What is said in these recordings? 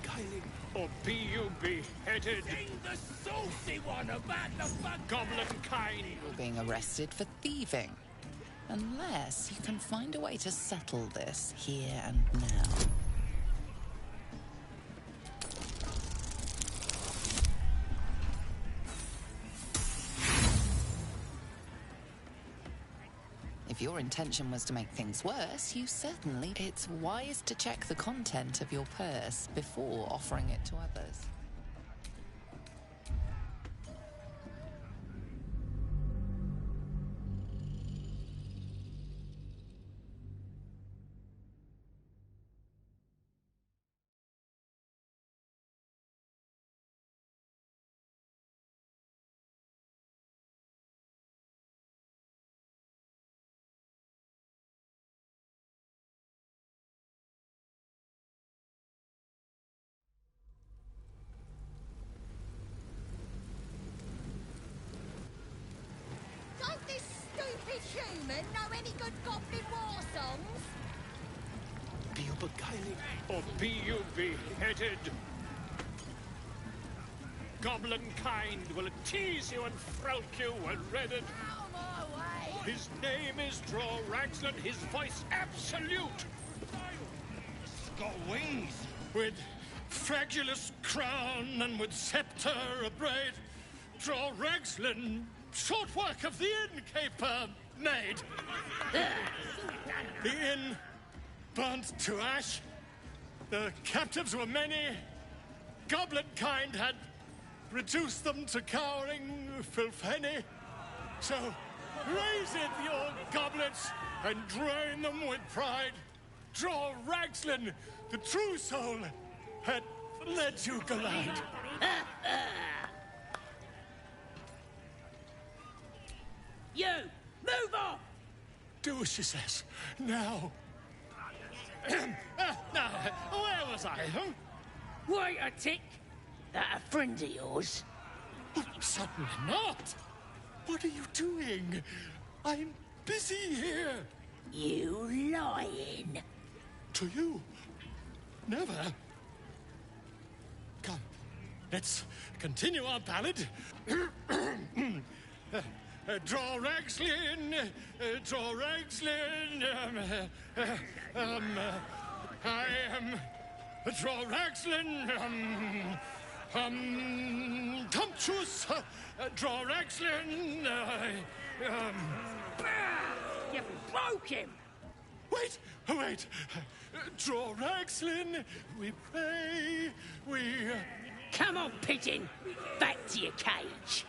beguiling, or be you beheaded. Sing the saucy one about the Goblin kind. You're being arrested for thieving. Unless you can find a way to settle this here and now. If your intention was to make things worse, it's wise to check the content of your purse before offering it to others. Don't this stupid human know any good goblin war songs? Be you beguiling, or be you beheaded. Goblin kind will tease you and frolic you and redden. Out of my way! His name is Draw Ragslan, his voice absolute. It's got wings. With fragulous crown and with sceptre abraid, Draw Ragslan, short work of the innkeeper made. The inn burnt to ash. The captives were many. Goblin kind had reduced them to cowering filfenny. So raise it, your goblets, and drain them with pride. Draw Ragslan, the true soul, had let you glide. You, move on! Do as she says. Now. Now, where was I? Huh? Wait a tick. That a friend of yours? Oh, certainly not. What are you doing? I'm busy here. You lying. To you? Never. Come, let's continue our ballad. Draw Ragslan, Draw Ragslan, I am Draw Ragslan, Tumptuous, Draw Ragslan, You broke him! Wait, wait. Draw Ragslan, we pray, we... Come on, pigeon! Back to your cage!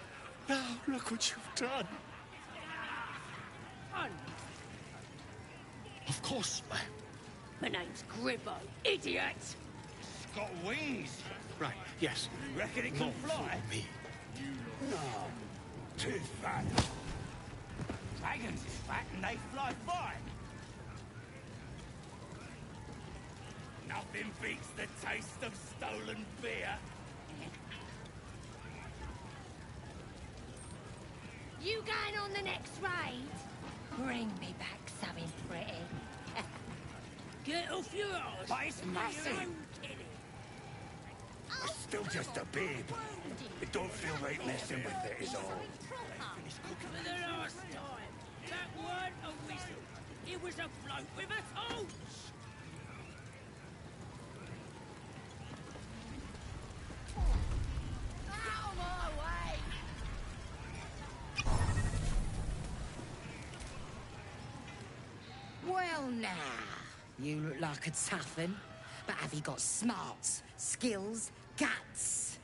Now, look what you've done. On. Of course, My name's Gribbo, idiot! It's got wings. right, yes. Reckon it can Not fly? for me. No, too fat. Dragons is fat and they fly fine. Nothing beats the taste of stolen beer. You going on the next raid? Bring me back something pretty. Get off your ass! But it's massive. It's still just a babe. It don't feel right messing with it, is all. For the last time, that weren't a whistle. It was a bloke with a torch! Out of my way! Well now, you look like a tough un, but have you got smarts, skills, guts?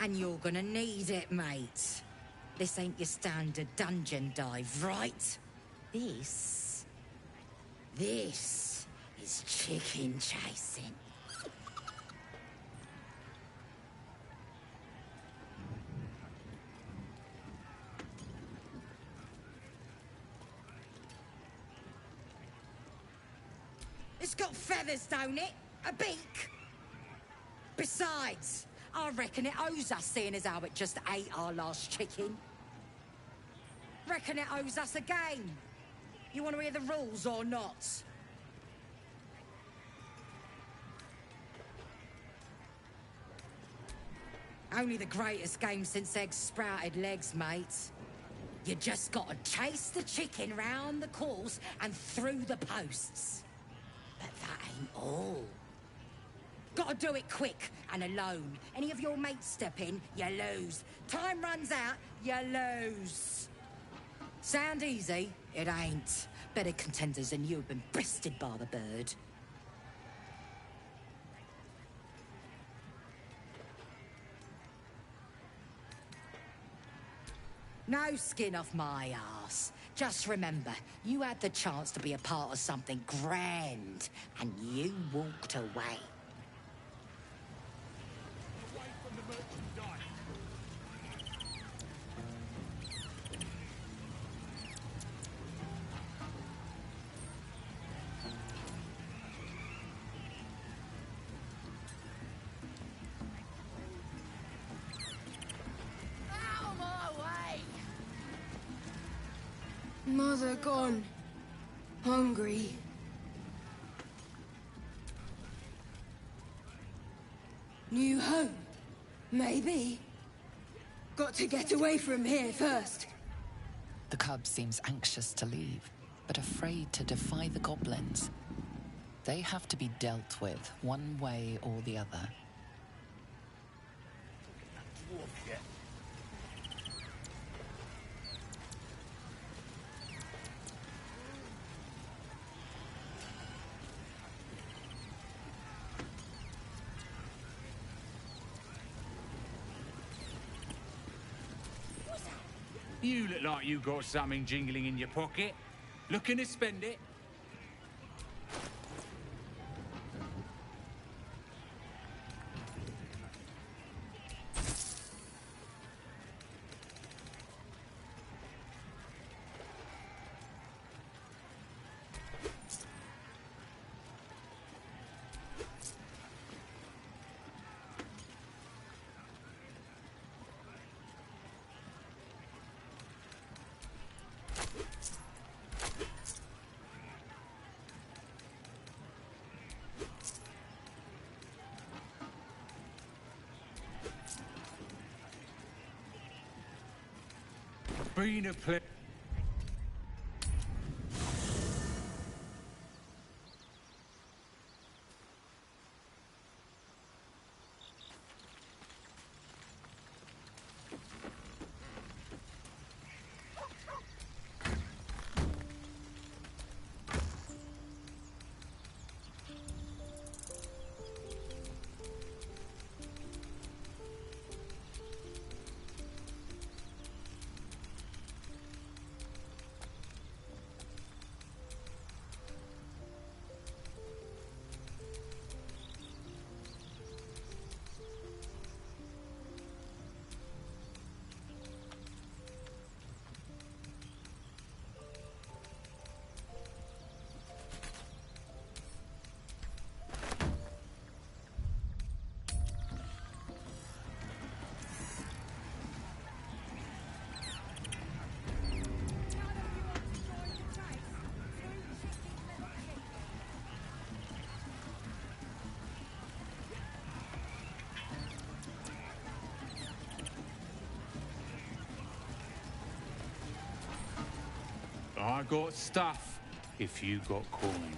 And you're gonna need it, mate. This ain't your standard dungeon dive, right? This is chicken chasing. It's got feathers, don't it? A beak? Besides, I reckon it owes us, seeing as how it just ate our last chicken. Reckon it owes us a game. You want to hear the rules or not? Only the greatest game since eggs sprouted legs, mate. You just gotta chase the chicken round the course and through the posts. But that ain't all. Gotta do it quick and alone. Any of your mates step in, you lose. Time runs out, you lose. Sound easy? It ain't. Better contenders than you have been bested by the bird. No skin off my arse. Just remember, you had the chance to be a part of something grand, and you walked away. Away from the merchandise. Out of my way! Mother gone. Hungry. New home? Maybe. Got to get away from here first. The cub seems anxious to leave, but afraid to defy the goblins. They have to be dealt with one way or the other. Dwarf yet. You look like you got something jingling in your pocket. Looking to spend it? Been a pleasure. I got stuff if you got coin.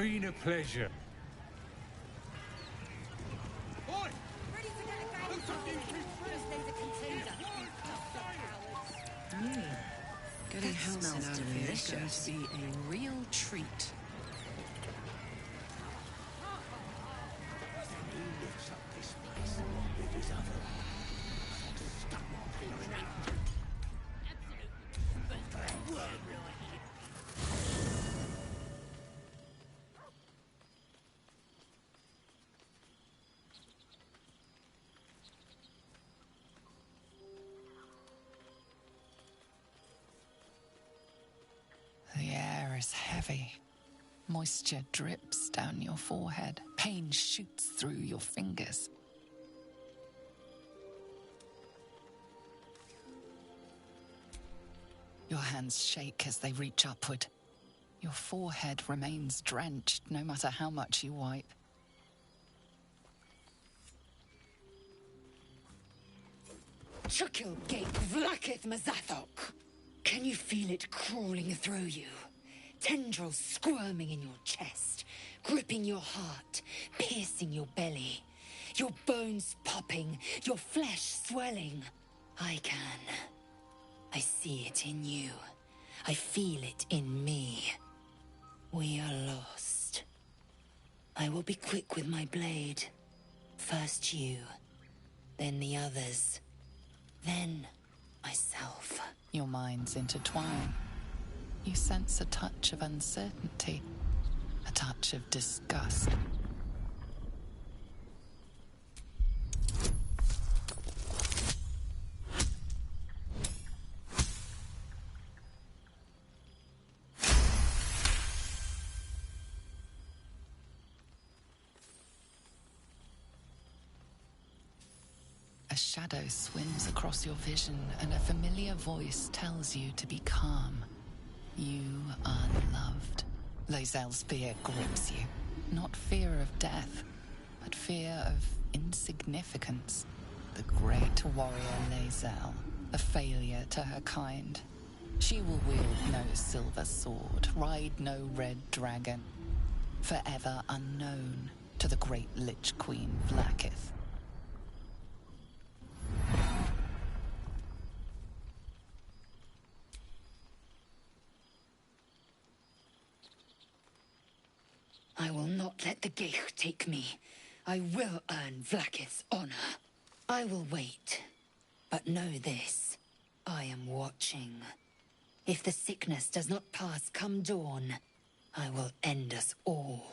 been a pleasure. Ready to get a game started. Just need a contender. Getting healthy out of here is going to be a real treat. The air is heavy. Moisture drips down your forehead. Pain shoots through your fingers. Your hands shake as they reach upward. Your forehead remains drenched no matter how much you wipe. Chukil gate vlakith mazathok. Can you feel it crawling through you? Tendrils squirming in your chest, gripping your heart, piercing your belly. Your bones popping, your flesh swelling. I can. I see it in you. I feel it in me. We are lost. I will be quick with my blade. First you, then the others, then myself. Your minds intertwine. You sense a touch of uncertainty, a touch of disgust. A shadow swims across your vision, and a familiar voice tells you to be calm. You are loved. Lae'zel's fear grips you. Not fear of death, but fear of insignificance. The great warrior Lae'zel, a failure to her kind. She will wield no silver sword, ride no red dragon. Forever unknown to the great Lich Queen Vlakith. I will not let the Geich take me. I will earn Vlakith's honor. I will wait. But know this. I am watching. If the sickness does not pass come dawn, I will end us all.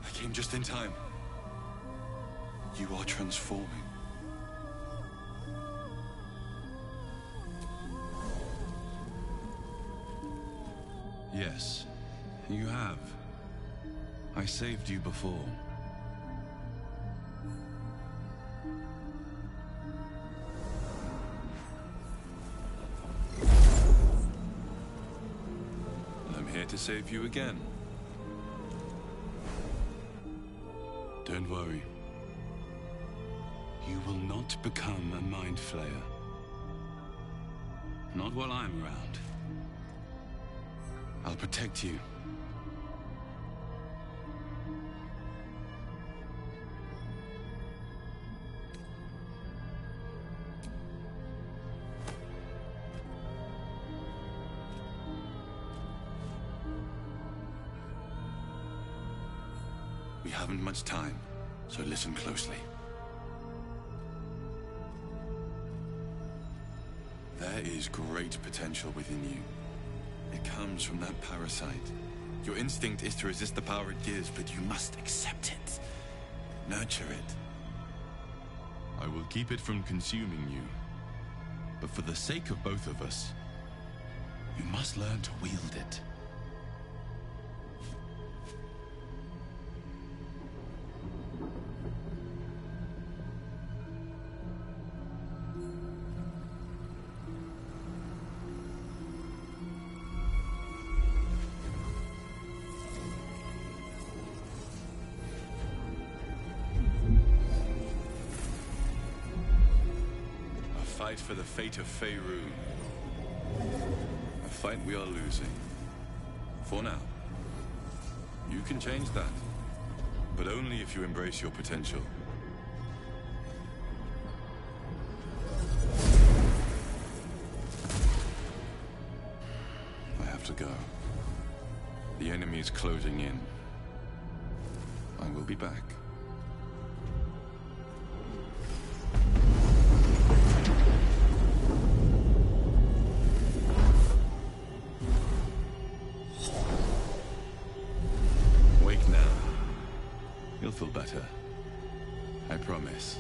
I came just in time. You are transforming. Yes, you have. I saved you before. I'm here to save you again. Don't worry. You will not become a mind flayer. Not while I'm around. I'll protect you. We haven't much time, so listen closely. There is great potential within you. It comes from that parasite. Your instinct is to resist the power it gives, but you must accept it. Nurture it. I will keep it from consuming you. But for the sake of both of us, you must learn to wield it. fight for the fate of Faerun. A fight we are losing. For now. You can change that. But only if you embrace your potential. I have to go. The enemy is closing in. I will be back. Wake now. You'll feel better. I promise.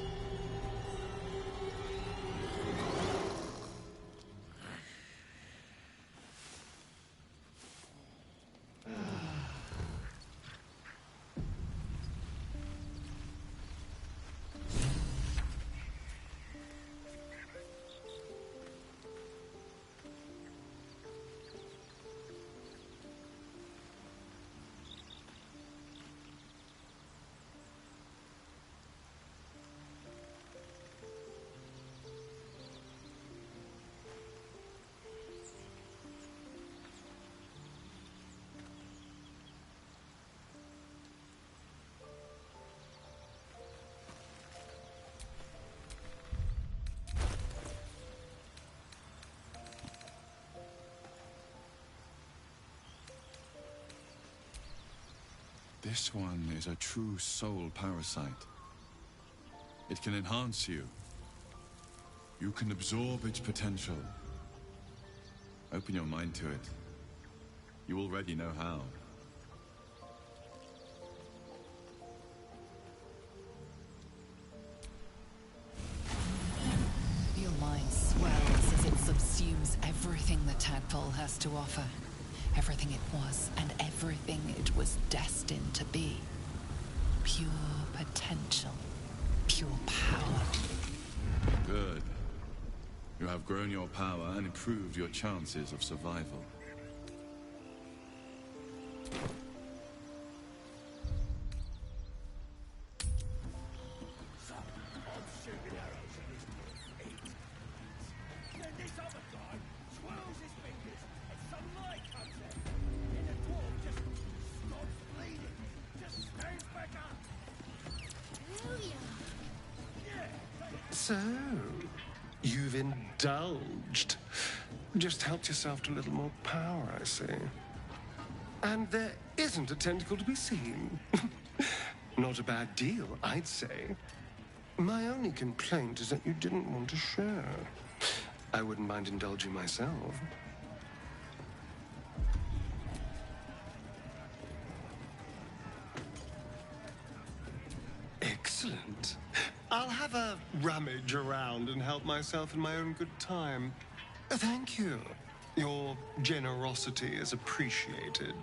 This one is a true soul parasite. It can enhance you. You can absorb its potential. Open your mind to it. You already know how. Your mind swells as it subsumes everything the tadpole has to offer. Everything it was, and everything it was destined to be. Pure potential. Pure power. Good. You have grown your power and improved your chances of survival. So, you've indulged. Just helped yourself to a little more power, I see. And there isn't a tentacle to be seen. Not a bad deal, I'd say. My only complaint is that you didn't want to share. I wouldn't mind indulging myself. Excellent. I'll have a rummage around and help myself in my own good time. Thank you. Your generosity is appreciated.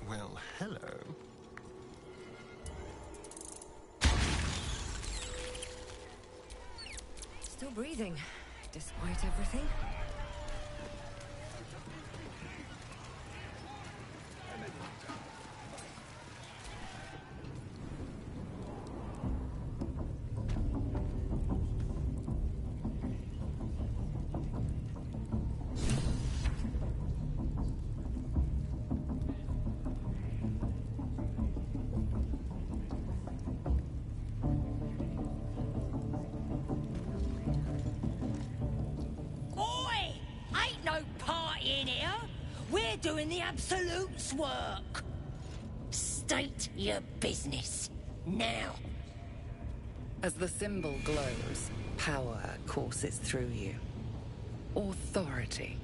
Well, hello. Still breathing, despite everything. Doing the Absolute's work. State your business. Now. As the symbol glows, power courses through you. Authority.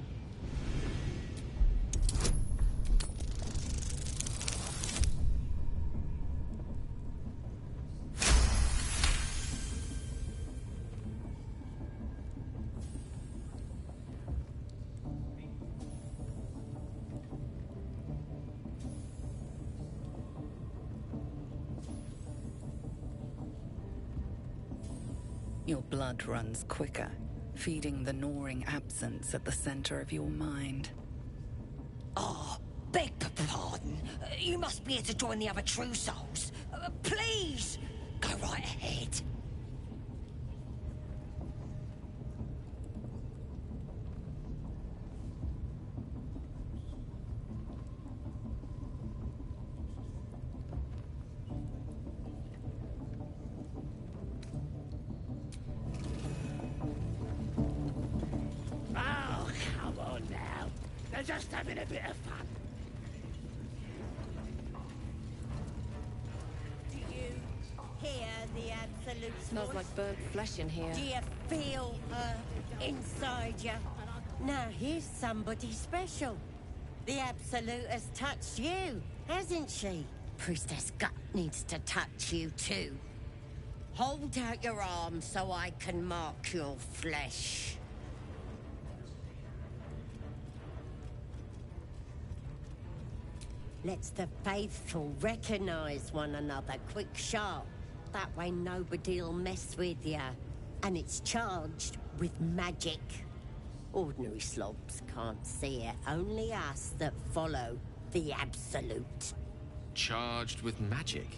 Your blood runs quicker, feeding the gnawing absence at the center of your mind. Oh, beg pardon. You must be here to join the other true souls. Please, go right ahead. Oh, come on now. They're just having a bit of fun. Do you hear the absolute Smells like burnt flesh in here. Do you feel her inside you? Now here's somebody special. The Absolute has touched you, hasn't she? Priestess Gut needs to touch you too. Hold out your arm so I can mark your flesh. Let's the faithful recognize one another quick sharp. That way nobody'll mess with ya. And it's charged with magic. Ordinary slobs can't see it, only us that follow the Absolute. Charged with magic?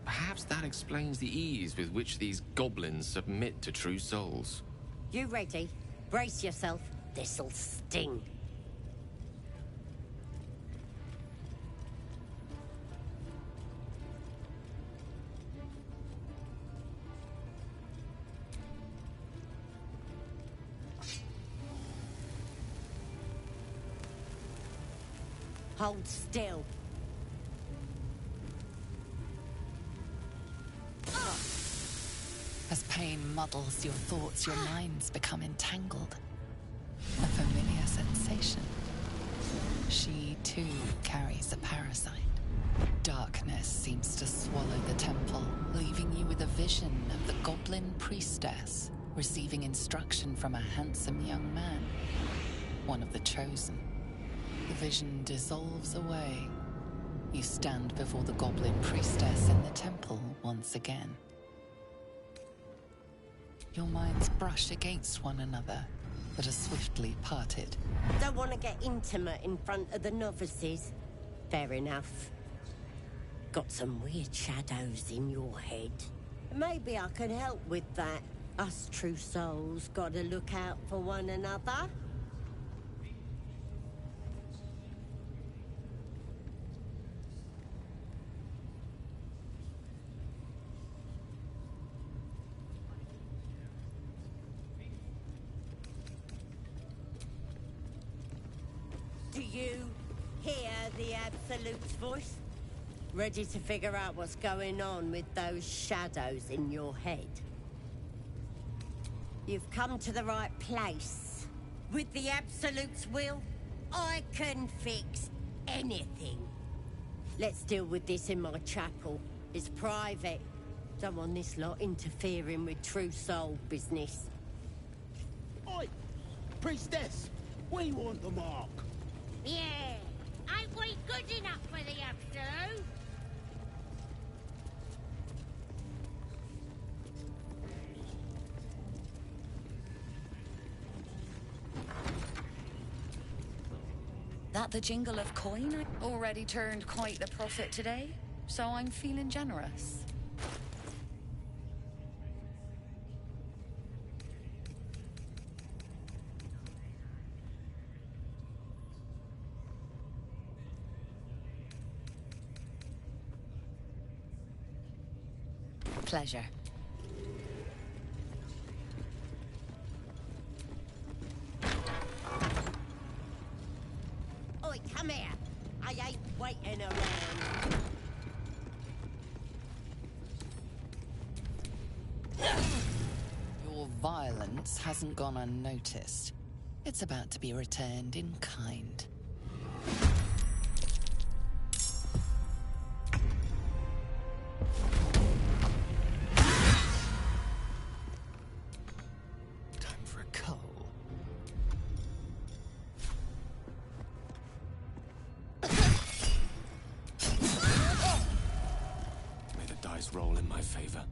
Perhaps that explains the ease with which these goblins submit to true souls. You ready? Brace yourself. This'll sting. Hold still. As pain muddles your thoughts, your minds become entangled. A familiar sensation. She, too, carries a parasite. Darkness seems to swallow the temple, leaving you with a vision of the goblin priestess receiving instruction from a handsome young man, one of the chosen. The vision dissolves away. You stand before the goblin priestess in the temple once again. Your minds brush against one another, but are swiftly parted. Don't want to get intimate in front of the novices. Fair enough. Got some weird shadows in your head. Maybe I can help with that. Us true souls gotta look out for one another. Do you hear the Absolute's voice? Ready to figure out what's going on with those shadows in your head? You've come to the right place. With the Absolute's will, I can fix anything. Let's deal with this in my chapel. It's private. Don't want this lot interfering with true soul business. Oi! Priestess! We want the mark! Yeah, ain't we good enough for the Absolute? That the jingle of coin? I already turned quite the profit today, so I'm feeling generous. Pleasure. Oi, come here. I ain't waiting around. Your violence hasn't gone unnoticed. It's about to be returned in kind. Time for a cull. May the dice roll in my favor.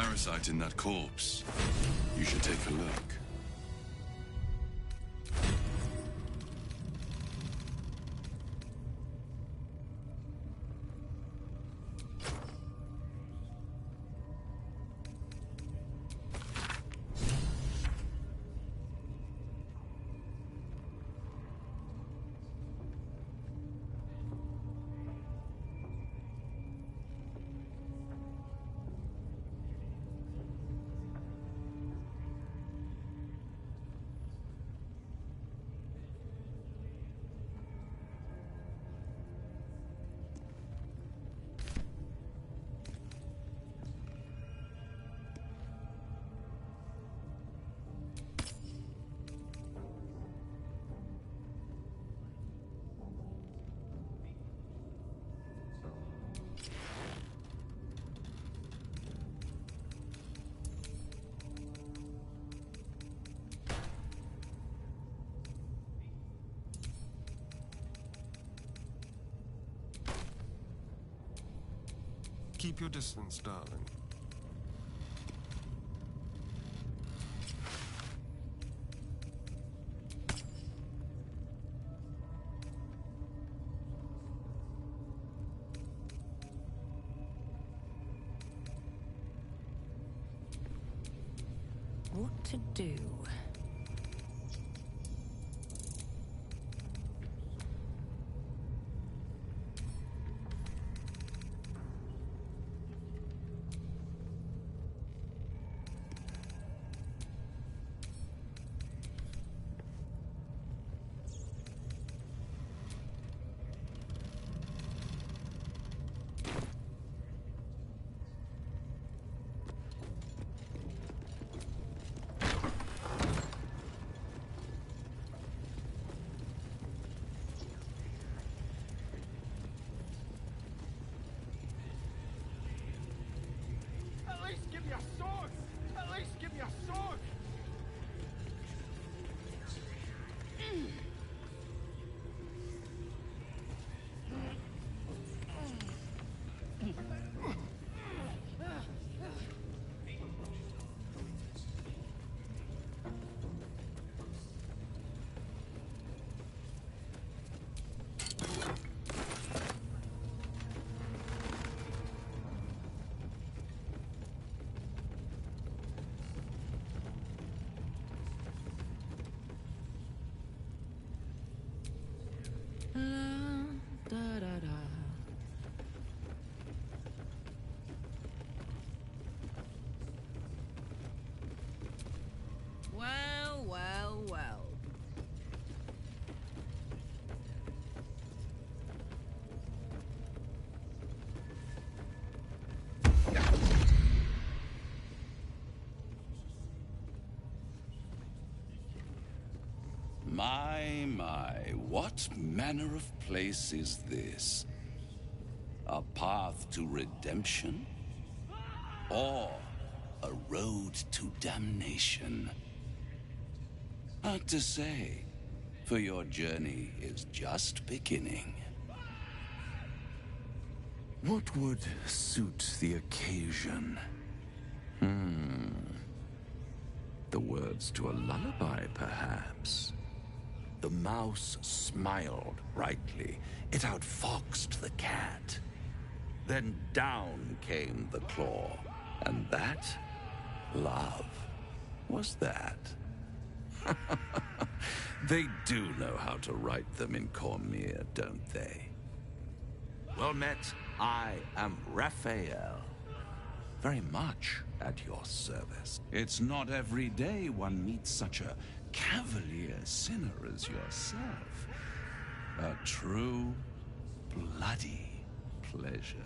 parasite in that corpse. You should take a look. Keep your distance, darling. What to do? At least give me a sword! At least give me a sword! Well, well, well. My, what manner of place is this? A path to redemption? Or a road to damnation? Hard to say, for your journey is just beginning. What would suit the occasion? The words to a lullaby, perhaps? The mouse smiled brightly. It outfoxed the cat. Then down came the claw. And that, love, was that. They do know how to write them in Cormier, don't they? Well met, I am Raphael. Very much at your service. It's not every day one meets such a cavalier sinner as yourself. A true, bloody pleasure.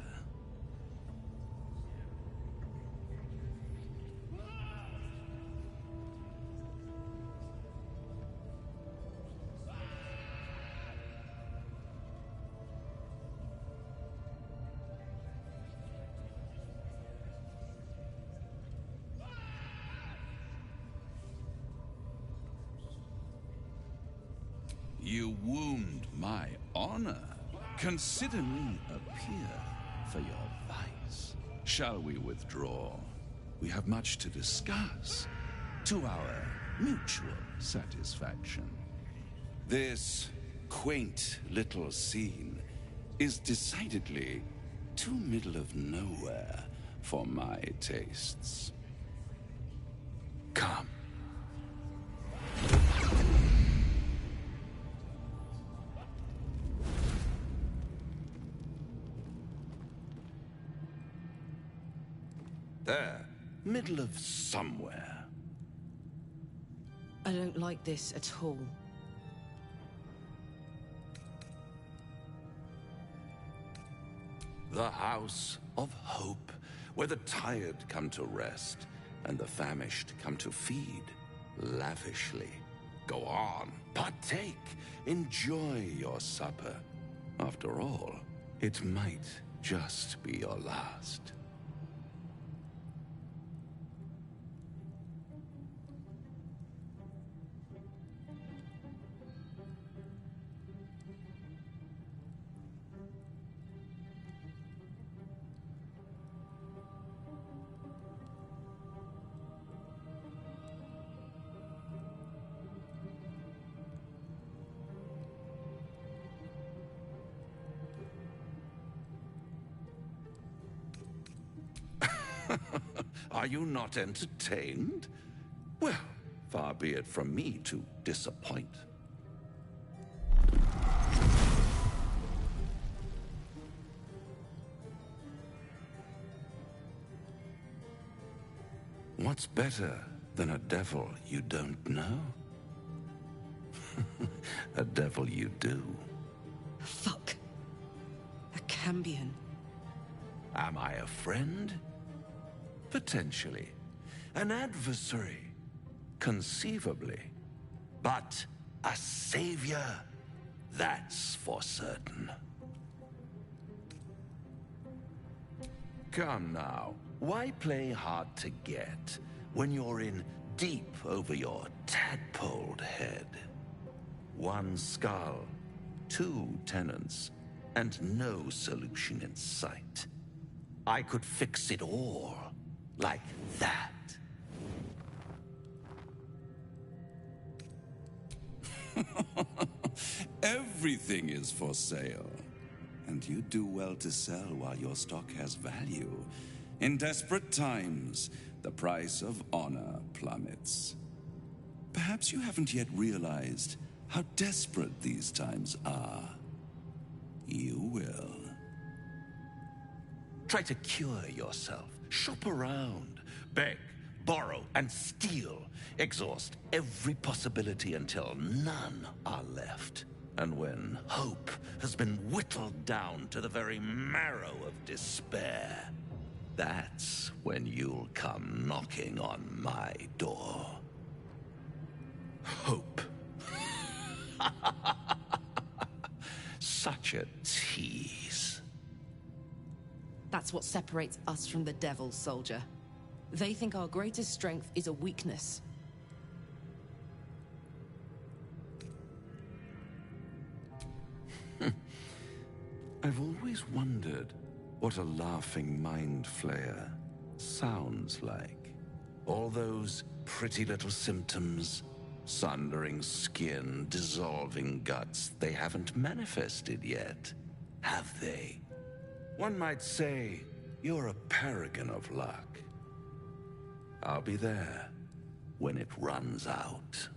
You wound my honor. Consider me a peer for your vice. Shall we withdraw? we have much to discuss, to our mutual satisfaction. This quaint little scene is decidedly too middle of nowhere for my tastes. Come. There, middle of somewhere. I don't like this at all. The House of Hope, where the tired come to rest and the famished come to feed lavishly. Go on, partake, enjoy your supper. After all, it might just be your last. Are you not entertained? Well, far be it from me to disappoint. What's better than a devil you don't know? A devil you do. Fuck. A Cambion. Am I a friend? Potentially. An adversary? Conceivably. But a savior? That's for certain. Come now, why play hard to get when you're in deep over your tadpoled head? One skull, two tenants, and no solution in sight. I could fix it all. Like that. Everything is for sale. And you do well to sell while your stock has value. In desperate times, the price of honor plummets. Perhaps you haven't yet realized how desperate these times are. You will. Try to cure yourself. Shop around, beg, borrow, and steal. Exhaust every possibility until none are left. And when hope has been whittled down to the very marrow of despair, that's when you'll come knocking on my door. Hope. Such a tease. That's what separates us from the devil, soldier. They think our greatest strength is a weakness. I've always wondered what a laughing mind flayer sounds like. All those pretty little symptoms, sundering skin, dissolving guts, they haven't manifested yet, have they? One might say you're a paragon of luck. I'll be there when it runs out.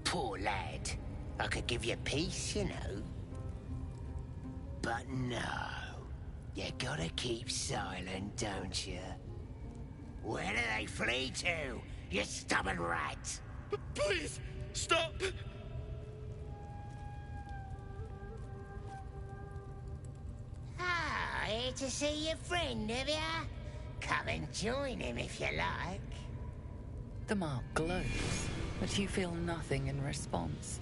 Poor lad. I could give you peace, you know. But no. You gotta keep silent, don't you? Where do they flee to, you stubborn rat? Please, stop! here to see your friend, have ya? Come and join him if you like. The mark glows, but you feel nothing in response.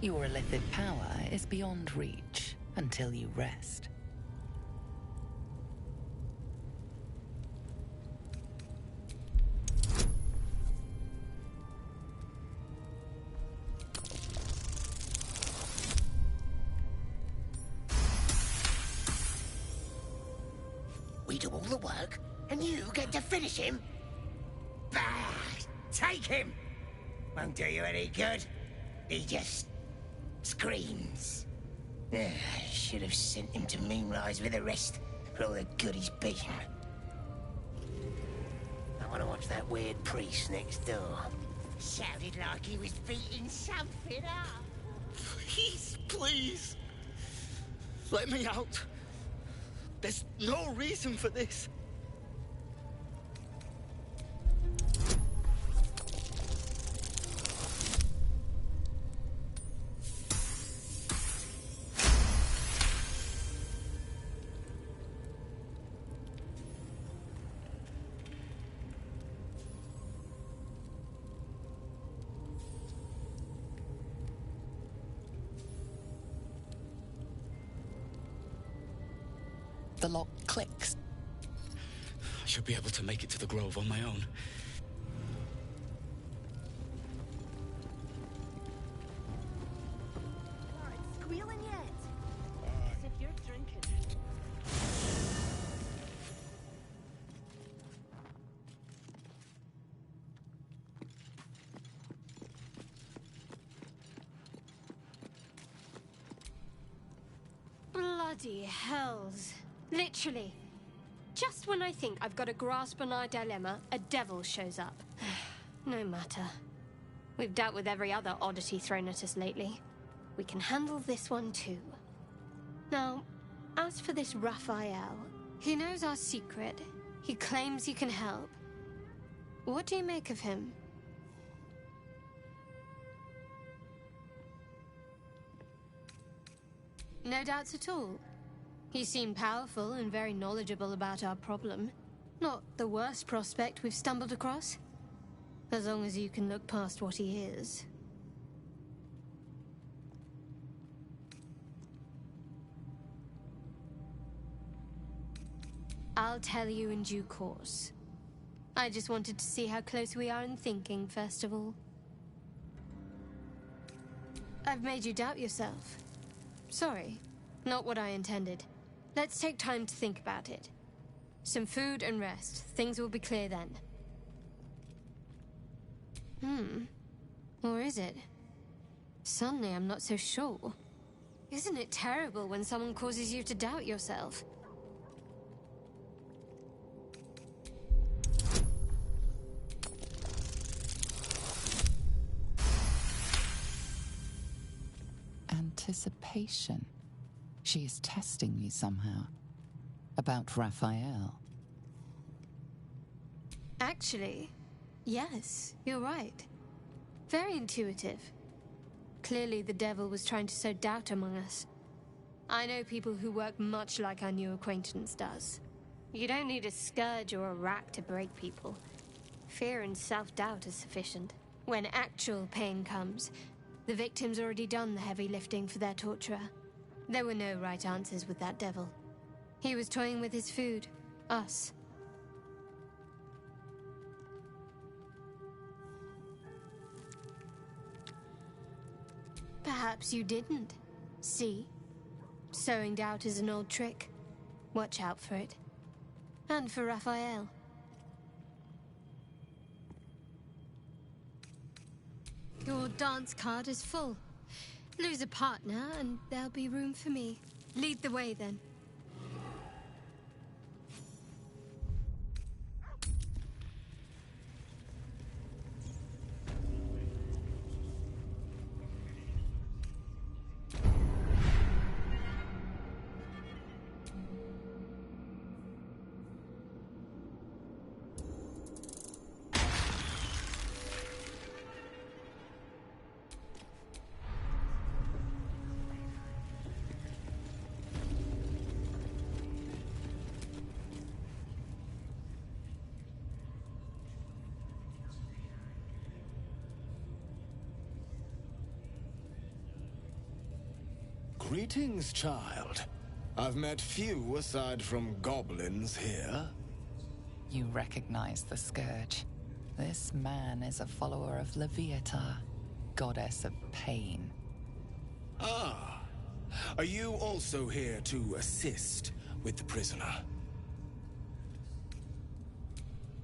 Your illithid power is beyond reach until you rest. We do all the work, and you get to finish him? Bah! Take him! Won't do you any good. He just screams. I should have sent him to Moonrise with the rest for all the good he's been. I want to watch that weird priest next door. Sounded like he was beating something up. Please, please. Let me out. There's no reason for this. The lock clicks. I should be able to make it to the grove on my own. Aren't squealing yet. As if you're drinking. Bloody hells. Literally. Just when I think I've got a grasp on our dilemma, a devil shows up. No matter. We've dealt with every other oddity thrown at us lately. We can handle this one too. Now, as for this Raphael, he knows our secret. He claims he can help. What do you make of him? No doubts at all. He seemed powerful and very knowledgeable about our problem. Not the worst prospect we've stumbled across. As long as you can look past what he is. I'll tell you in due course. I just wanted to see how close we are in thinking, first of all. I've made you doubt yourself. Sorry, not what I intended. Let's take time to think about it. Some food and rest. Things will be clear then. Or is it? Suddenly I'm not so sure. Isn't it terrible when someone causes you to doubt yourself? Anticipation. She is testing me somehow. About Raphael. Actually, yes, you're right. Very intuitive. Clearly the devil was trying to sow doubt among us. I know people who work much like our new acquaintance does. You don't need a scourge or a rack to break people. Fear and self-doubt is sufficient. When actual pain comes, the victim's already done the heavy lifting for their torturer. There were no right answers with that devil. He was toying with his food. Us. Perhaps you didn't. See? Sowing doubt is an old trick. Watch out for it. And for Raphael. Your dance card is full. Lose a partner, and there'll be room for me. Lead the way, then. Greetings, child. I've met few aside from goblins here. You recognize the Scourge. This man is a follower of Leviatha, goddess of pain. Ah, are you also here to assist with the prisoner?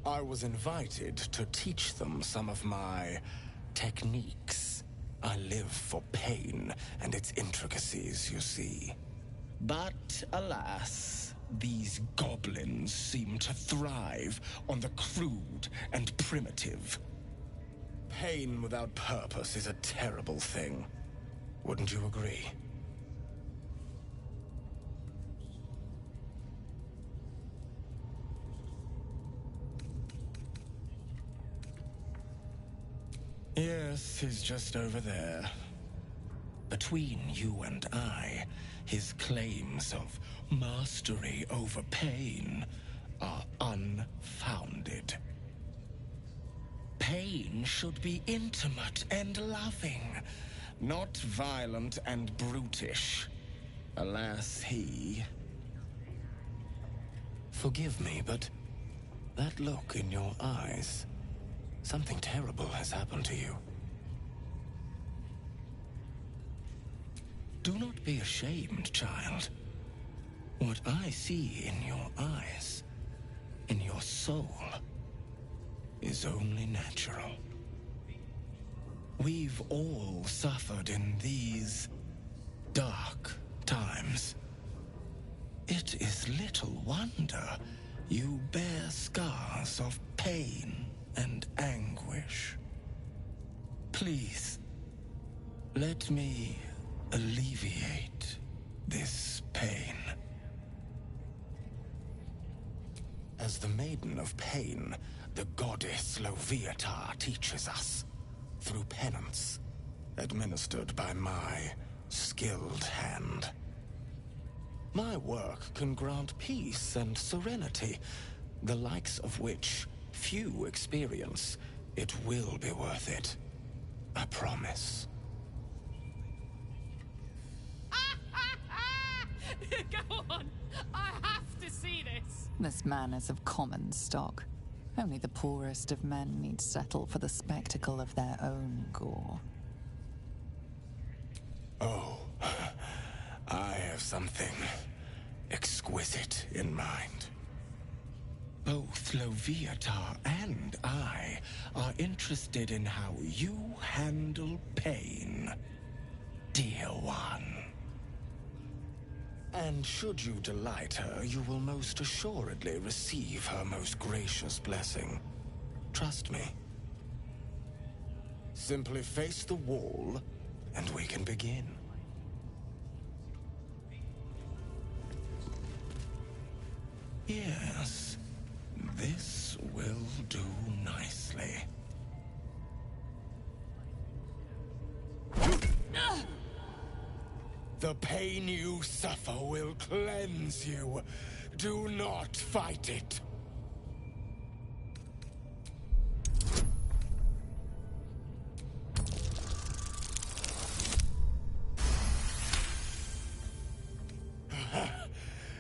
I was invited to teach them some of my techniques. I live for pain and its intricacies, you see. But alas, these goblins seem to thrive on the crude and primitive. Pain without purpose is a terrible thing. Wouldn't you agree? Yes, he's just over there. Between you and I, his claims of mastery over pain are unfounded. Pain should be intimate and loving, not violent and brutish. Alas, he... Forgive me, but that look in your eyes... Something terrible has happened to you. Do not be ashamed, child. What I see in your eyes, in your soul, is only natural. We've all suffered in these dark times. It is little wonder you bear scars of pain and anguish. Please, let me alleviate this pain. As the Maiden of Pain, the goddess Leviatha teaches us, through penance, administered by my skilled hand. My work can grant peace and serenity, the likes of which few experience. It will be worth it. I promise. Go on! I have to see this! This man is of common stock. Only the poorest of men need settle for the spectacle of their own gore. Oh, I have something exquisite in mind. Both Leviatha and I are interested in how you handle pain, dear one. And should you delight her, you will most assuredly receive her most gracious blessing. Trust me. Simply face the wall, and we can begin. Yes, this will do nicely. The pain you suffer will cleanse you. Do not fight it.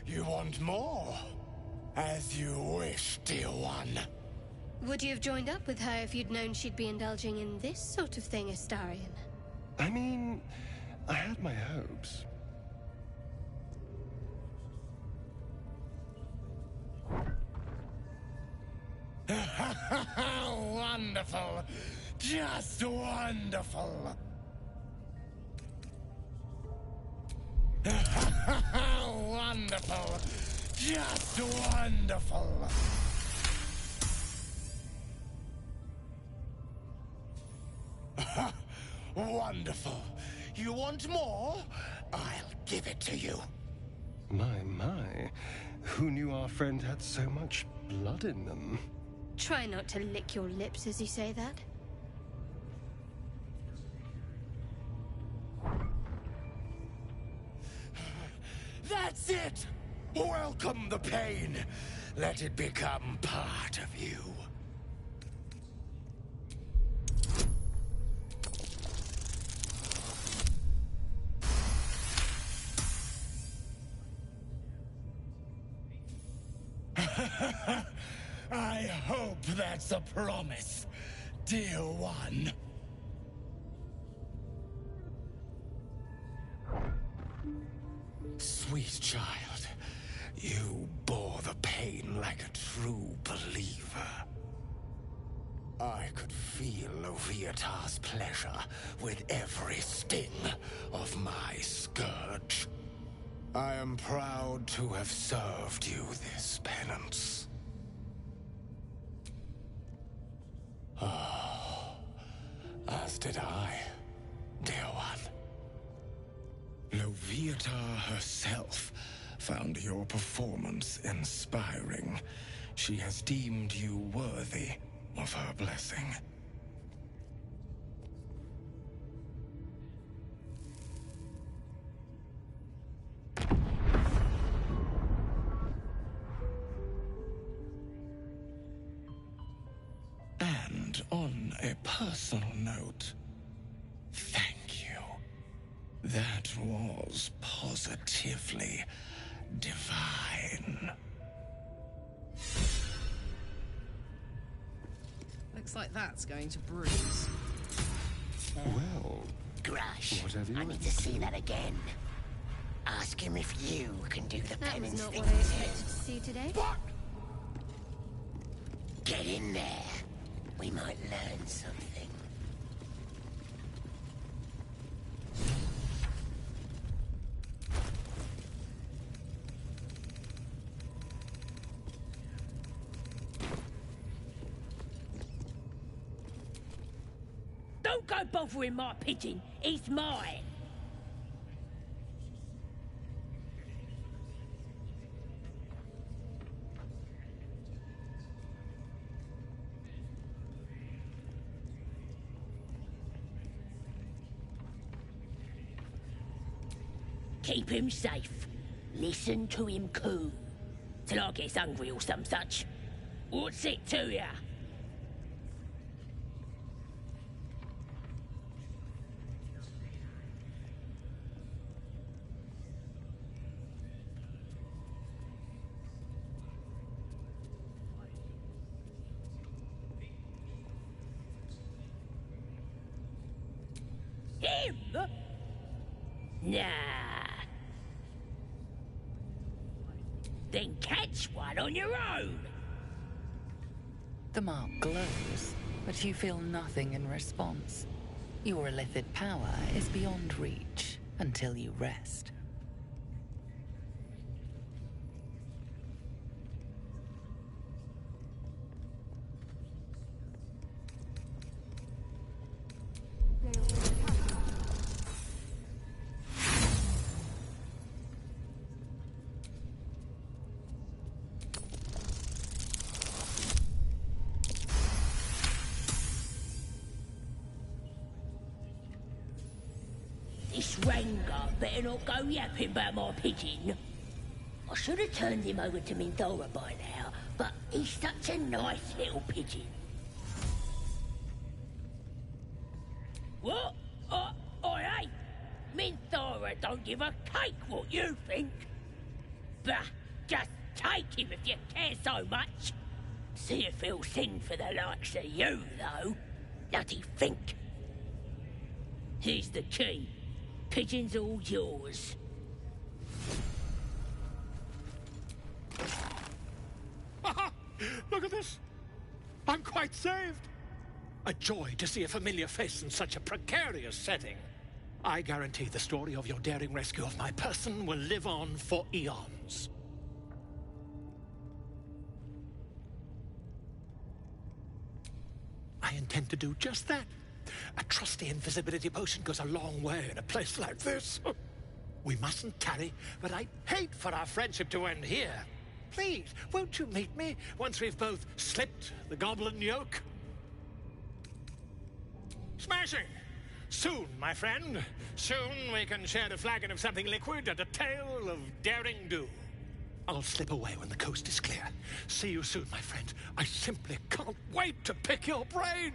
You want more? As you wish, dear one. Would you have joined up with her if you'd known she'd be indulging in this sort of thing, Astarion? I mean, I had my hopes. Wonderful. Just wonderful. Wonderful. Just wonderful. Wonderful. You want more? I'll give it to you. My. Who knew our friend had so much blood in them? Try not to lick your lips as you say that. That's it! Welcome the pain. Let it become part of you. I hope that's a promise, dear one. Sweet child, you bore the pain like a true believer. I could feel Loviatar's pleasure with every sting of my scourge. I am proud to have served you this penance. Oh, as did I, dear one. Loviatar herself found your performance inspiring. She has deemed you worthy of her blessing. And on a personal note, thank you. That was positively divine. Looks like that's going to bruise. Well, Grush, whatever you I need to see that again. Ask him if you can do the That was penance not thing what I too. expected to see today. Get in there. We might learn something. Don't go bothering my pigeon. He's mine. Keep him safe. Listen to him coo. Till I gets hungry or some such. What's it to ya? Him? Nah. Then catch one on your own. The mark glows, but you feel nothing in response. Your illithid power is beyond reach until you rest. This Ranger better not go yapping about my pigeon. I should have turned him over to Mindora by now, but he's such a nice little pigeon. What? I ain't. Mindora don't give a cake what you think. Bah, just take him if you care so much. See if he'll sing for the likes of you, though. Bloody think. Here's the key. Pigeon's all yours. Look at this. I'm quite saved. A joy to see a familiar face in such a precarious setting. I guarantee the story of your daring rescue of my person will live on for eons. I intend to do just that. A trusty invisibility potion goes a long way in a place like this. We mustn't tarry, but I'd hate for our friendship to end here. Please, won't you meet me once we've both slipped the goblin yoke? Smashing! Soon, my friend. Soon we can share a flagon of something liquid and a tale of daring do. I'll slip away when the coast is clear. See you soon, my friend. I simply can't wait to pick your brain!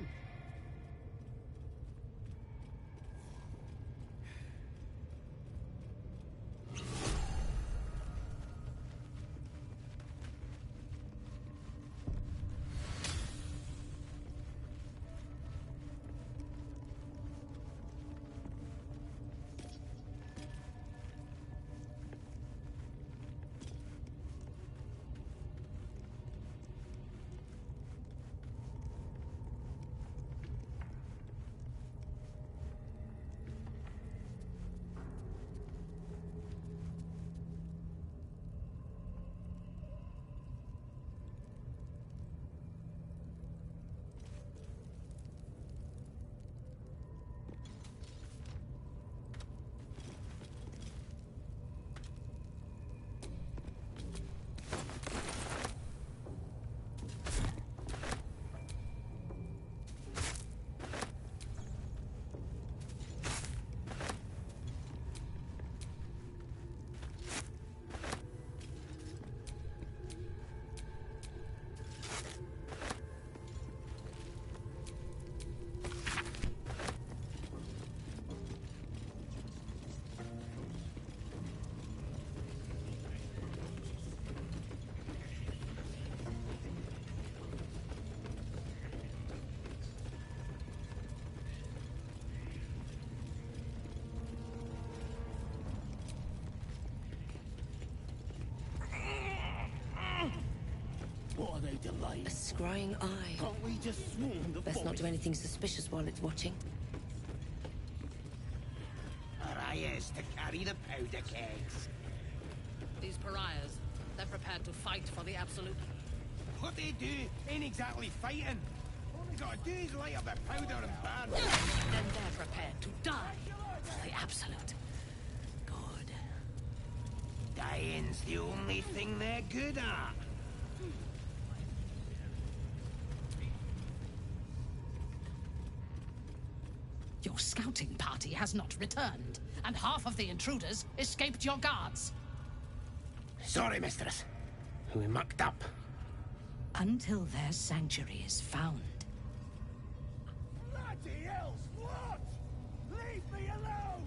A scrying eye. Can't we just swarm the Best not do anything suspicious while it's watching. Pariahs to carry the powder kegs. These pariahs, they're prepared to fight for the Absolute. What they do ain't exactly fighting. All they gotta do is light up their powder and burn. Then they're prepared to die for the Absolute. Good. Dying's the only thing they're good at. Your scouting party has not returned, and half of the intruders escaped your guards. Sorry, mistress. We mucked up. Until their sanctuary is found. Bloody hell, what? Leave me alone!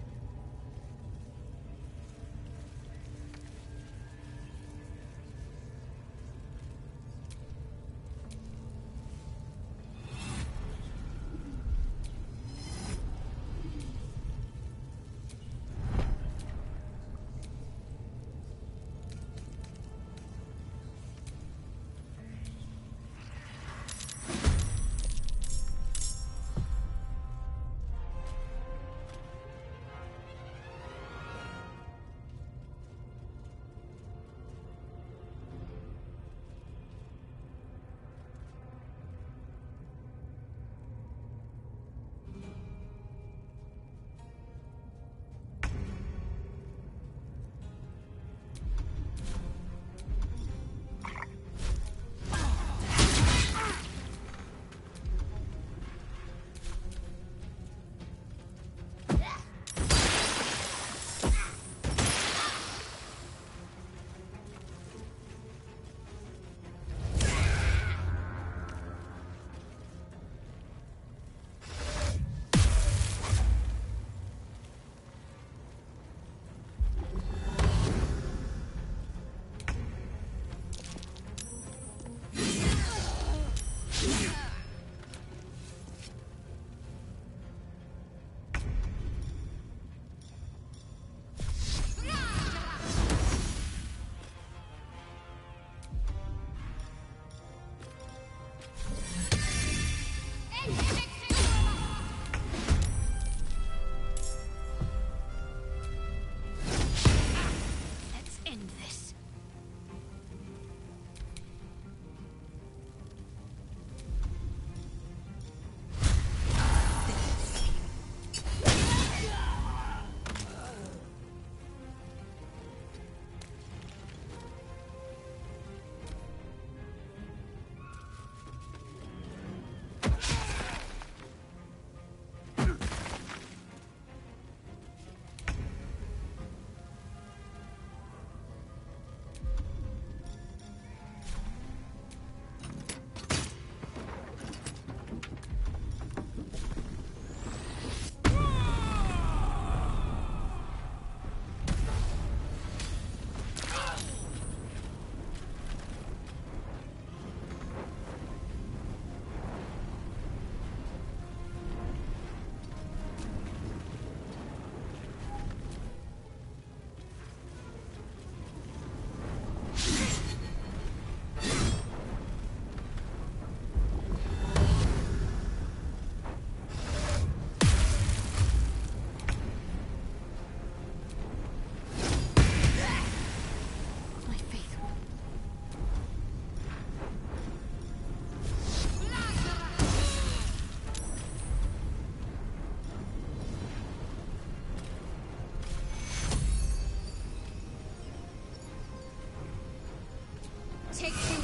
Take two.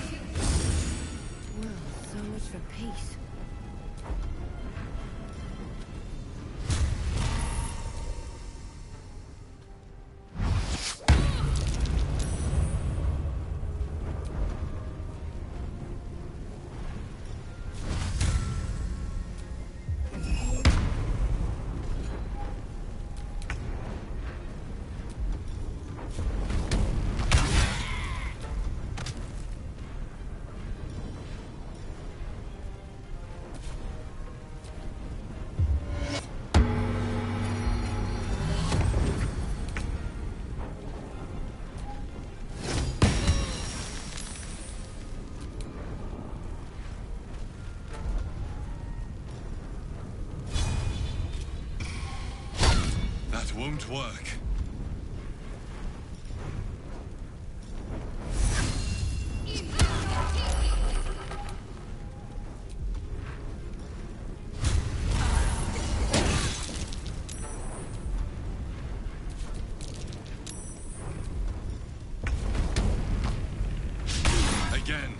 Well, so much for peace. That won't work. Again.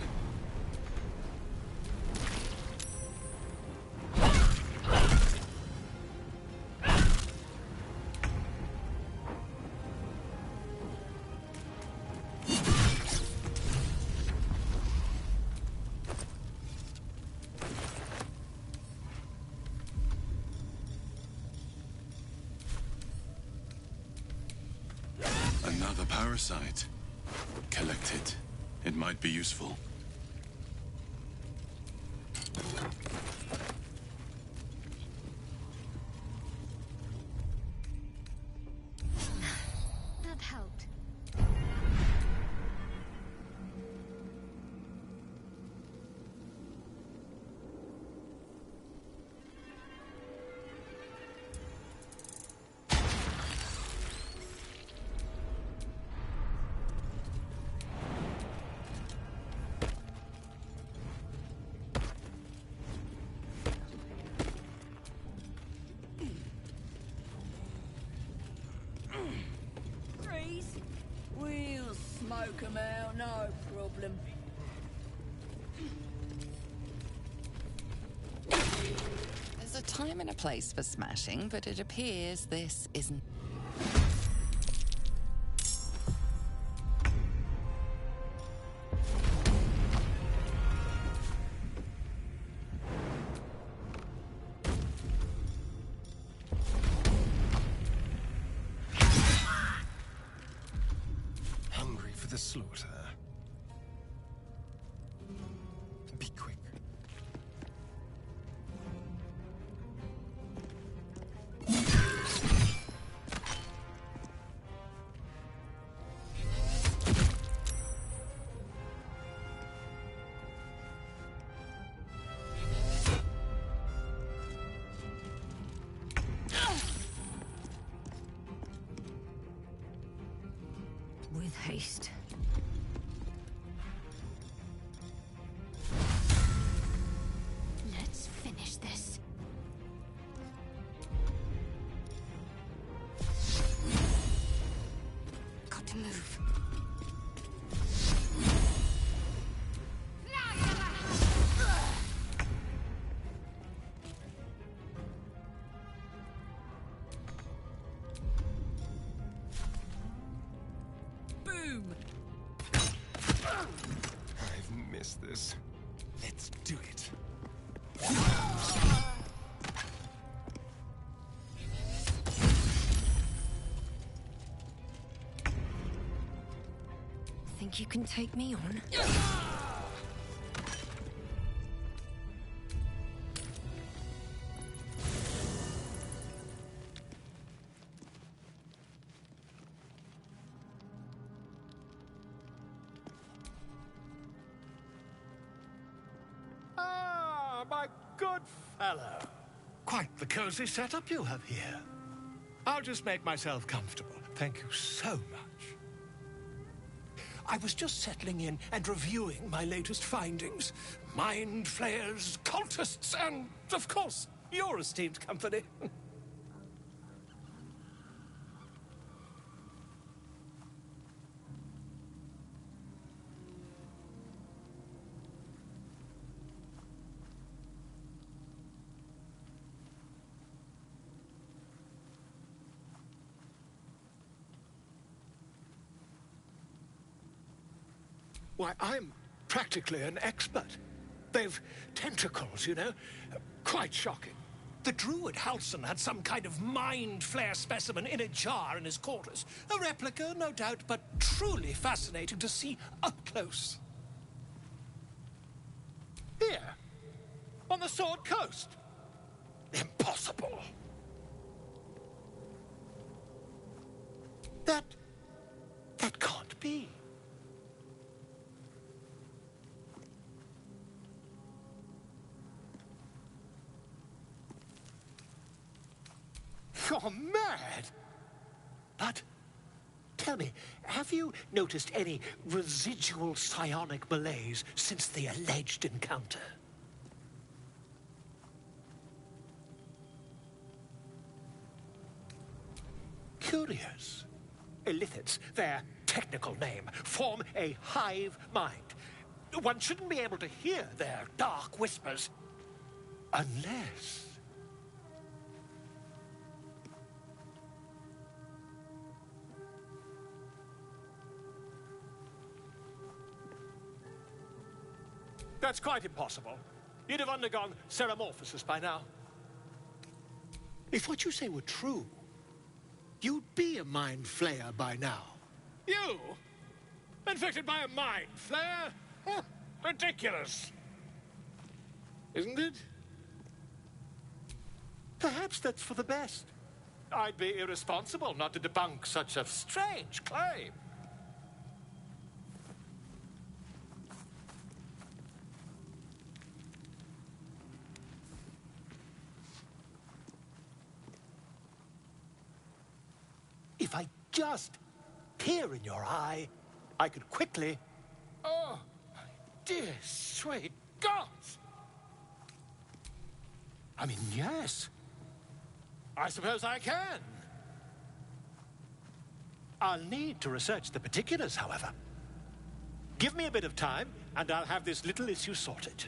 Another parasite. Collect it. It might be useful. That helped. Freeze. We'll smoke 'em out, no problem. There's a time and a place for smashing, but it appears this isn't. Hungry for the slaughter. Be quick. With haste. Let's finish this. Got to move. Boom! I've missed this. Let's do it. Think you can take me on? Ah, my good fellow. Quite the cozy setup you have here. I'll just make myself comfortable. Thank you so much. I was just settling in and reviewing my latest findings. Mind flayers, cultists, and, of course, your esteemed company. Why, I'm practically an expert. They've tentacles, you know. Quite shocking. The druid Halson had some kind of mind flare specimen in a jar in his quarters. A replica, no doubt, but truly fascinating to see up close. Here, on the Sword Coast. Impossible. That can't be. You're mad! but tell me, have you noticed any residual psionic malaise since the alleged encounter? Curious. Illithids, their technical name, form a hive mind. One shouldn't be able to hear their dark whispers unless... That's quite impossible. You'd have undergone ceramorphosis by now. If what you say were true, you'd be a mind flayer by now. You? Infected by a mind flare? Huh, ridiculous. Isn't it? Perhaps that's for the best. I'd be irresponsible not to debunk such a strange claim. If I just peer in your eye, I could quickly... Oh, my dear, sweet God! I mean, yes. I suppose I can. I'll need to research the particulars, however. Give me a bit of time, and I'll have this little issue sorted.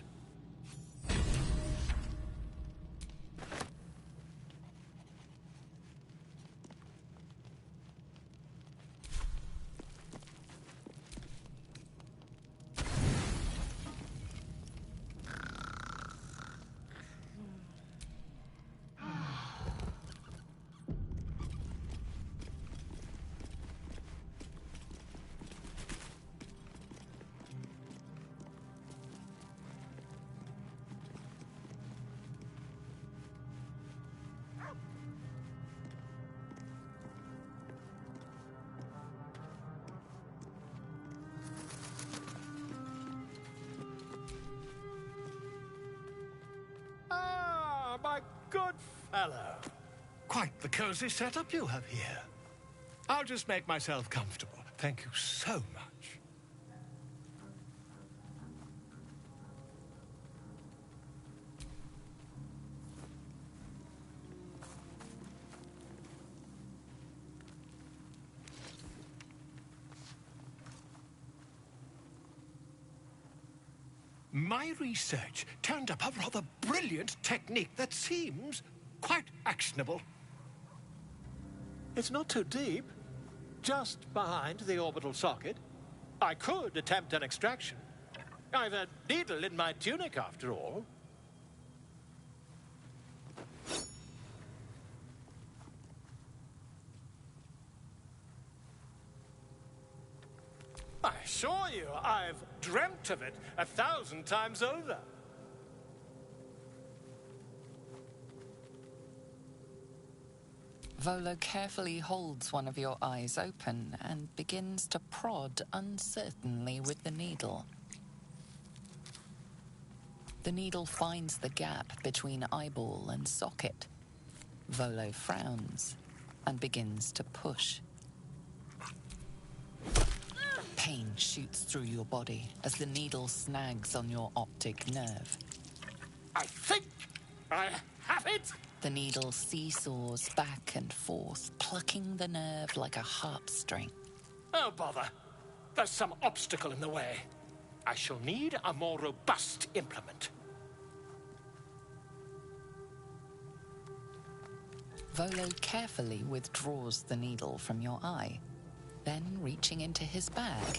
My good fellow. Quite the cozy setup you have here. I'll just make myself comfortable. Thank you so much. My research turned up a rather brilliant technique that seems quite actionable. It's not too deep, just behind the orbital socket. I could attempt an extraction. I've a needle in my tunic, after all. I assure you, I've dreamt of it 1,000 times over. Volo carefully holds one of your eyes open and begins to prod uncertainly with the needle. The needle finds the gap between eyeball and socket. Volo frowns and begins to push. Pain shoots through your body as the needle snags on your optic nerve. I think I have it! The needle seesaws back and forth, plucking the nerve like a harp string. Oh, bother. There's some obstacle in the way. I shall need a more robust implement. Volo carefully withdraws the needle from your eye. Then, reaching into his bag,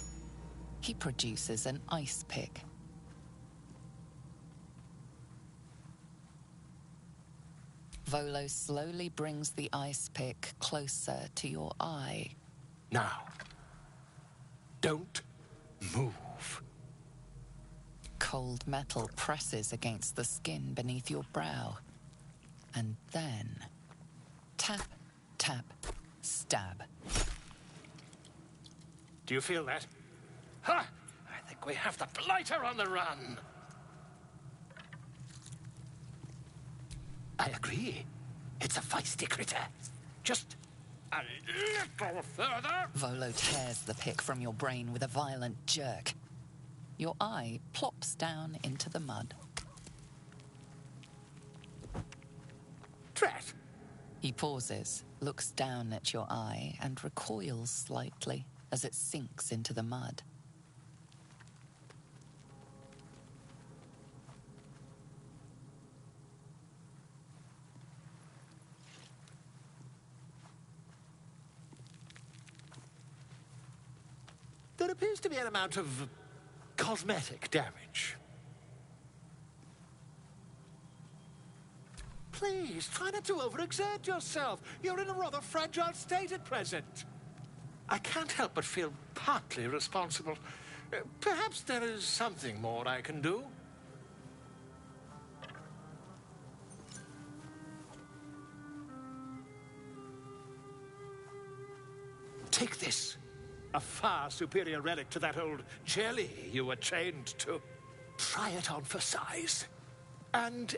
he produces an ice pick. Volo slowly brings the ice pick closer to your eye. Now, don't move. Cold metal presses against the skin beneath your brow. And then, tap, tap, stab. Do you feel that? Ha! I think we have the blighter on the run. I agree. It's a feisty critter. Just A little further. Volo tears the pick from your brain with a violent jerk. Your eye plops down into the mud. Tret! He pauses, looks down at your eye, and recoils slightly as it sinks into the mud. There appears to be an amount of cosmetic damage. Please, try not to overexert yourself. You're in a rather fragile state at present. I can't help but feel partly responsible. Perhaps there is something more I can do. Take this. A far superior relic to that old jelly you were chained to. Try it on for size. And,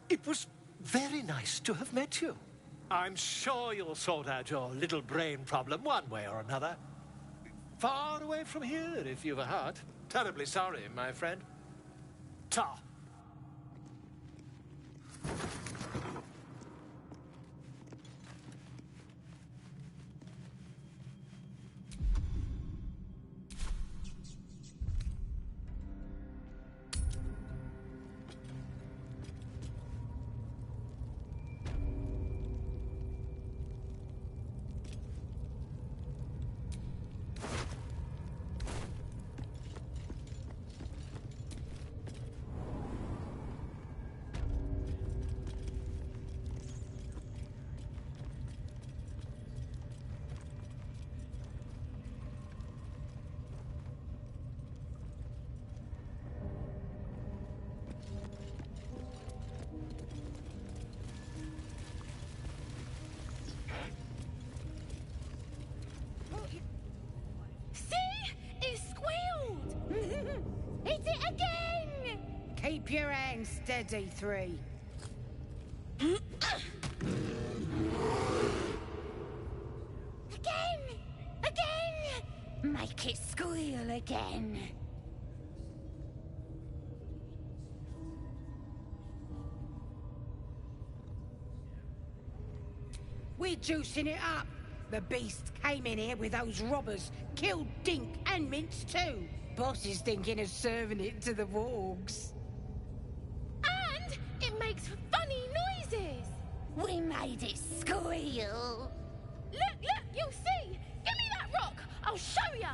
it was very nice to have met you. I'm sure you'll sort out your little brain problem one way or another. Far away from here, if you've a heart. Terribly sorry, my friend. Ta. Keep your hands steady, 3. Again! Make it squeal again. We're juicing it up. The beast came in here with those robbers, killed Dink and Mince too. Boss is thinking of serving it to the wargs. And it makes funny noises. We made it squeal. Look, you'll see. Give me that rock. I'll show ya.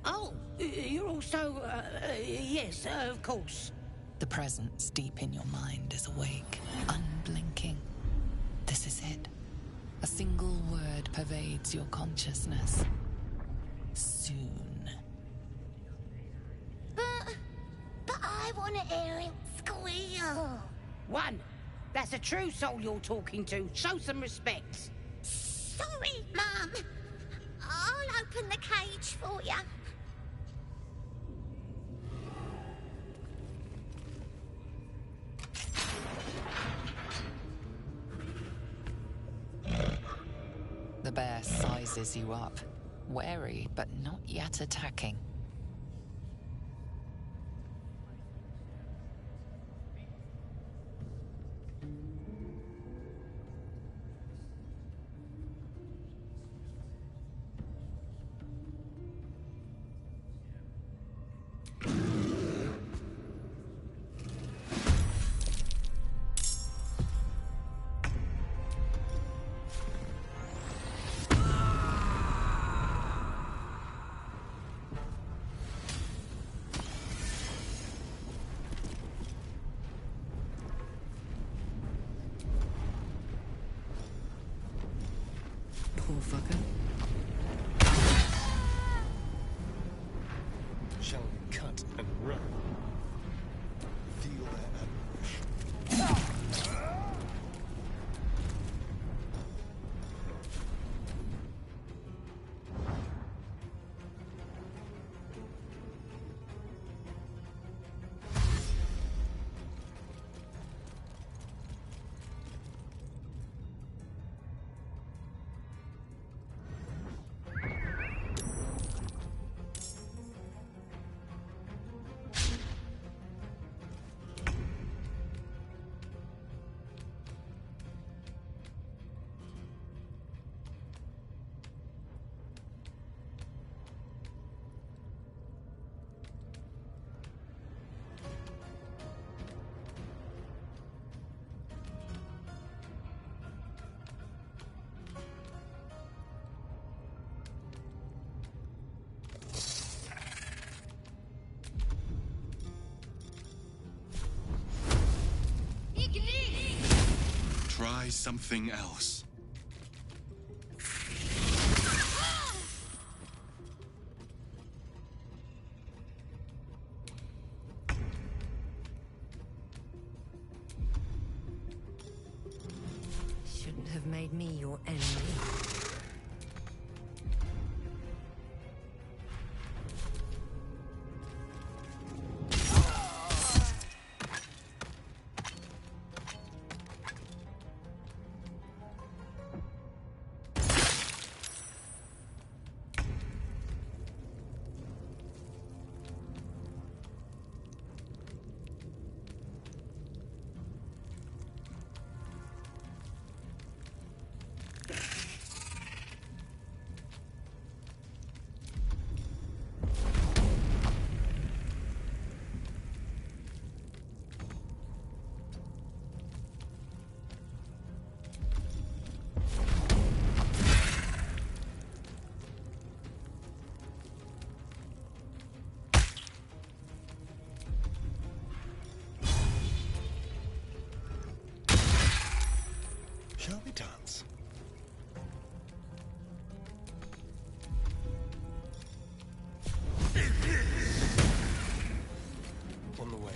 Oh, you're also, yes, of course. The presence deep in your mind is awake, unblinking. This is it. A single word pervades your consciousness. Soon. But I want to hear it squeal. 1. That's a true soul you're talking to. Show some respect. Sorry, Mum. I'll open the cage for you. The bear sizes you up, wary but not yet attacking. Try something else. Shouldn't have made me your enemy. Shall we dance? On the way.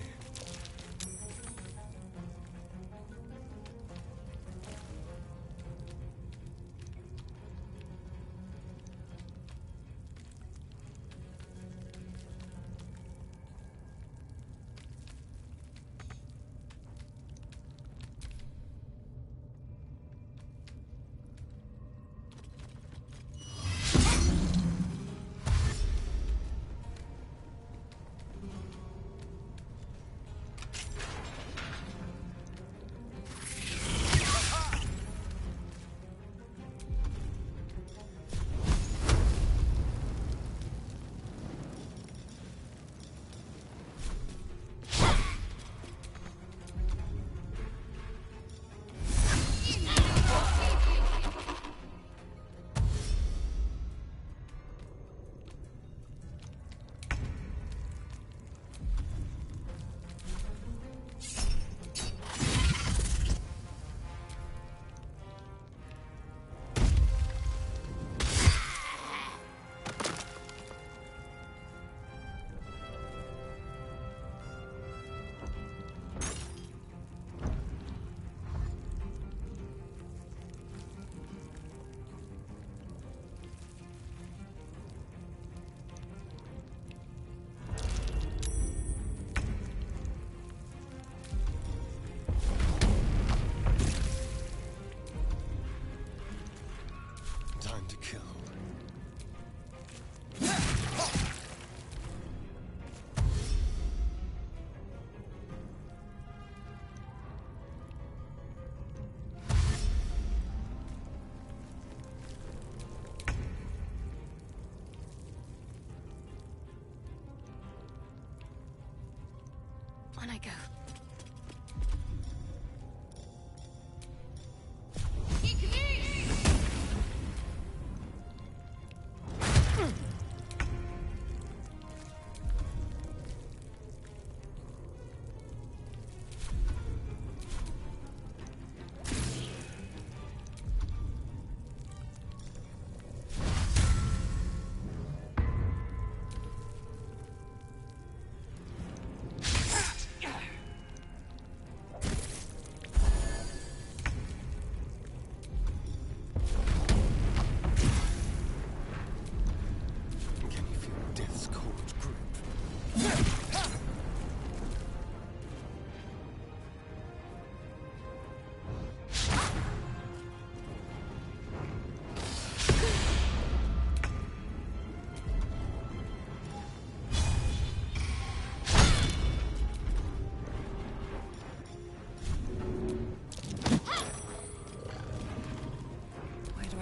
Time to kill. On I go.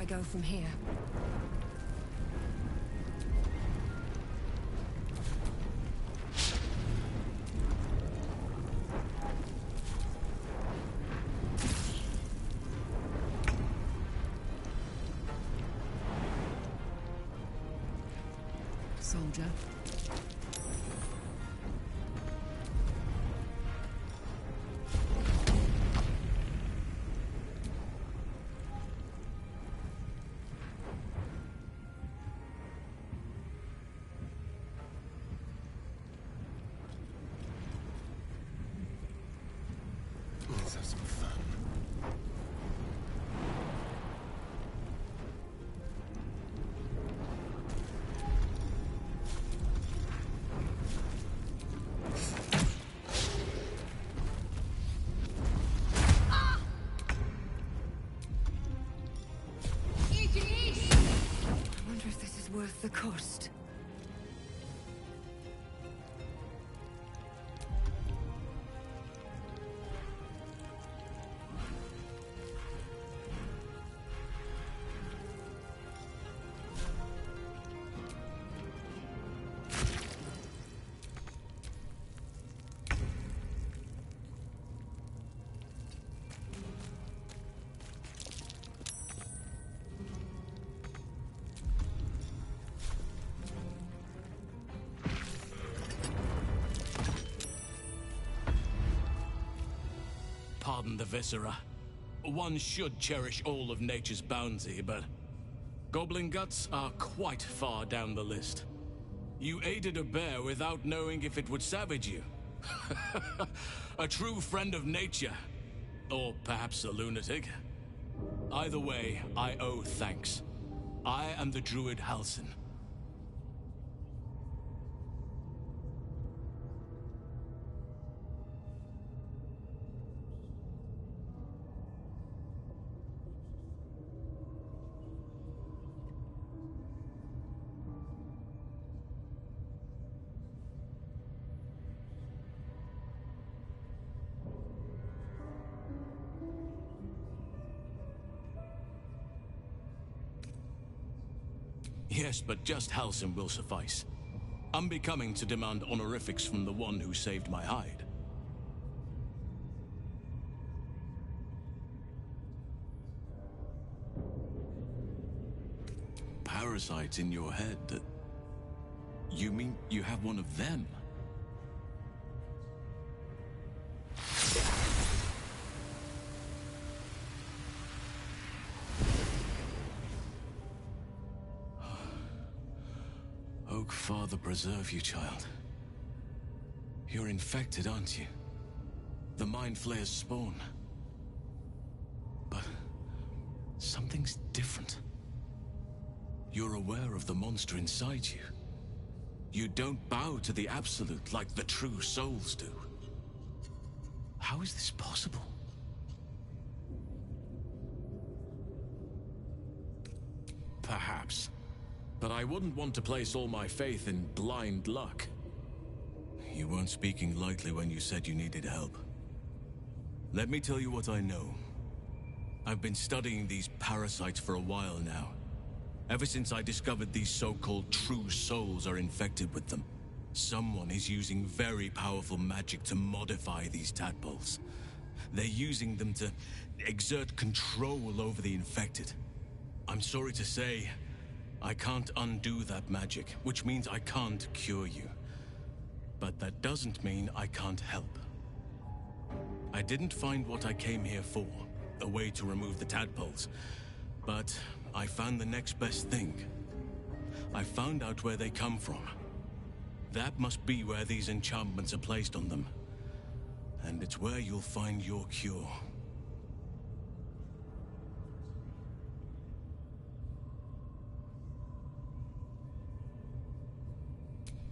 Go from here. Soldier. Let's have some fun. I wonder if this is worth the cost. Pardon the viscera. One should cherish all of nature's bounty, but goblin guts are quite far down the list. You aided a bear without knowing if it would savage you. A true friend of nature. Or perhaps a lunatic. Either way, I owe thanks. I am the druid Halsin. Yes, but just Halsin will suffice. Unbecoming to demand honorifics from the one who saved my hide. Parasites in your head that... You mean you have one of them? Oak Father preserve you, child. You're infected, aren't you? The Mind Flayer's spawn. But something's different. You're aware of the monster inside you. You don't bow to the Absolute like the true souls do. How is this possible? Perhaps. But I wouldn't want to place all my faith in blind luck. You weren't speaking lightly when you said you needed help. Let me tell you what I know. I've been studying these parasites for a while now. Ever since I discovered these so-called true souls are infected with them. Someone is using very powerful magic to modify these tadpoles. They're using them to exert control over the infected. I'm sorry to say, I can't undo that magic, which means I can't cure you. But that doesn't mean I can't help. I didn't find what I came here for, a way to remove the tadpoles, but I found the next best thing. I found out where they come from. That must be where these enchantments are placed on them. And it's where you'll find your cure.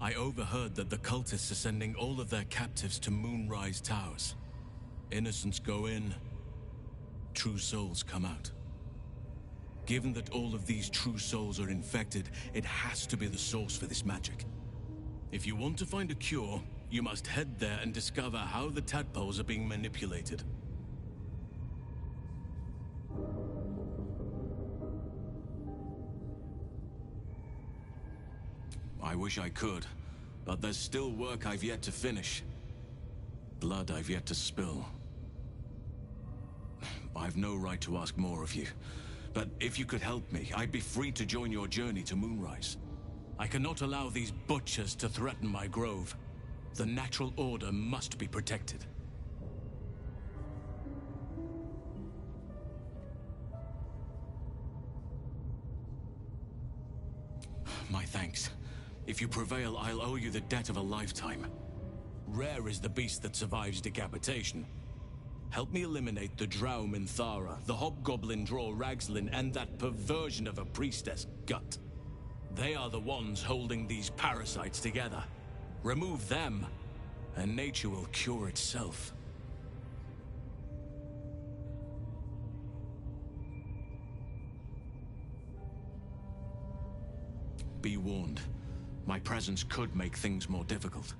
I overheard that the cultists are sending all of their captives to Moonrise Towers. Innocents go in, true souls come out. Given that all of these true souls are infected, it has to be the source for this magic. If you want to find a cure, you must head there and discover how the tadpoles are being manipulated. I wish I could, but there's still work I've yet to finish. Blood I've yet to spill. I've no right to ask more of you, but if you could help me, I'd be free to join your journey to Moonrise. I cannot allow these butchers to threaten my grove. The natural order must be protected. My thanks. If you prevail, I'll owe you the debt of a lifetime. Rare is the beast that survives decapitation. Help me eliminate the Drow Minthara, the Hobgoblin Draw Ragslin, and that perversion of a priestess, Gut. They are the ones holding these parasites together. Remove them, and nature will cure itself. Be warned. My presence could make things more difficult.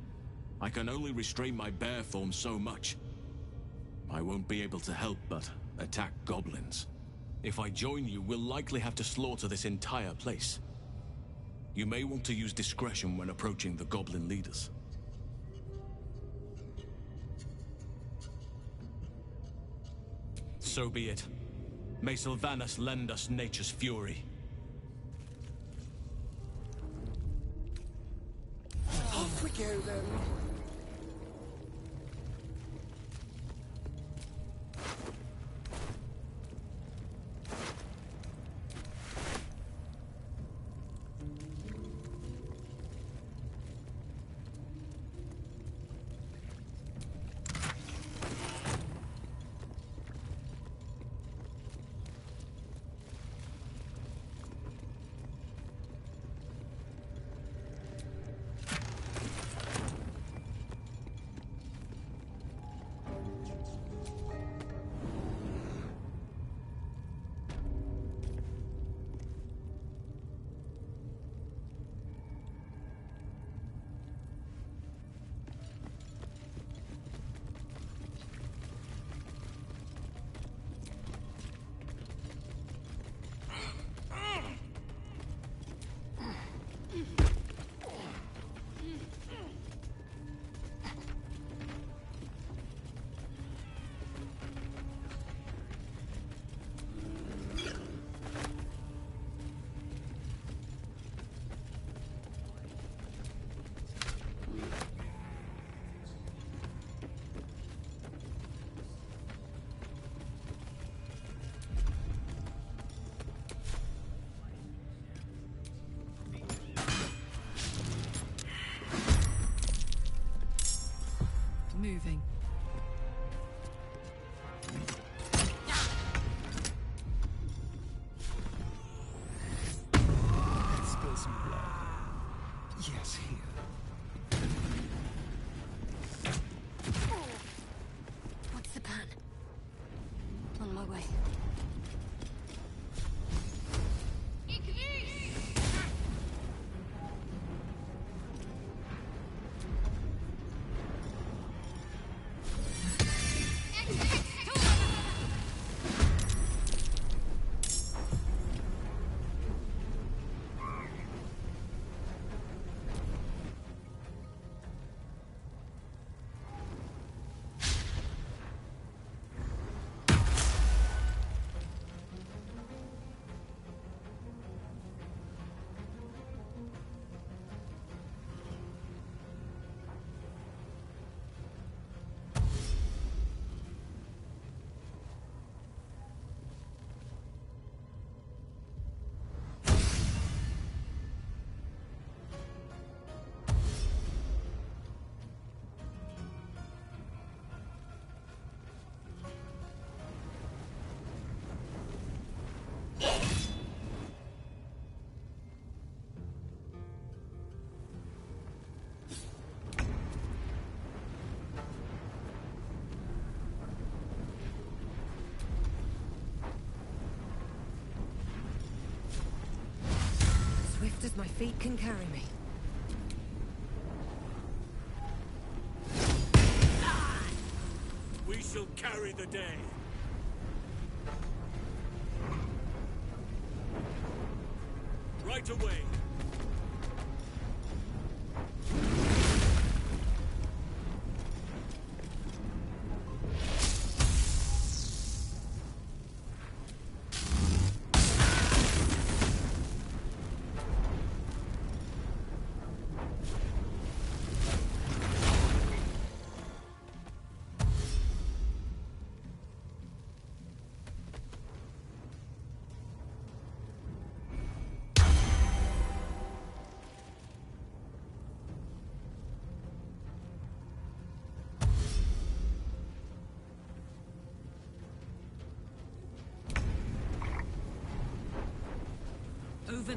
I can only restrain my bear form so much. I won't be able to help but attack goblins. If I join you, we'll likely have to slaughter this entire place. You may want to use discretion when approaching the goblin leaders. So be it. May Sylvanas lend us nature's fury. Off we go, then. Moving. Let's spill some blood. Yes, here. What's the plan? On my way. Swift as my feet can carry me. We shall carry the day. Right away.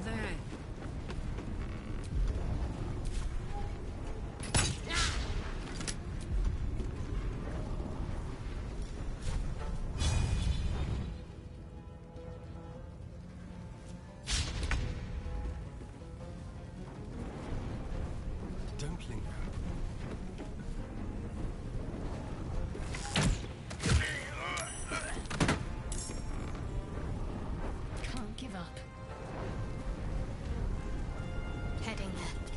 there. Don't linger. Can't give up. Heading there.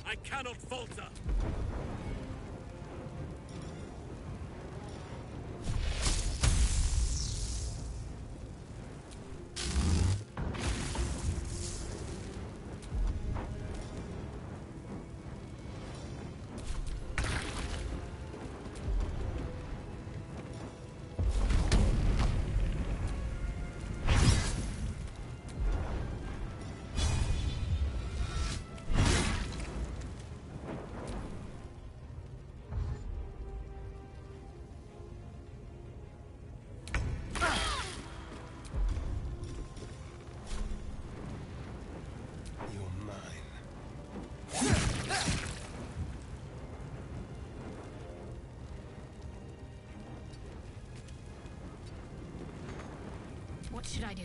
I cannot falter! What should I do?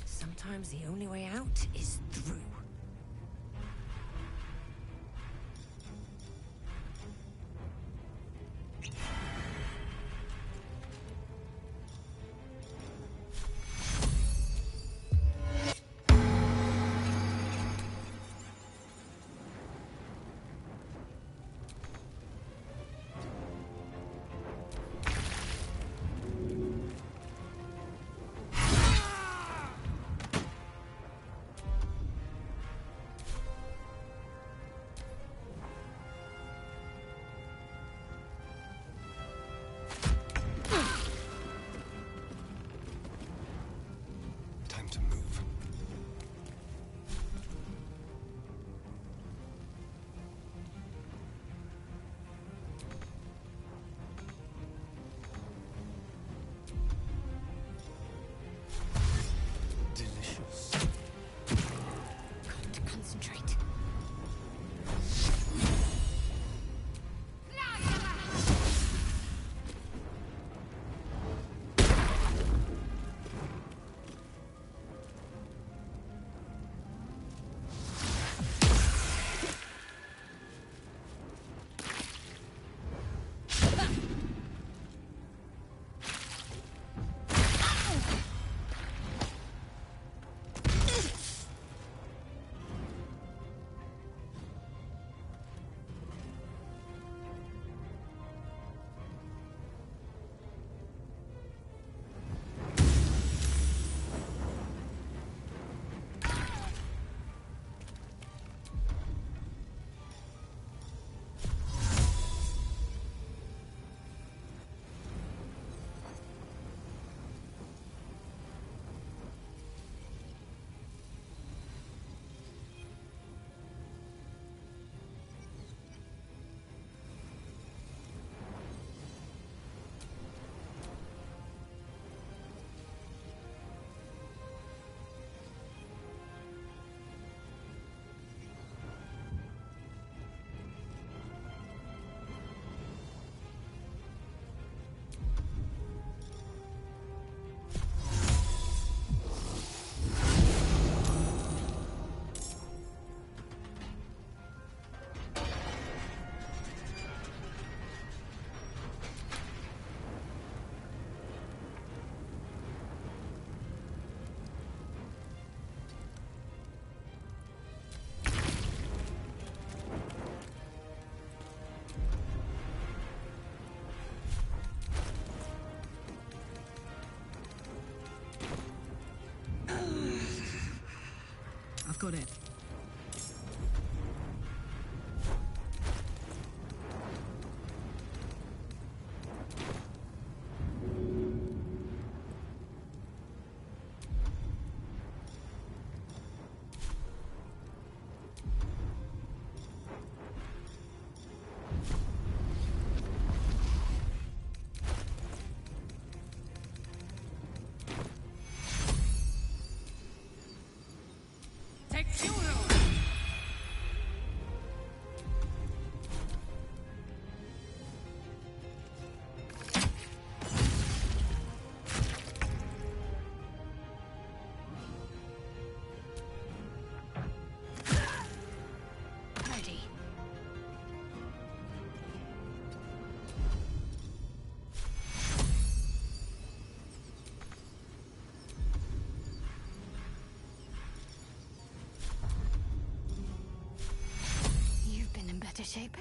Sometimes the only way out is through. I've got it. Shape.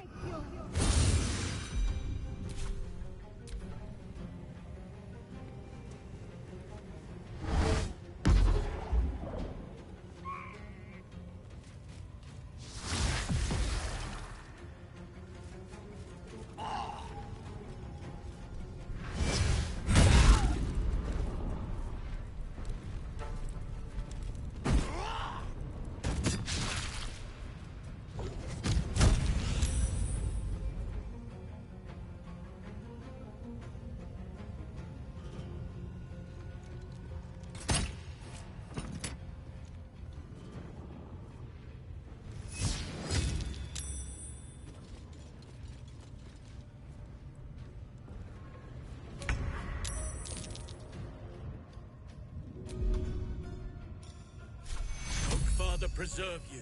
Father preserve you.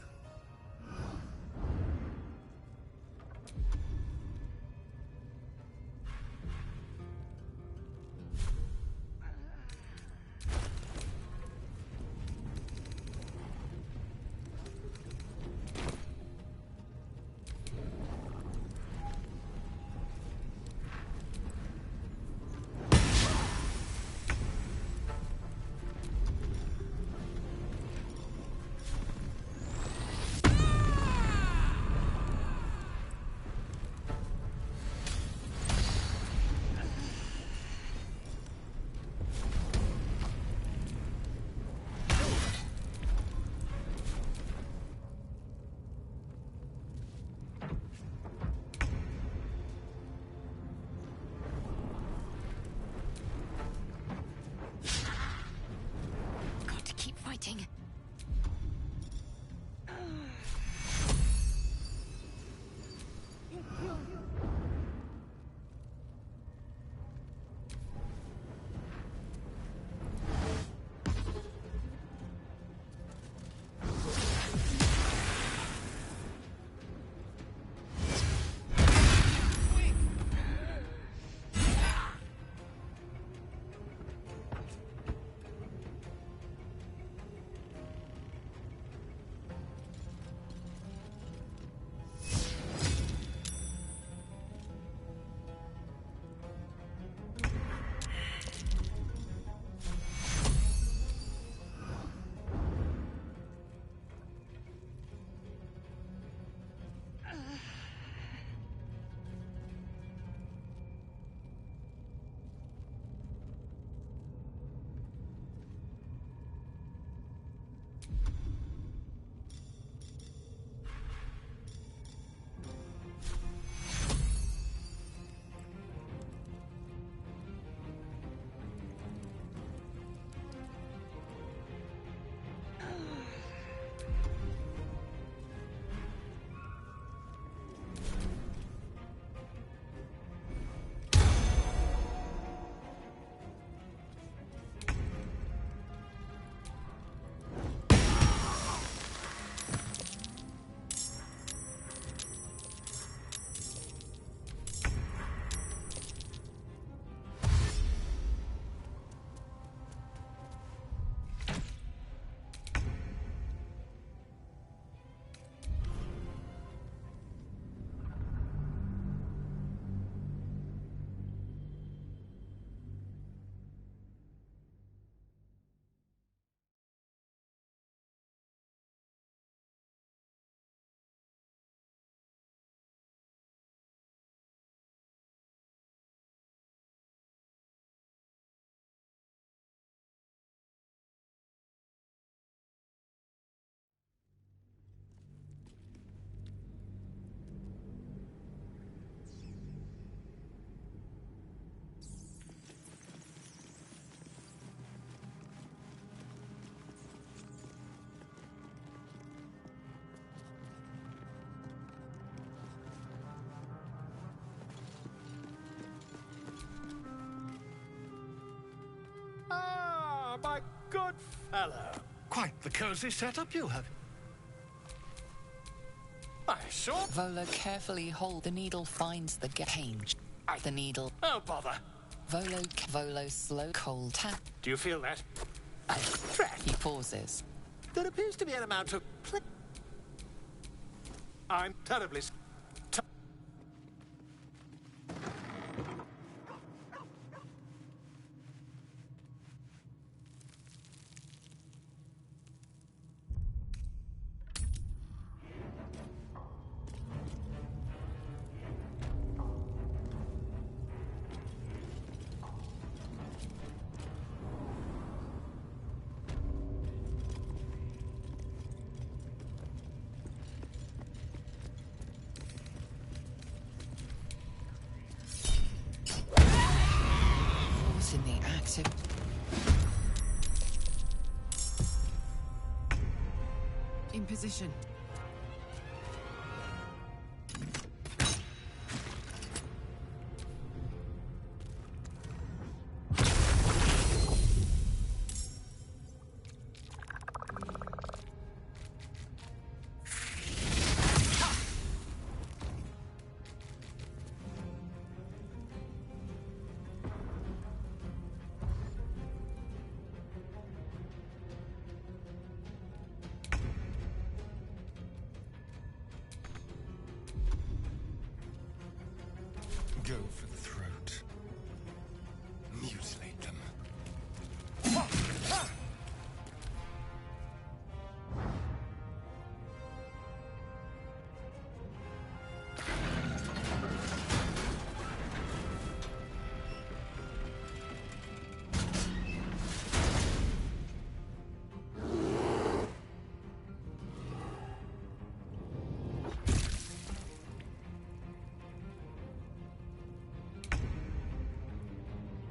my good fellow. Quite the cozy setup you have. I saw... Volo carefully hold. The needle finds the hinge. The needle. Oh, bother. Volo slow cold tap. Do you feel that? A threat? He pauses. There appears to be an amount of... I'm terribly... In the active. In position. Go for the throat. Mutilate them.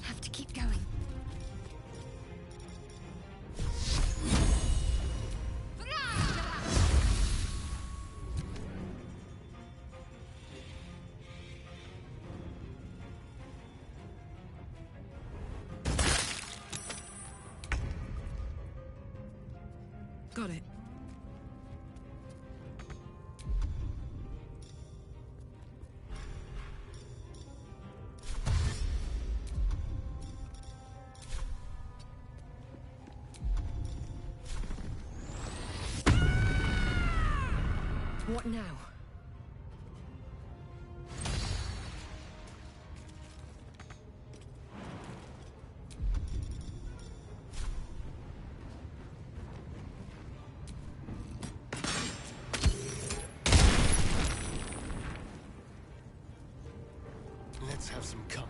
Have to keep going. Got it. What now? Let's have some courage.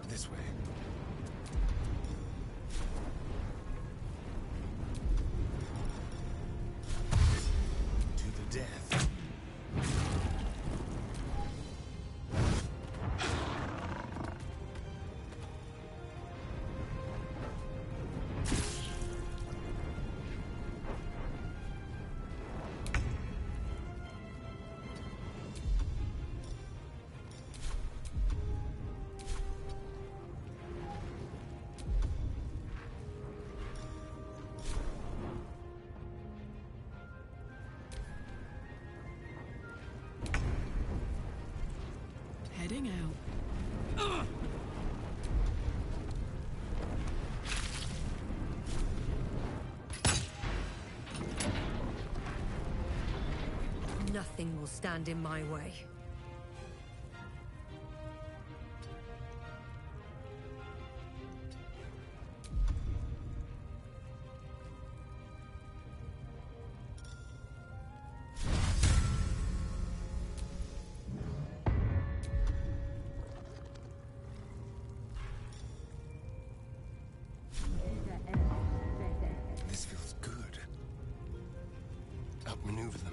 This way. To the death. Heading out. Ugh! Nothing will stand in my way. This feels good. Outmaneuver them.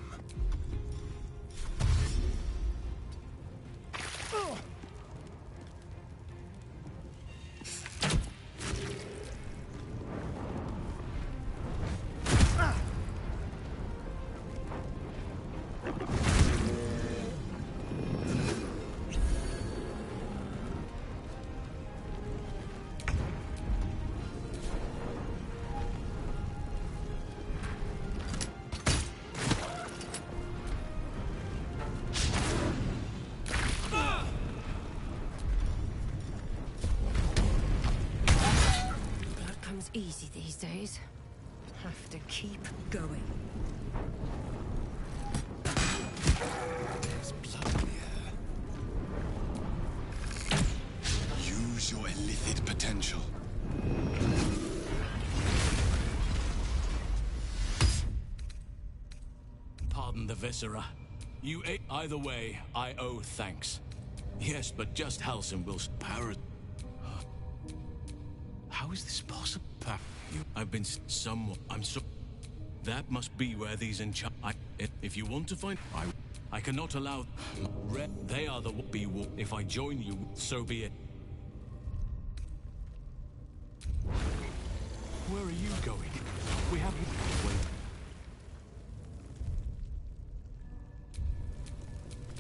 comes easy these days. Have to keep going. There's blood in the air. Use your illithid potential. Pardon the viscera. You ate either way, I owe thanks. Yes, but just Halcyon will power. How is this possible? I've been somewhat. I'm so. That must be where these if you want to find, I cannot allow. They are the be. If I join you, so be it. Where are you going? We have. Wait.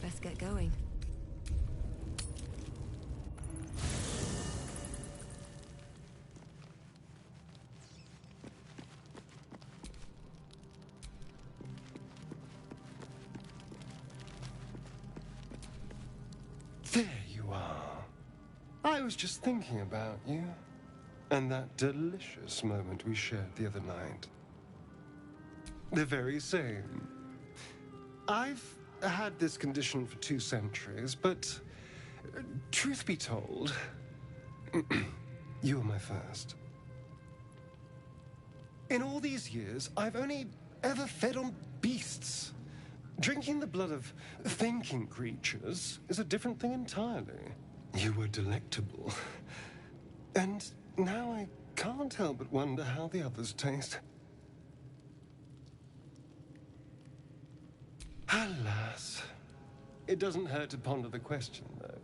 Let's get going. There you are. I was just thinking about you. And that delicious moment we shared the other night. The very same. I've had this condition for 2 centuries, but truth be told, you were my first. In all these years, I've only ever fed on beasts. Drinking the blood of thinking creatures is a different thing entirely. You were delectable. And now I can't help but wonder how the others taste. Alas. It doesn't hurt to ponder the question, though.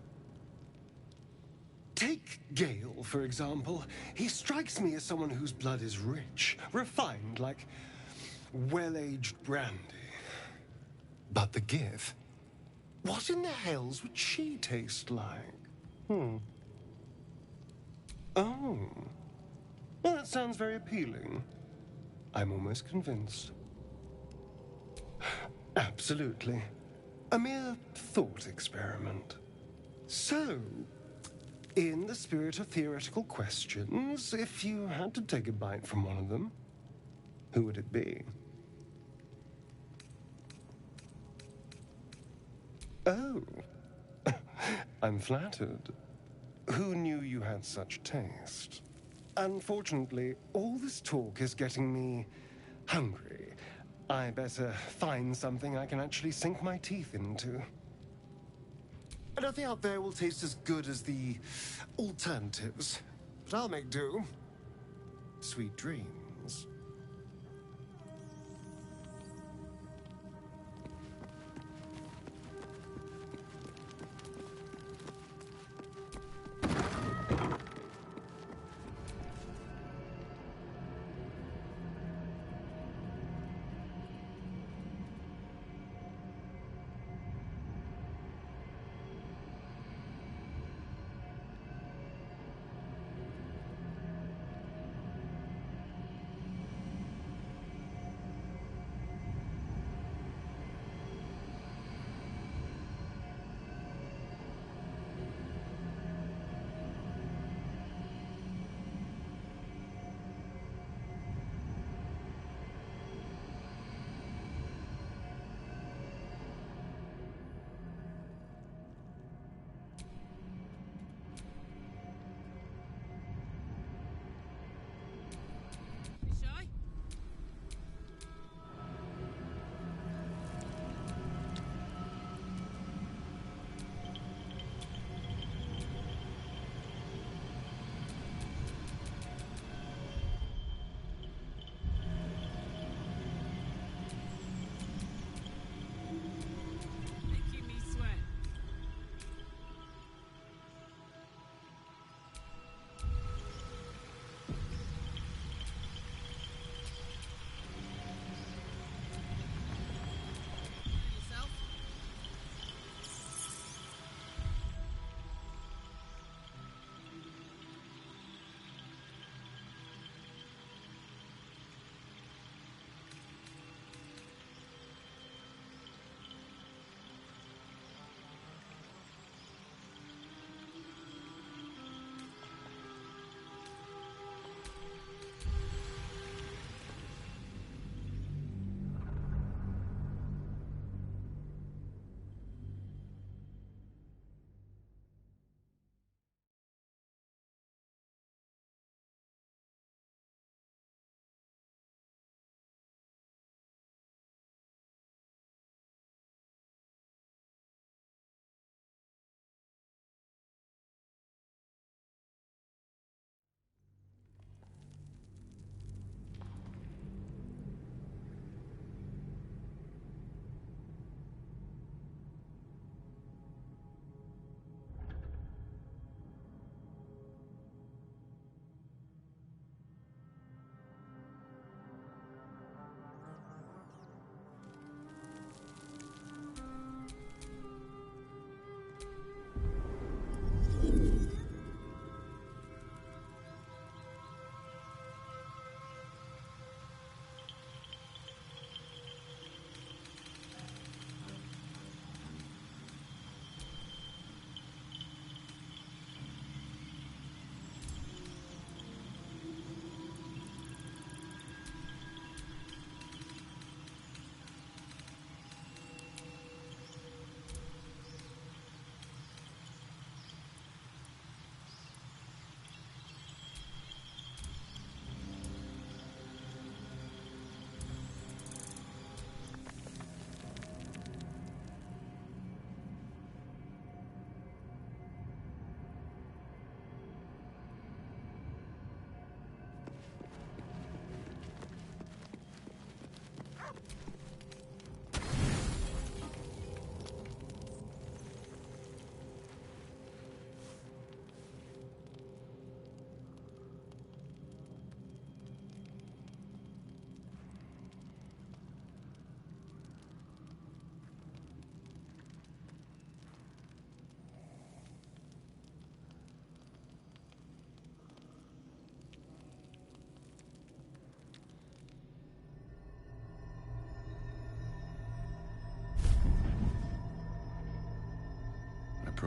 Take Gale, for example. He strikes me as someone whose blood is rich, refined, like well-aged brandy. But the Gith? What in the hells would she taste like? Oh. Well, that sounds very appealing. I'm almost convinced. Absolutely. A mere thought experiment. So, in the spirit of theoretical questions, if you had to take a bite from one of them, who would it be? Oh. I'm flattered. Who knew you had such taste? Unfortunately, all this talk is getting me hungry. I better find something I can actually sink my teeth into. Nothing out there will taste as good as the alternatives, but I'll make do. Sweet dreams.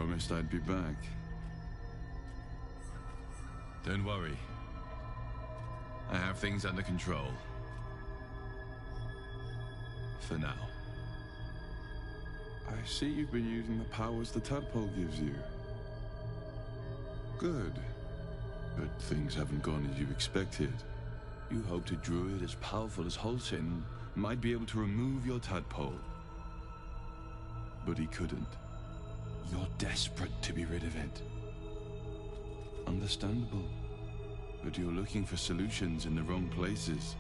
promised I'd be back. Don't worry. I have things under control. For now. I see you've been using the powers the tadpole gives you. Good. But things haven't gone as you expected. You hoped a druid as powerful as Halsin might be able to remove your tadpole. But he couldn't. You're desperate to be rid of it. Understandable. But you're looking for solutions in the wrong places.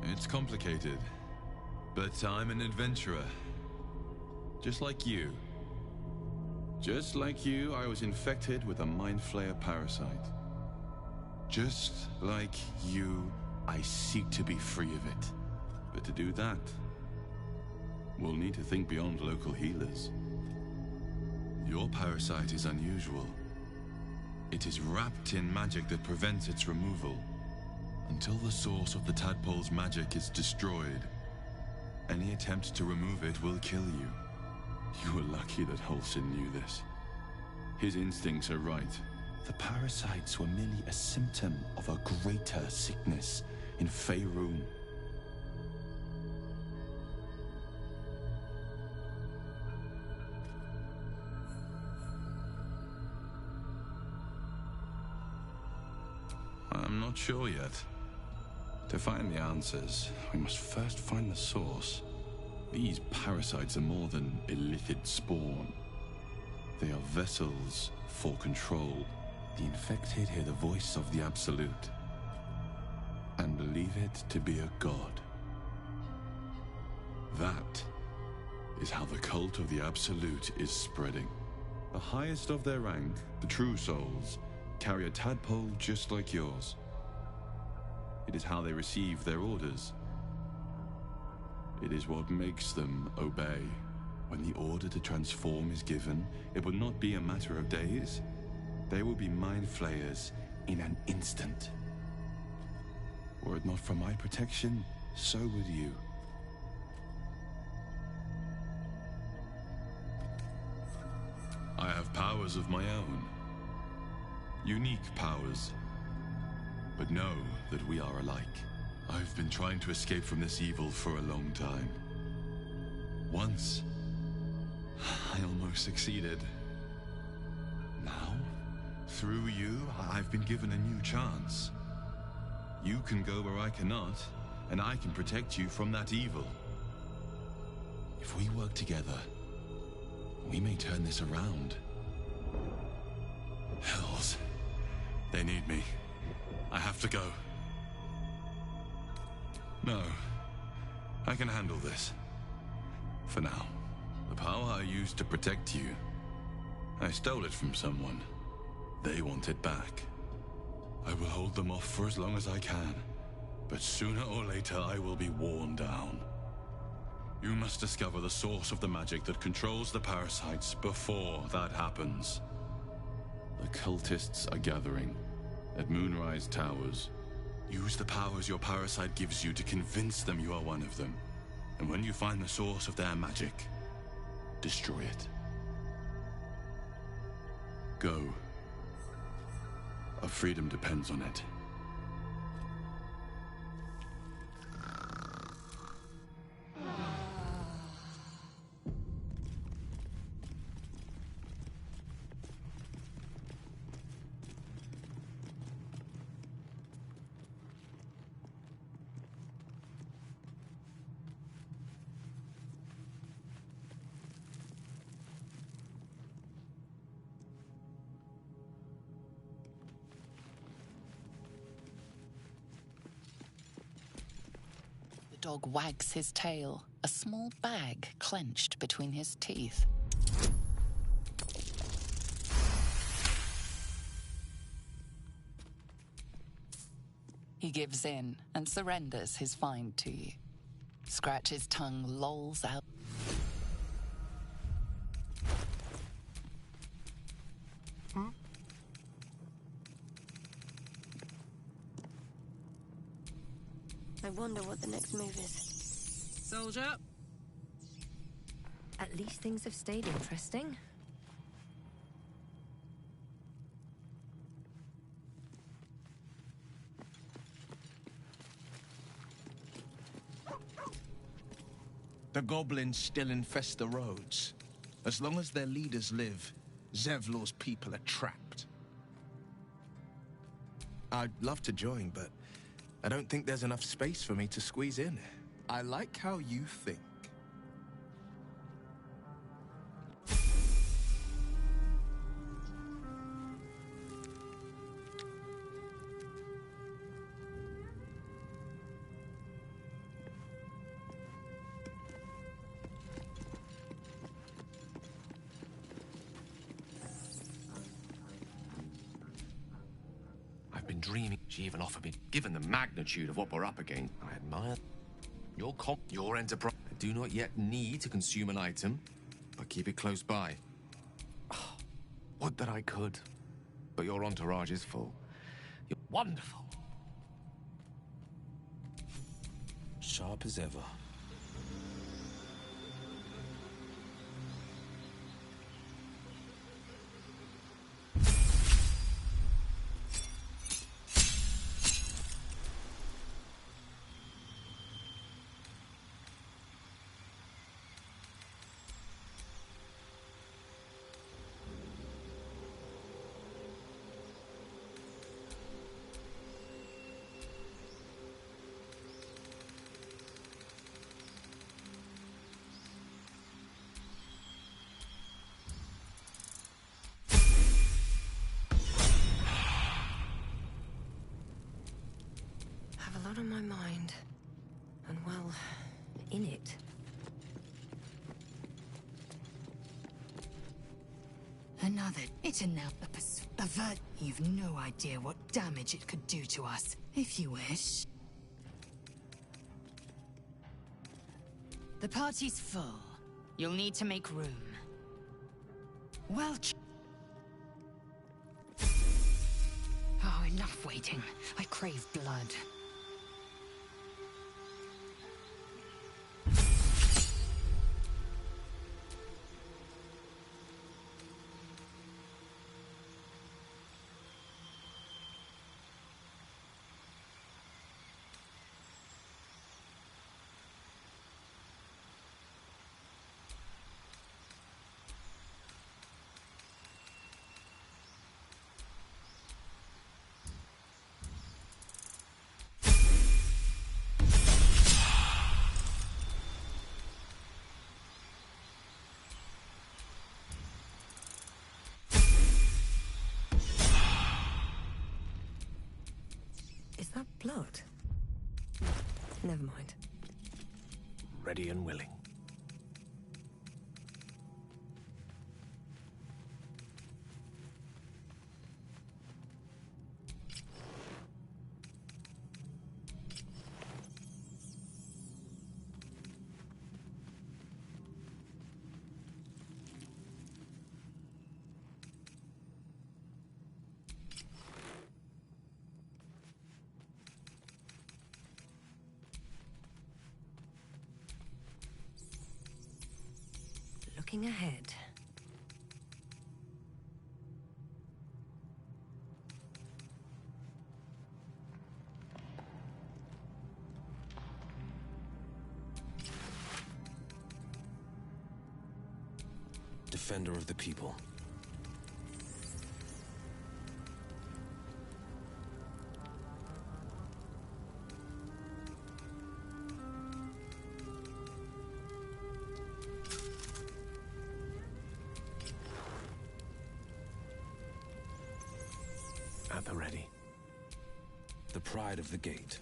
It's complicated, but I'm an adventurer. Just like you. Just like you, I was infected with a Mind Flayer parasite. Just like you, I seek to be free of it. But to do that, we'll need to think beyond local healers. Your parasite is unusual. It is wrapped in magic that prevents its removal. Until the source of the tadpole's magic is destroyed, any attempt to remove it will kill you. You were lucky that Halsin knew this. His instincts are right. The parasites were merely a symptom of a greater sickness in Faerun. I'm not sure yet. To find the answers, we must first find the source. These parasites are more than illithid spawn. They are vessels for control. The infected hear the voice of the Absolute and believe it to be a god. That is how the cult of the Absolute is spreading. The highest of their rank, the True Souls, carry a tadpole just like yours. It is how they receive their orders. It is what makes them obey. When the order to transform is given, it will not be a matter of days. They will be Mind Flayers in an instant. Were it not for my protection, so would you. I have powers of my own. Unique powers. But know that we are alike. I've been trying to escape from this evil for a long time. Once, I almost succeeded. Now, through you, I've been given a new chance. You can go where I cannot, and I can protect you from that evil. If we work together, we may turn this around. Hells. They need me. I have to go. No. I can handle this. For now. The power I used to protect you, I stole it from someone. They want it back. I will hold them off for as long as I can. But sooner or later, I will be worn down. You must discover the source of the magic that controls the parasites before that happens. The cultists are gathering at Moonrise Towers. Use the powers your parasite gives you to convince them you are one of them. And when you find the source of their magic, destroy it. Go. Our freedom depends on it. The dog wags his tail, a small bag clenched between his teeth. He gives in and surrenders his find to you. Scratch's tongue lolls out. I wonder what the next move is. Soldier. At least things have stayed interesting. The goblins still infest the roads. As long as their leaders live, Zevlor's people are trapped. I'd love to join, but I don't think there's enough space for me to squeeze in. I like how you think. I've been dreaming. She even offered me. Given the magnitude of what we're up against, I admire your enterprise. I do not yet need to consume an item, but keep it close by. Would that I could. But your entourage is full. You're wonderful. Sharp as ever. A lot on my mind. And, well, in it. Another. It's enough. Avert. You've no idea what damage it could do to us, if you wish. The party's full. You'll need to make room. Well... Oh, enough waiting. I crave blood. Is that blood? Never mind. Ready and willing. Looking ahead. Defender of the people. At the ready. The pride of the gate.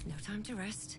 No time to rest.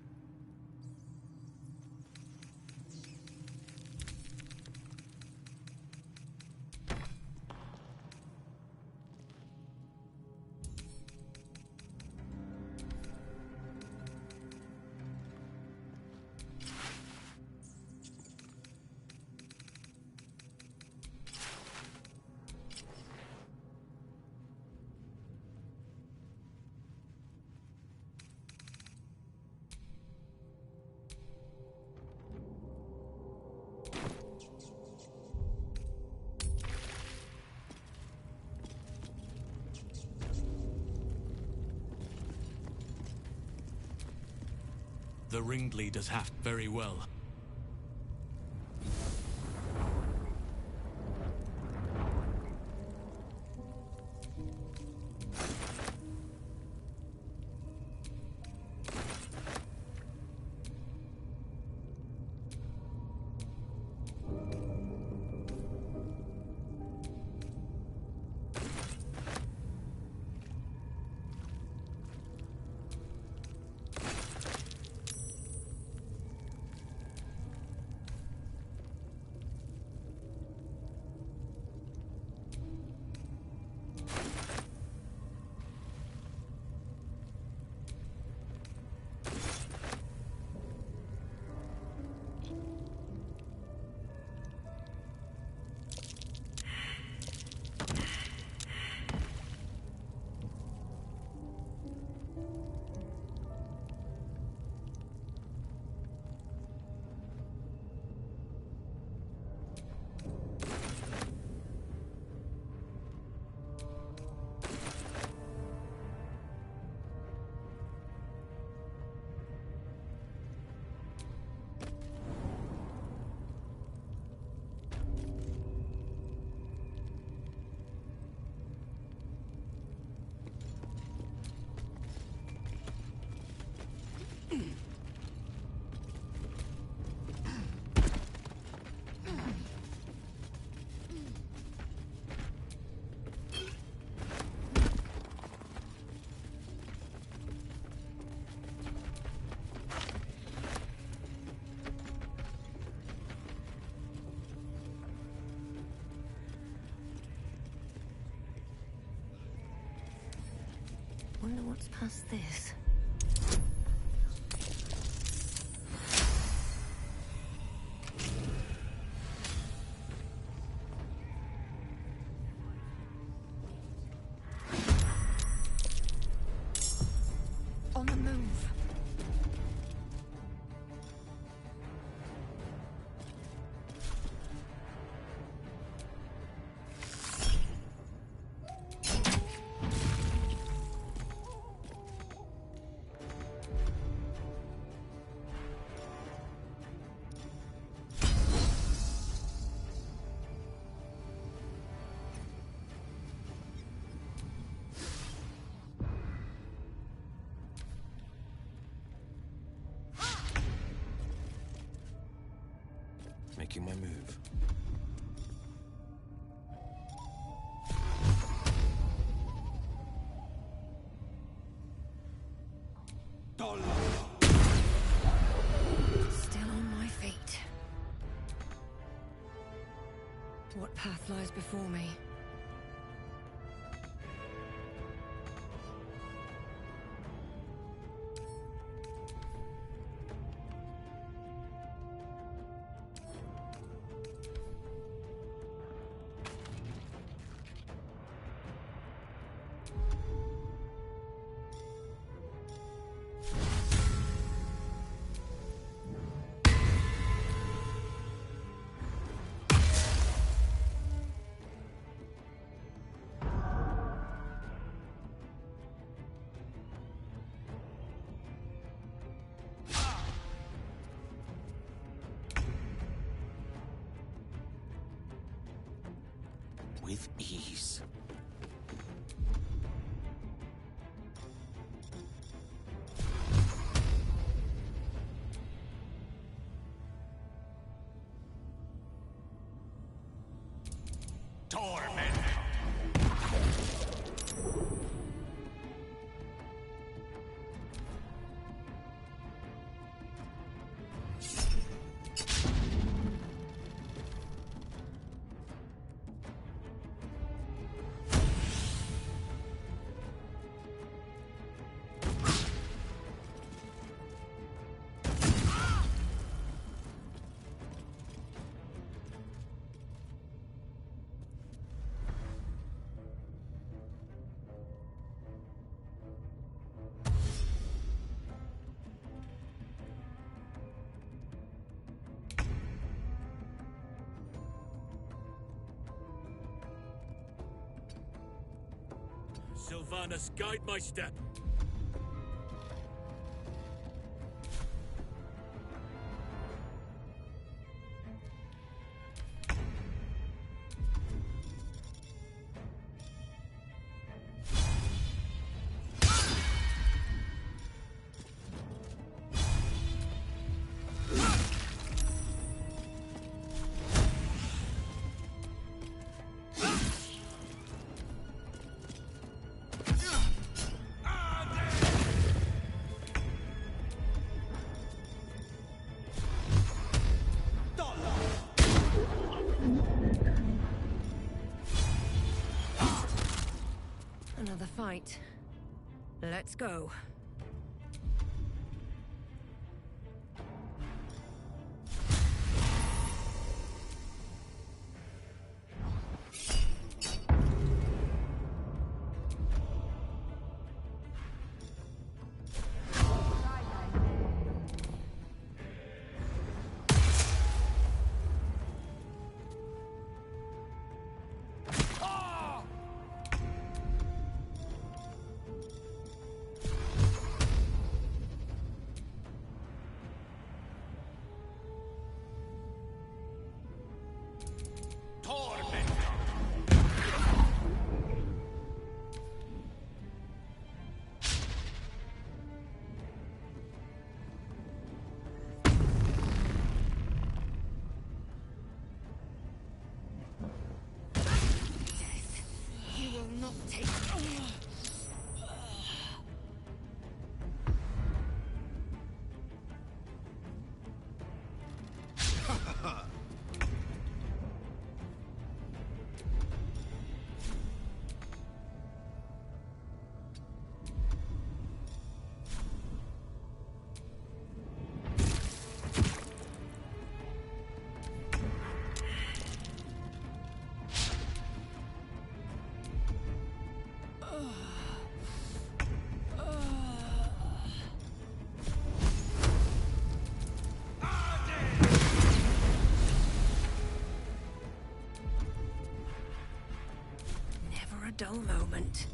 The ringleaders have very well. Wonder what's past this. On the move. Making my move. Still on my feet. What path lies before me? With ease. Torment. Sylvanas, guide my step. fight. Let's go. Never a dull moment.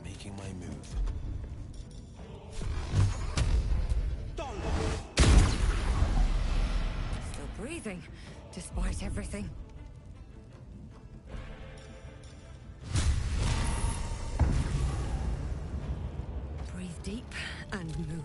Making my move. Still breathing, despite everything. Breathe deep and move.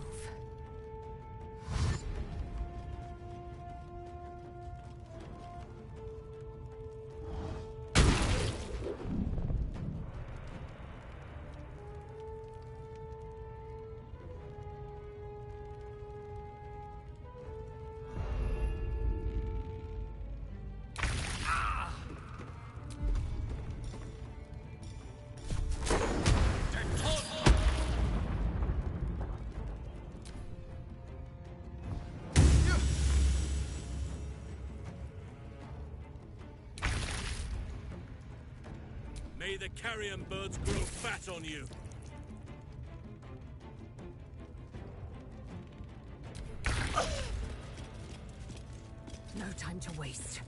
May the carrion birds grow fat on you. No time to waste.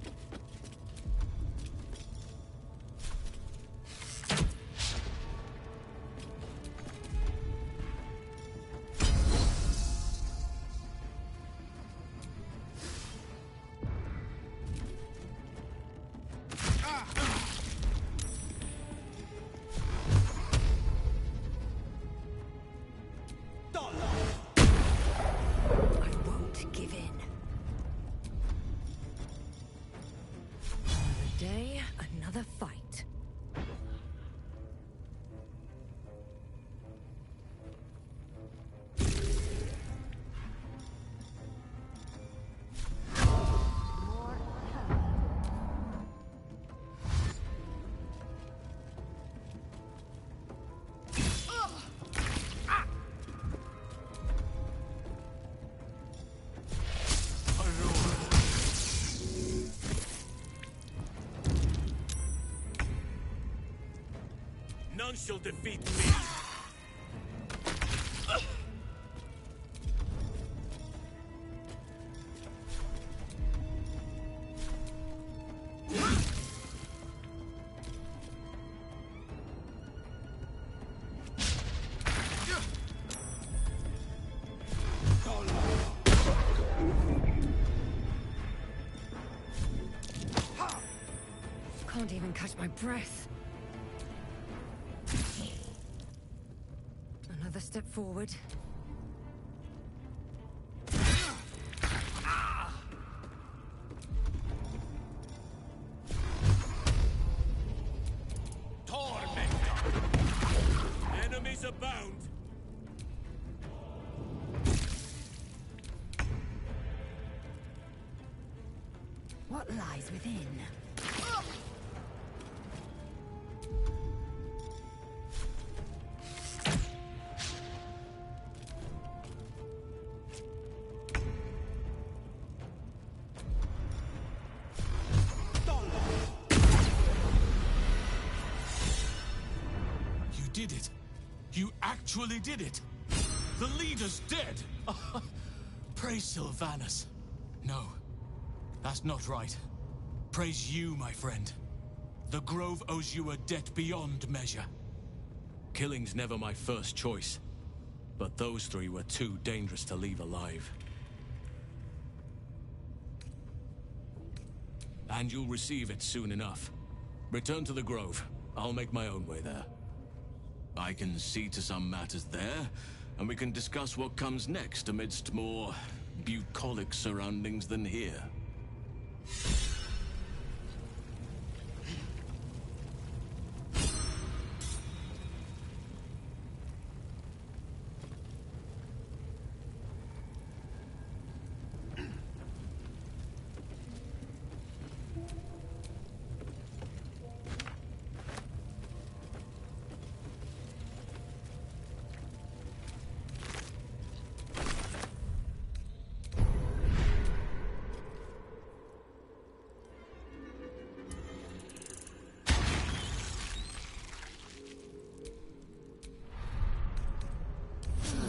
I won't give in. None shall defeat me! Can't even catch my breath. Another step forward. Tormentor! Enemies abound! What lies within? You did it! You actually did it! The leader's dead! Praise Sylvanus. No, that's not right. Praise you, my friend. The Grove owes you a debt beyond measure. Killing's never my first choice, but those three were too dangerous to leave alive. And you'll receive it soon enough. Return to the Grove. I'll make my own way there. I can see to some matters there, and we can discuss what comes next amidst more bucolic surroundings than here.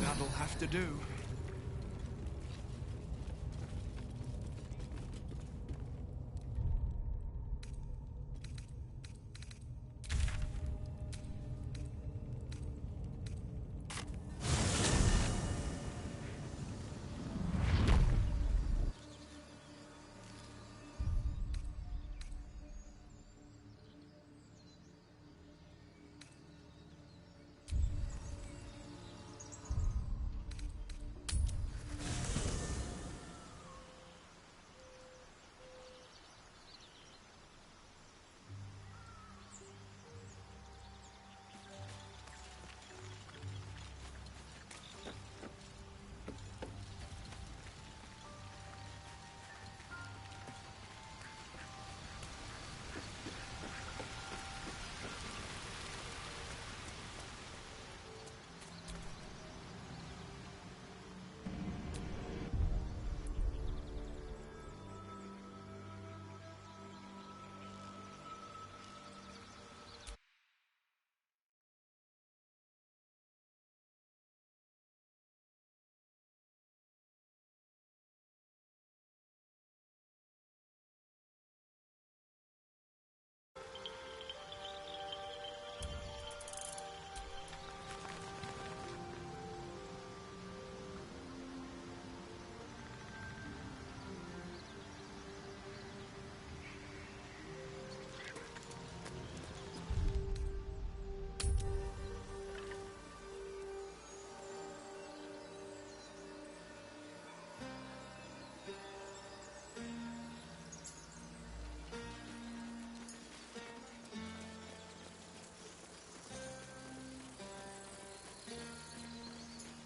That'll have to do.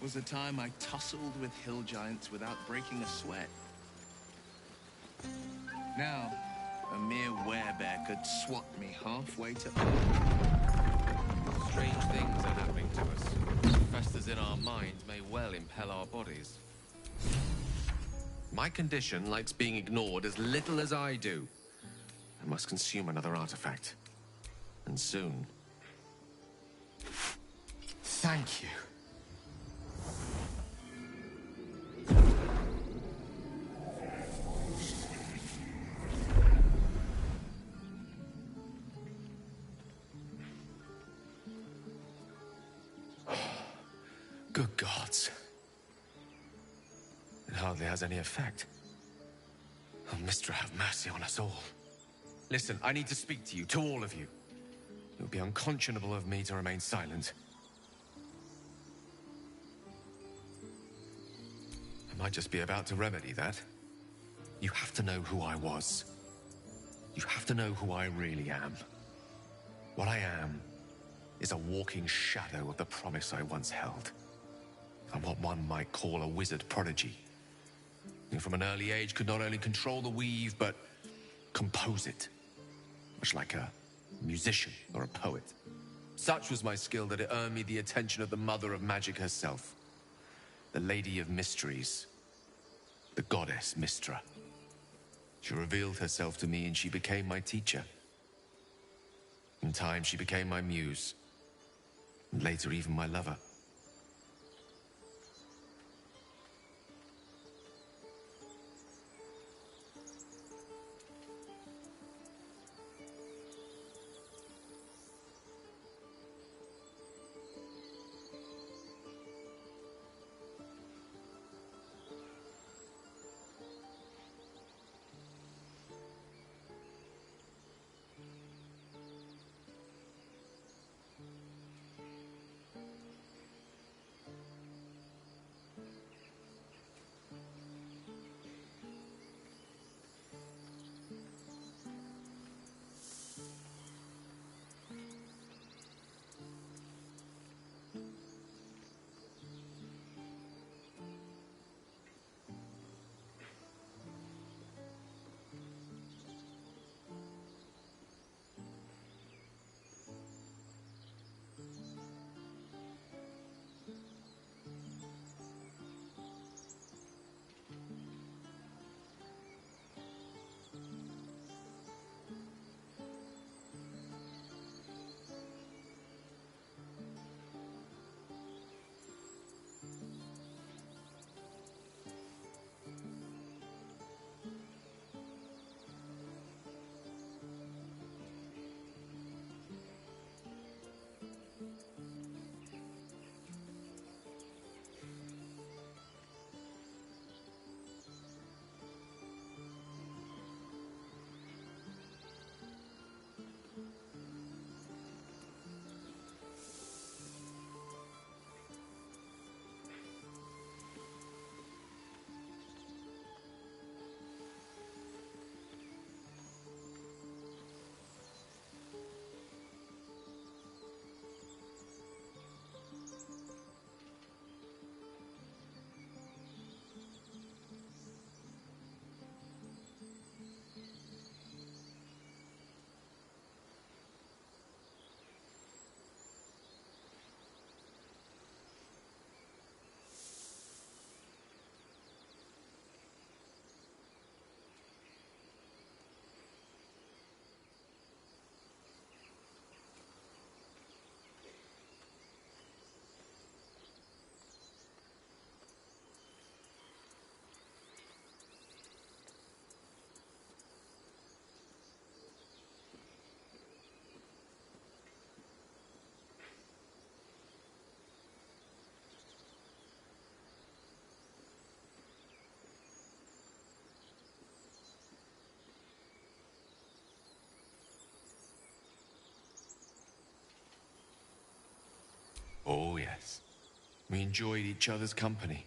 Was a time I tussled with hill giants without breaking a sweat. Now, a mere werebear could swat me halfway to Strange things are happening to us. What festers in our minds may well impel our bodies. My condition likes being ignored as little as I do. I must consume another artifact. And soon. Thank you. Good gods. It hardly has any effect. Oh, Miz'ri, have mercy on us all. Listen, I need to speak to you, to all of you. It would be unconscionable of me to remain silent. I might just be about to remedy that. You have to know who I was. You have to know who I really am. What I am is a walking shadow of the promise I once held. I'm what one might call a wizard prodigy. Who from an early age could not only control the weave, but compose it. Much like a musician or a poet. Such was my skill that it earned me the attention of the mother of magic herself. The Lady of Mysteries. The goddess Miz'ri. She revealed herself to me and she became my teacher. In time, she became my muse. And later, even my lover. Oh, yes. We enjoyed each other's company.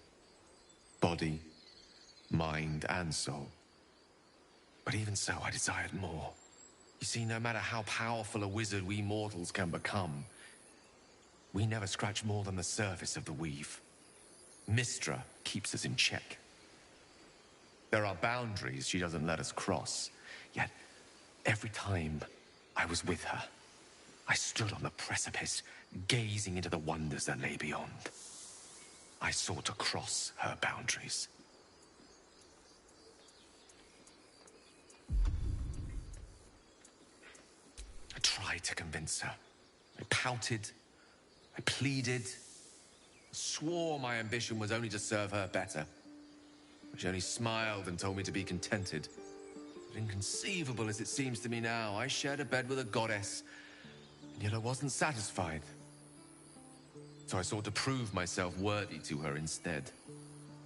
Body, mind, and soul. But even so, I desired more. You see, no matter how powerful a wizard we mortals can become, we never scratch more than the surface of the weave. Miz'ri keeps us in check. There are boundaries she doesn't let us cross, yet every time I was with her, I stood on the precipice, gazing into the wonders that lay beyond. I sought to cross her boundaries. I tried to convince her. I pouted. I pleaded. Swore my ambition was only to serve her better. She only smiled and told me to be contented. But inconceivable as it seems to me now, I shared a bed with a goddess, and yet I wasn't satisfied. So I sought to prove myself worthy to her instead.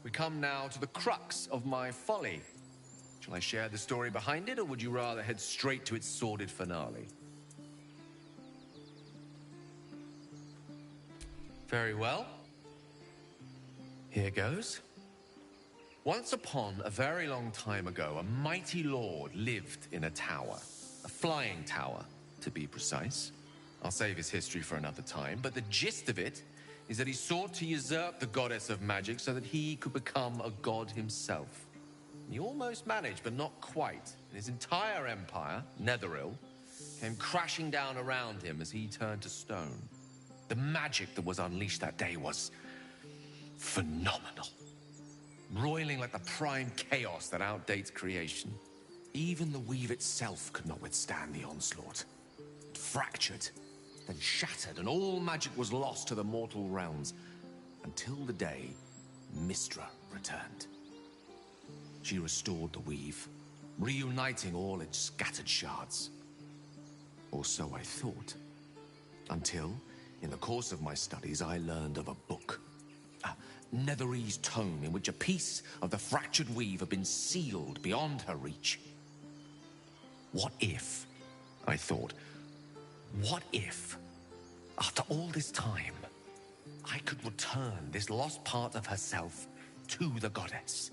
We come now to the crux of my folly. Shall I share the story behind it, or would you rather head straight to its sordid finale? Very well. Here goes. Once upon a very long time ago, a mighty lord lived in a tower. A flying tower, to be precise. I'll save his history for another time, but the gist of it is that he sought to usurp the goddess of magic so that he could become a god himself. He almost managed, but not quite. And his entire empire, Netheril, came crashing down around him as he turned to stone. The magic that was unleashed that day was phenomenal. Roiling like the prime chaos that outdates creation. Even the weave itself could not withstand the onslaught. It fractured, then shattered, and all magic was lost to the mortal realms, until the day Miz'ri returned. She restored the weave, reuniting all its scattered shards. Or so I thought. Until, in the course of my studies, I learned of a book. A Netherese tome in which a piece of the fractured weave had been sealed beyond her reach. What if, I thought, what if, after all this time, I could return this lost part of herself to the goddess?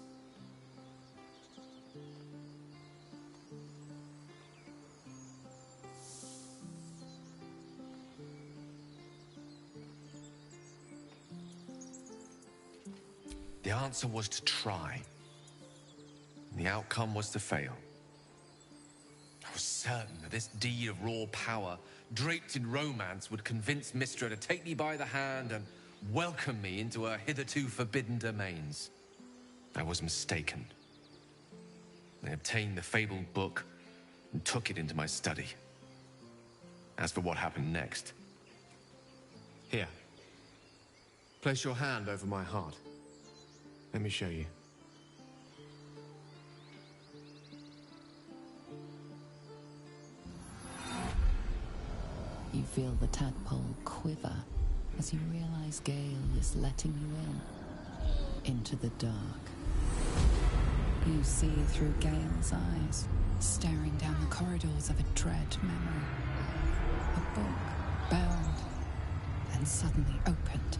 The answer was to try. And the outcome was to fail. I was certain that this deed of raw power, draped in romance, would convince Miz'ri to take me by the hand and welcome me into her hitherto forbidden domains. I was mistaken. I obtained the fabled book and took it into my study. As for what happened next... Here. Place your hand over my heart. Let me show you. You feel the tadpole quiver as you realize Gale is letting you into the dark. You see through Gale's eyes, staring down the corridors of a dread memory. A book, bound, and suddenly opened.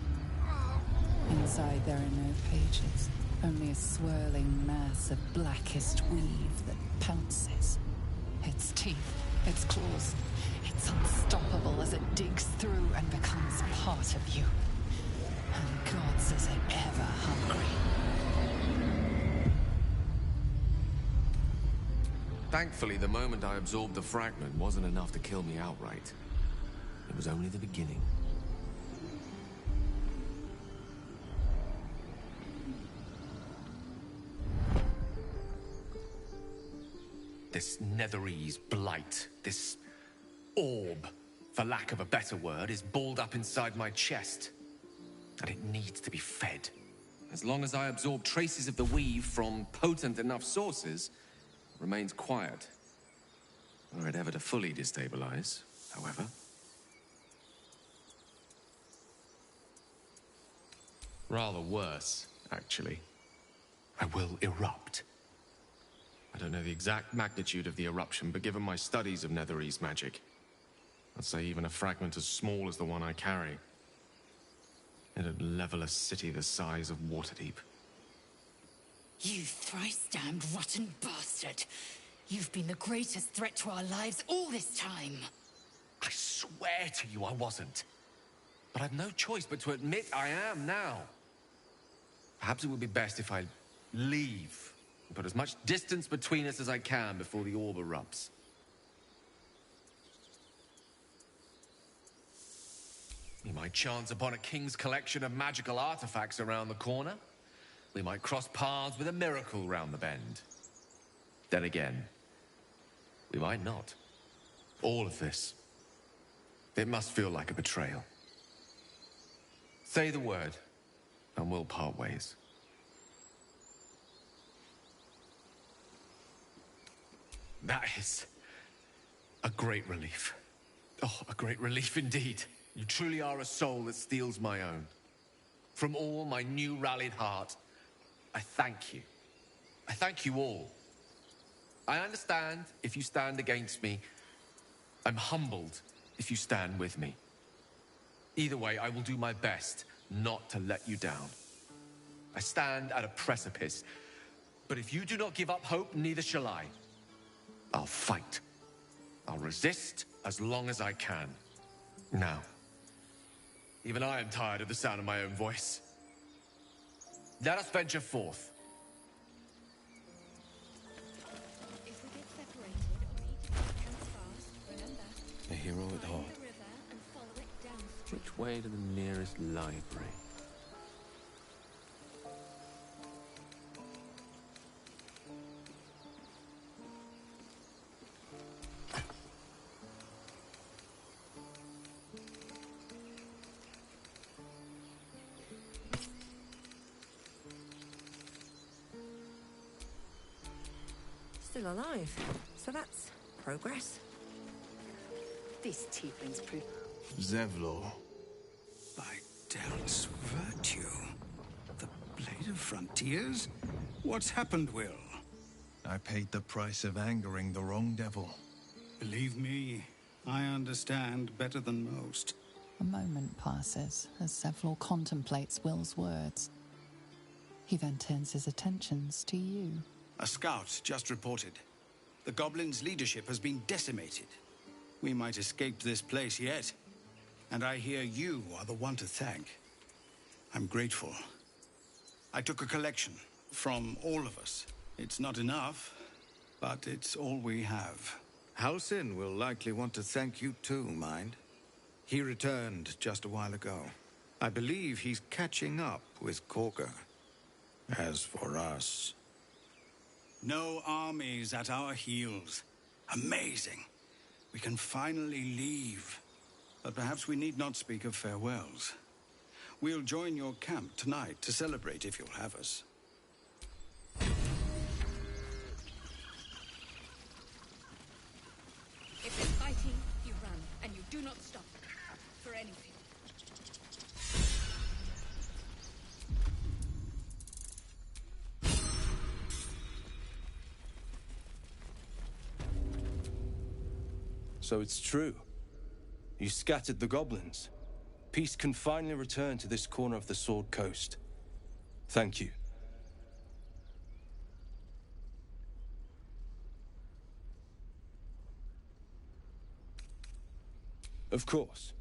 Inside there are no pages, only a swirling mass of blackest weave that pounces. Its teeth, its claws, it's unstoppable as it digs through and becomes part of you. And gods, is it ever hungry. Thankfully, the moment I absorbed the fragment wasn't enough to kill me outright. It was only the beginning. This Netherese blight, this orb, for lack of a better word, is balled up inside my chest. And it needs to be fed. As long as I absorb traces of the weave from potent enough sources, it remains quiet. Were it ever to fully destabilize, however. Rather worse, actually. I will erupt. I don't know the exact magnitude of the eruption, but given my studies of Netherese magic, I'd say even a fragment as small as the one I carry, it'd level a city the size of Waterdeep. You thrice-damned rotten bastard! You've been the greatest threat to our lives all this time! I swear to you I wasn't. But I've no choice but to admit I am now. Perhaps it would be best if I leave and put as much distance between us as I can before the orb erupts. We might chance upon a king's collection of magical artifacts around the corner. We might cross paths with a miracle round the bend. Then again, we might not. All of this, it must feel like a betrayal. Say the word, and we'll part ways. That is a great relief. Oh, a great relief indeed. You truly are a soul that steals my own. From all my new rallied heart, I thank you. I thank you all. I understand if you stand against me. I'm humbled if you stand with me. Either way, I will do my best not to let you down. I stand at a precipice, but if you do not give up hope, neither shall I. I'll fight. I'll resist as long as I can. Now, even I am tired of the sound of my own voice. Let us venture forth. If we get separated or need to keep hands fast, remember, A hero at heart. the river and follow it downstream. Which way to the nearest library? Still alive. So that's progress. This tiefling's proof. Zevlor. By Del's virtue. The Blade of Frontiers? What's happened, Will? I paid the price of angering the wrong devil. Believe me, I understand better than most. A moment passes as Zevlor contemplates Will's words. He then turns his attentions to you. A scout just reported. The goblins' leadership has been decimated. We might escape this place yet. And I hear you are the one to thank. I'm grateful. I took a collection from all of us. It's not enough, but it's all we have. Halsin will likely want to thank you too, mind. He returned just a while ago. I believe he's catching up with Korga. As for us... No armies at our heels. Amazing. We can finally leave. But perhaps we need not speak of farewells. We'll join your camp tonight to celebrate if you'll have us. If there's fighting, you run, and you do not stop. For anything. So it's true. You scattered the goblins. Peace can finally return to this corner of the Sword Coast. Thank you. Of course.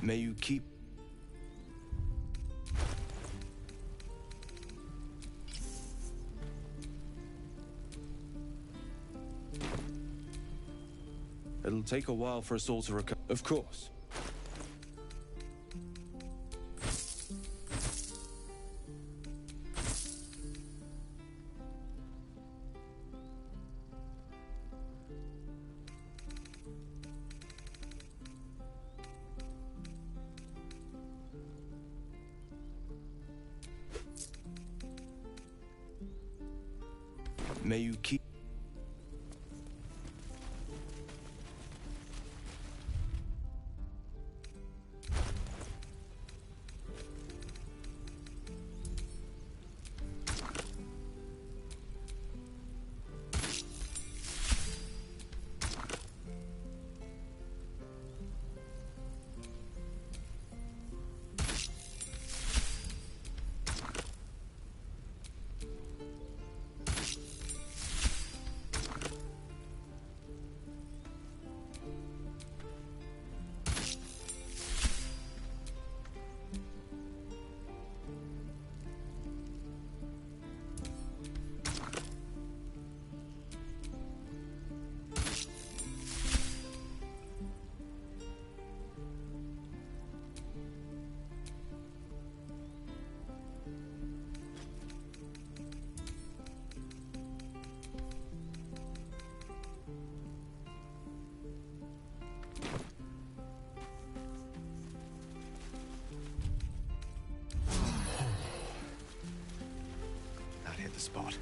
May you keep... It'll take a while for us all to recover. Of course. May you keep... That hit the spot.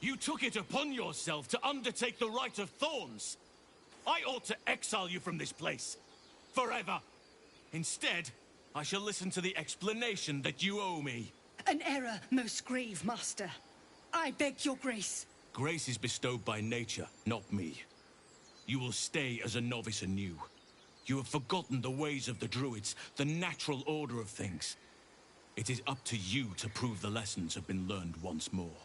You took it upon yourself to undertake the Rite of Thorns. I ought to exile you from this place. Forever. Instead, I shall listen to the explanation that you owe me. An error, most grave, master. I beg your grace. Grace is bestowed by nature, not me. You will stay as a novice anew. You have forgotten the ways of the Druids, the natural order of things. It is up to you to prove the lessons have been learned once more.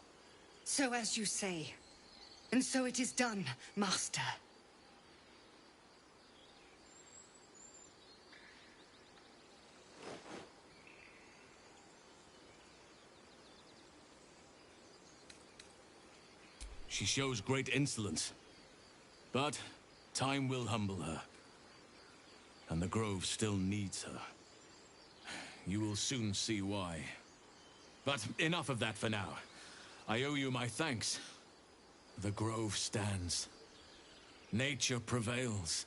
So as you say. And so it is done, master. She shows great insolence. But time will humble her. And the Grove still needs her. You will soon see why. But enough of that for now. I owe you my thanks. The Grove stands. Nature prevails.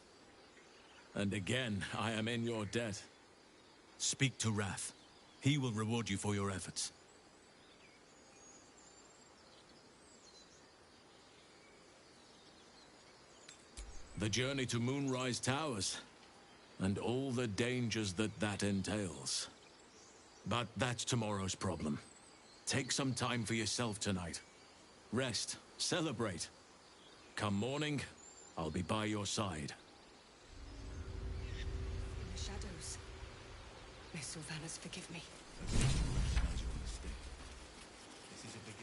And again, I am in your debt. Speak to Wrath. He will reward you for your efforts. The journey to Moonrise Towers, and all the dangers that entails. But that's tomorrow's problem. Take some time for yourself tonight. Rest, celebrate. Come morning, I'll be by your side. In the shadows. May Sylvanas forgive me. This is a beginning.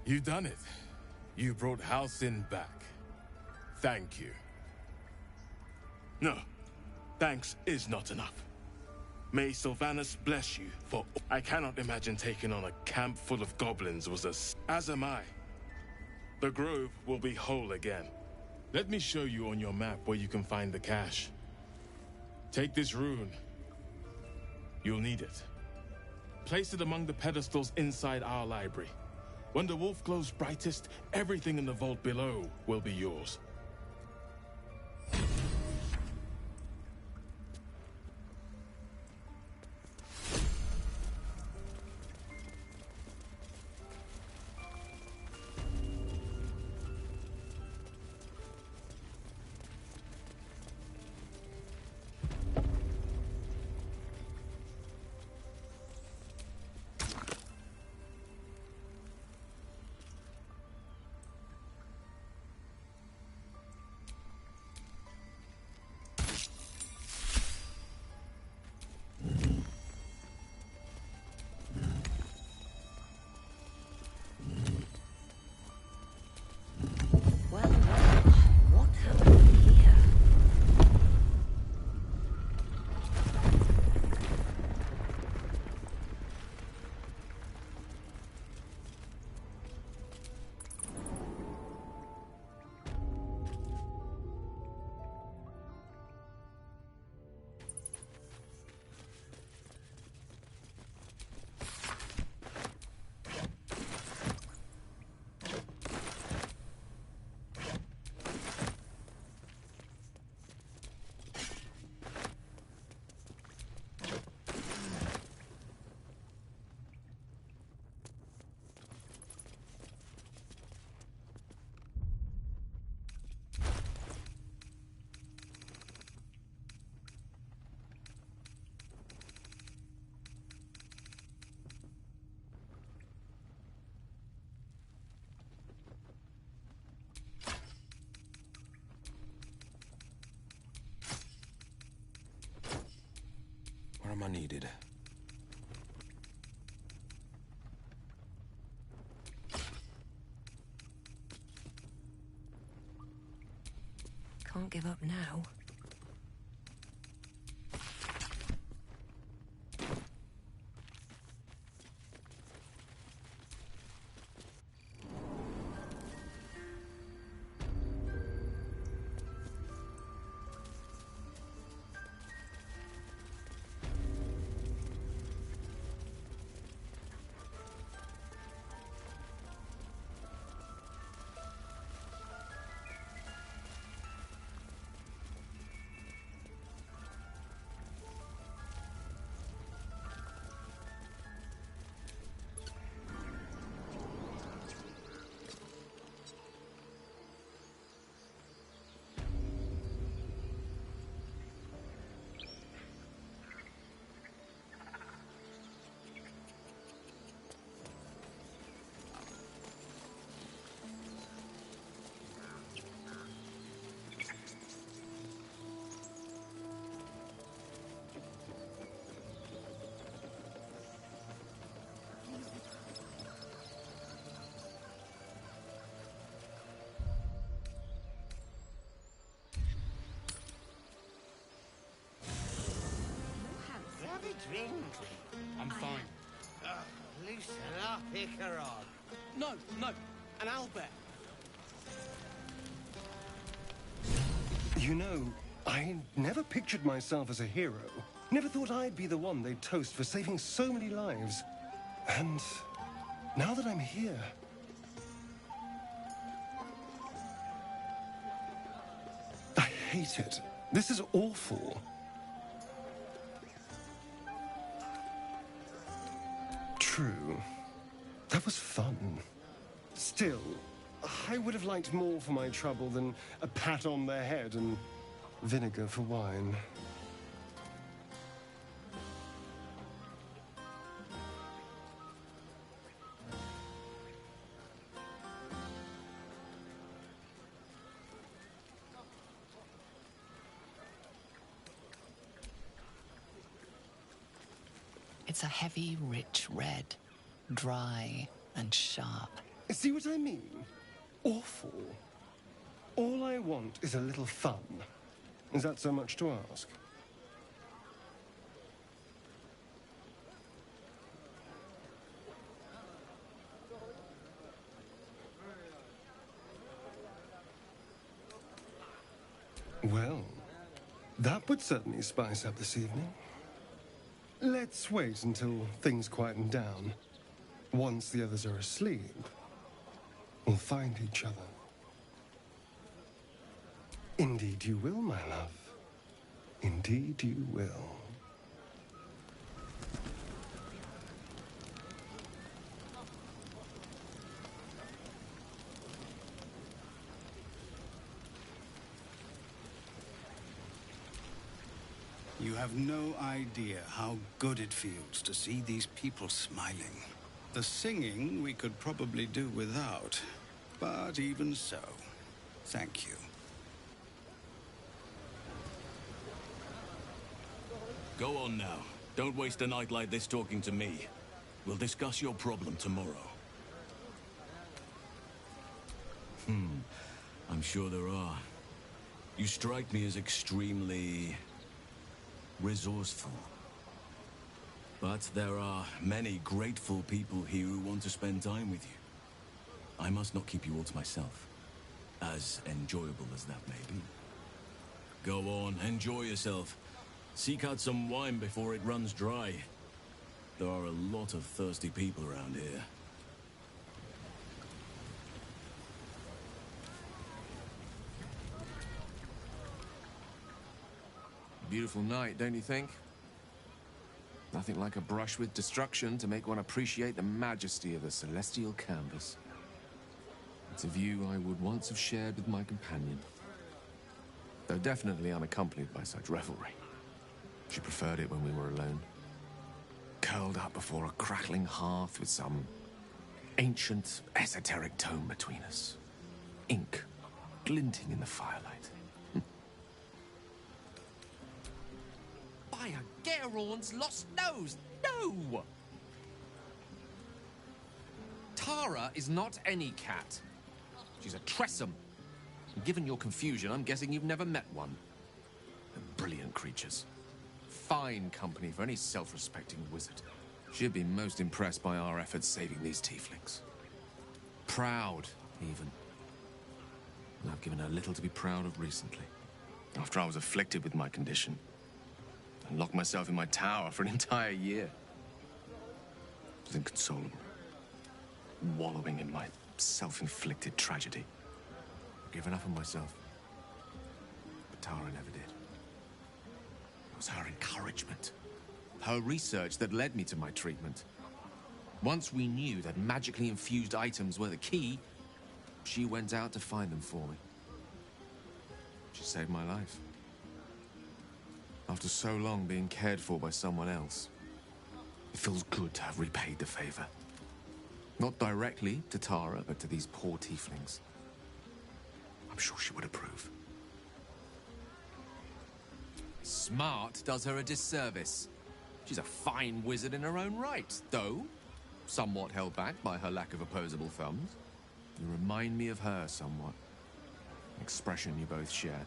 You done it. You brought Halcyon back. Thank you. No, thanks is not enough. May Sylvanas bless you for... I cannot imagine taking on a camp full of goblins was as am I. The Grove will be whole again. Let me show you on your map where you can find the cache. Take this rune. You'll need it. Place it among the pedestals inside our library. When the wolf glows brightest, everything in the vault below will be yours. I needed. Can't give up now. Have a drink. I'm fine. Loosen up, Icarod. No, an owlbear. You know, I never pictured myself as a hero. Never thought I'd be the one they'd toast for saving so many lives. And now that I'm here... I hate it. This is awful. True. That was fun. Still, I would have liked more for my trouble than a pat on the head and vinegar for wine. It's a heavy, rich red, dry and sharp. See what I mean? Awful. All I want is a little fun. Is that so much to ask? Well, that would certainly spice up this evening. Let's wait until things quieten down. Once the others are asleep, we'll find each other. Indeed you will, my love. Indeed you will. You have no idea how good it feels to see these people smiling. The singing we could probably do without, but even so, thank you. Go on now. Don't waste a night like this talking to me. We'll discuss your problem tomorrow. I'm sure there are. You strike me as extremely... resourceful. But there are many grateful people here who want to spend time with you. I must not keep you all to myself, as enjoyable as that may be. Go on, enjoy yourself. Seek out some wine before it runs dry. There are a lot of thirsty people around here. Beautiful night, don't you think? Nothing like a brush with destruction to make one appreciate the majesty of a celestial canvas. It's a view I would once have shared with my companion, though definitely unaccompanied by such revelry. She preferred it when we were alone, curled up before a crackling hearth with some ancient, esoteric tome between us. Ink glinting in the firelight. By a Firehorn's lost nose. No! Tara is not any cat. She's a Tressum. And given your confusion, I'm guessing you've never met one. They're brilliant creatures. Fine company for any self-respecting wizard. She'd be most impressed by our efforts saving these tieflings. Proud, even. And I've given her little to be proud of recently. After I was afflicted with my condition, I locked myself in my tower for an entire year. I was inconsolable, wallowing in my self-inflicted tragedy. Given up on myself. But Tara never did. It was her encouragement, her research that led me to my treatment. Once we knew that magically infused items were the key, she went out to find them for me. She saved my life. After so long being cared for by someone else, it feels good to have repaid the favor. Not directly to Tara, but to these poor tieflings. I'm sure she would approve. Smart does her a disservice. She's a fine wizard in her own right, though somewhat held back by her lack of opposable thumbs. You remind me of her somewhat. An expression you both share.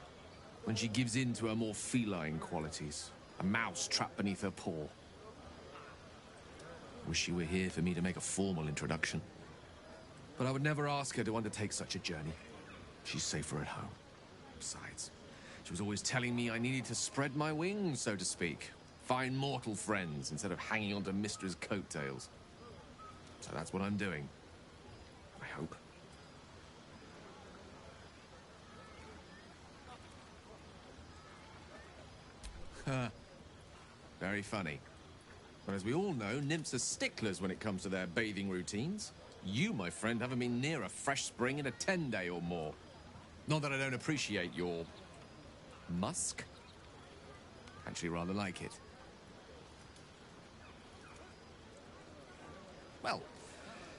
When she gives in to her more feline qualities. A mouse trapped beneath her paw. Wish she were here for me to make a formal introduction. But I would never ask her to undertake such a journey. She's safer at home. Besides, she was always telling me I needed to spread my wings, so to speak. Find mortal friends instead of hanging onto Mistra's coattails. So that's what I'm doing. I hope. Very funny. But as we all know, nymphs are sticklers when it comes to their bathing routines. You, my friend, haven't been near a fresh spring in a 10-day or more. Not that I don't appreciate your musk. Actually rather like it. Well,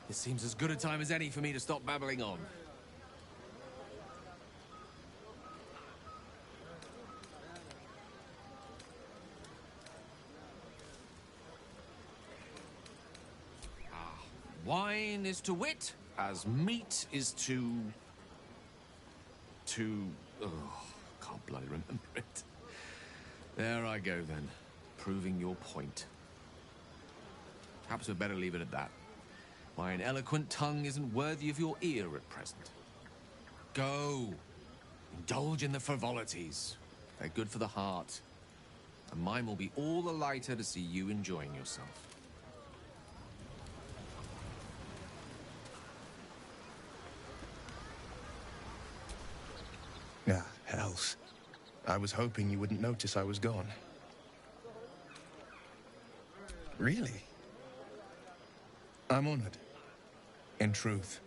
it seems as good a time as any for me to stop babbling on. Wine is to wit, as meat is to... Oh, can't bloody remember it. There I go, then. Proving your point. Perhaps we'd better leave it at that. My eloquent tongue isn't worthy of your ear at present. Go. Indulge in the frivolities. They're good for the heart. And mine will be all the lighter to see you enjoying yourself. Ah, hells. I was hoping you wouldn't notice I was gone. Really? I'm honored. In truth,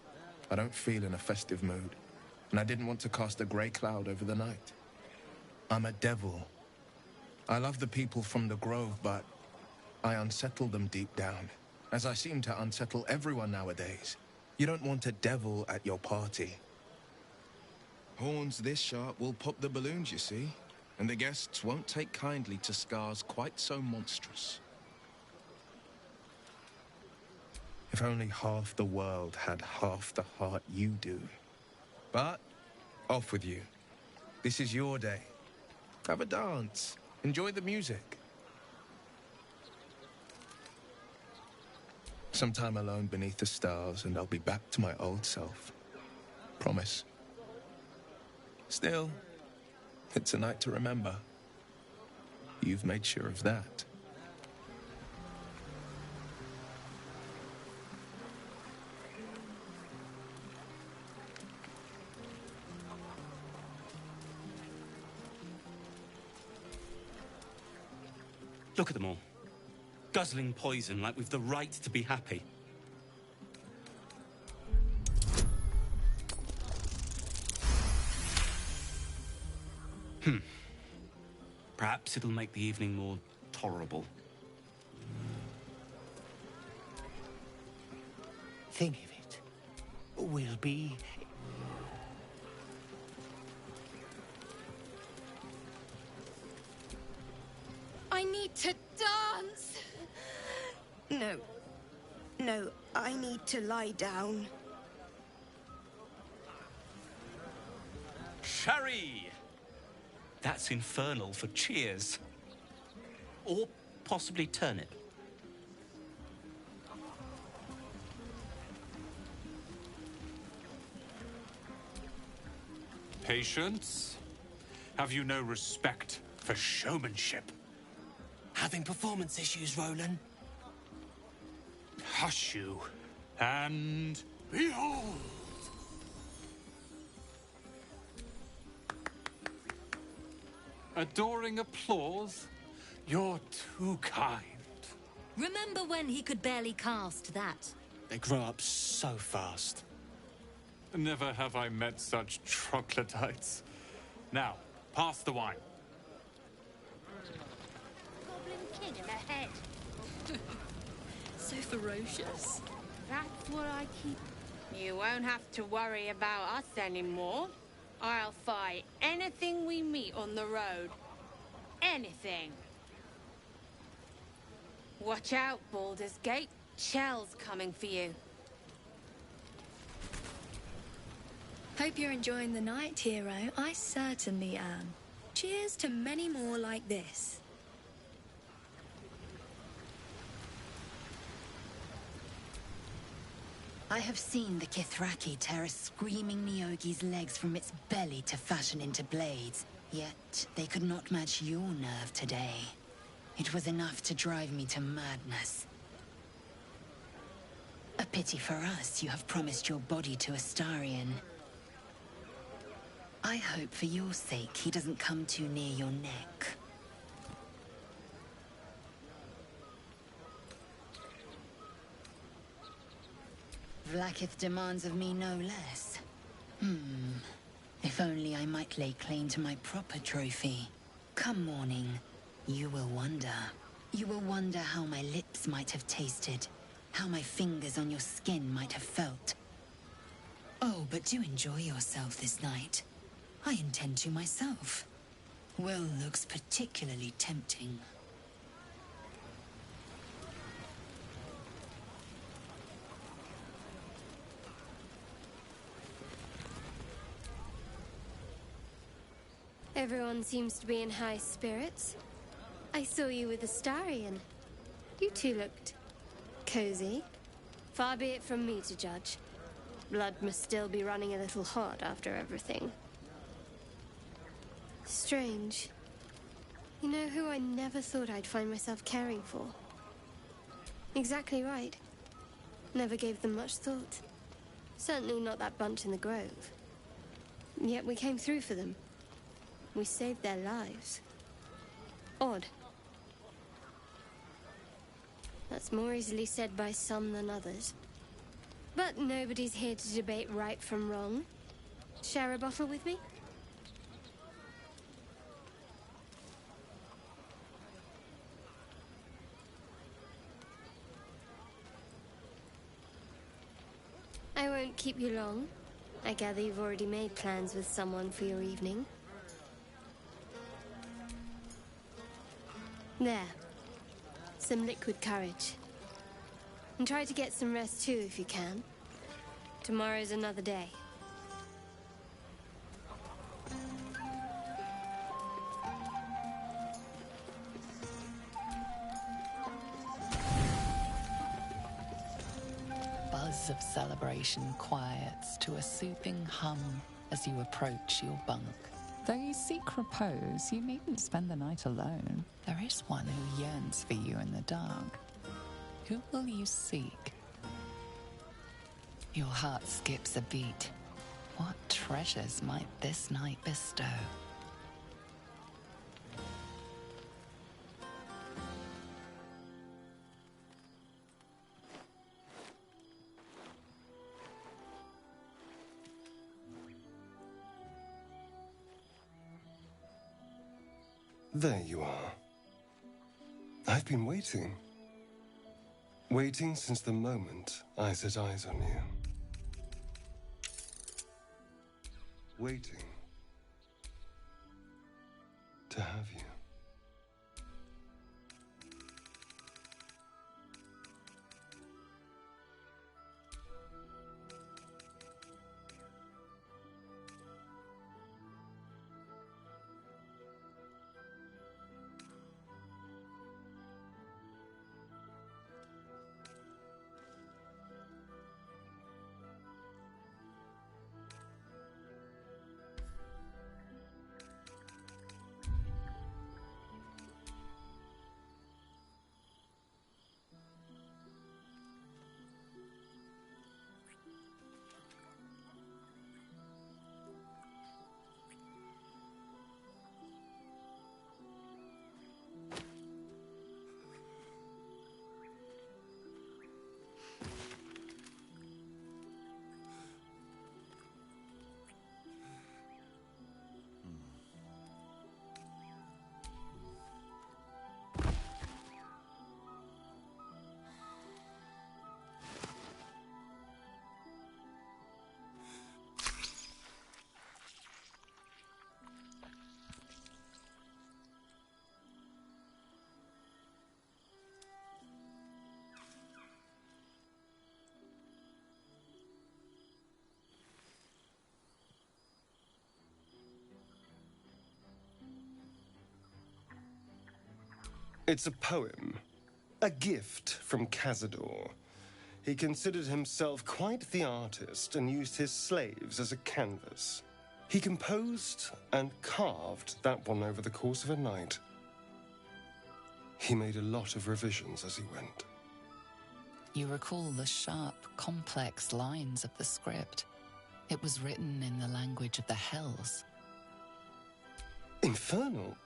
I don't feel in a festive mood, and I didn't want to cast a grey cloud over the night. I'm a devil. I love the people from the Grove, but I unsettle them deep down, as I seem to unsettle everyone nowadays. You don't want a devil at your party. Horns this sharp will pop the balloons, you see, and the guests won't take kindly to scars quite so monstrous. If only half the world had half the heart you do. But, off with you. This is your day. Have a dance. Enjoy the music. Some time alone beneath the stars, and I'll be back to my old self. Promise. Still, it's a night to remember. You've made sure of that. Look at them all. Guzzling poison like we've the right to be happy. Perhaps it'll make the evening more tolerable. Think of it. We'll be... I need to dance! No. No, I need to lie down. Sherry! That's infernal for cheers. Or possibly turnip. Patience? Have you no respect for showmanship? Having performance issues, Roland? Hush you, and behold! Adoring applause? You're too kind. Remember when he could barely cast that? They grow up so fast. Never have I met such troglodytes. Now, pass the wine. Goblin king in the head. So ferocious. That's what I keep... You won't have to worry about us anymore. I'll fight anything we meet on the road. Anything. Watch out, Baldur's Gate. Shell's coming for you. Hope you're enjoying the night, hero. I certainly am. Cheers to many more like this. I have seen the Kithraki tear a screaming Neogi's legs from its belly to fashion into blades. Yet they could not match your nerve today. It was enough to drive me to madness. A pity for us you have promised your body to Astarion. I hope for your sake he doesn't come too near your neck. Vlaakith demands of me no less. If only I might lay claim to my proper trophy. Come morning, you will wonder. You will wonder how my lips might have tasted, how my fingers on your skin might have felt. Oh, but do enjoy yourself this night. I intend to myself. Will looks particularly tempting. Everyone seems to be in high spirits. I saw you with Astarion. You two looked cozy. Far be it from me to judge. Blood must still be running a little hot after everything. Strange. You know who I never thought I'd find myself caring for? Exactly right. Never gave them much thought. Certainly not that bunch in the grove. Yet we came through for them. We saved their lives. Odd. That's more easily said by some than others. But nobody's here to debate right from wrong. Share a bottle with me? I won't keep you long. I gather you've already made plans with someone for your evening. There. Some liquid courage. And try to get some rest too if you can. Tomorrow's another day. Buzz of celebration quiets to a soothing hum as you approach your bunk. Though you seek repose, you needn't spend the night alone. There is one who yearns for you in the dark. Who will you seek? Your heart skips a beat. What treasures might this night bestow? There you are. I've been waiting. Waiting since the moment I set eyes on you. Waiting to have you. It's a poem. A gift from Cazador. He considered himself quite the artist and used his slaves as a canvas. He composed and carved that one over the course of a night. He made a lot of revisions as he went. You recall the sharp, complex lines of the script. It was written in the language of the Hells. Infernal?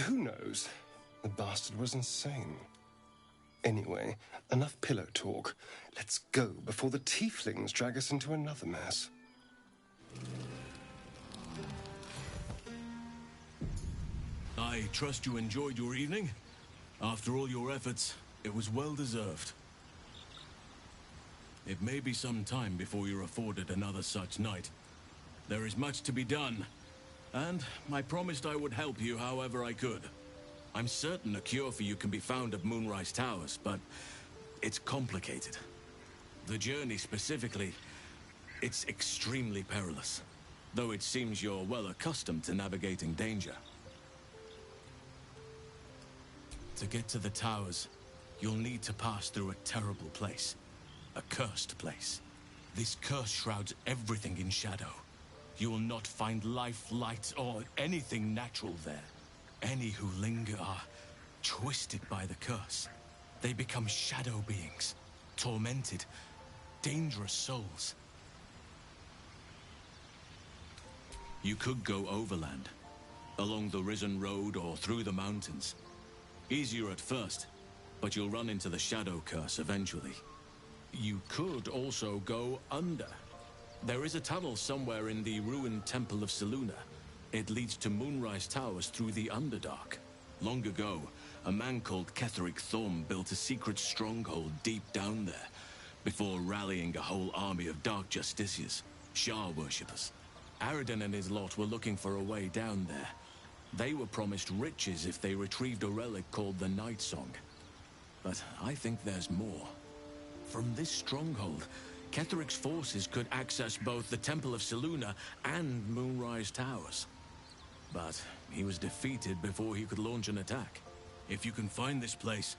Who knows? The bastard was insane. Anyway, enough pillow talk. Let's go before the tieflings drag us into another mess. I trust you enjoyed your evening. After all your efforts, it was well deserved. It may be some time before you're afforded another such night. There is much to be done, and I promised I would help you however I could. I'm certain a cure for you can be found at Moonrise Towers, but it's complicated. The journey specifically, it's extremely perilous, though it seems you're well accustomed to navigating danger. To get to the towers, you'll need to pass through a terrible place. A cursed place. This curse shrouds everything in shadow. You will not find life, light, or anything natural there. Any who linger are twisted by the curse. They become shadow beings, tormented, dangerous souls. You could go overland, along the Risen Road or through the mountains. Easier at first, but you'll run into the shadow curse eventually. You could also go under. There is a tunnel somewhere in the ruined Temple of Selûne. It leads to Moonrise Towers through the Underdark. Long ago, a man called Ketheric Thorm built a secret stronghold deep down there, before rallying a whole army of Dark Justiciars, Shah worshippers. Aridin and his lot were looking for a way down there. They were promised riches if they retrieved a relic called the Night Song. But I think there's more. From this stronghold, Ketheric's forces could access both the Temple of Selûne and Moonrise Towers. But he was defeated before he could launch an attack. If you can find this place,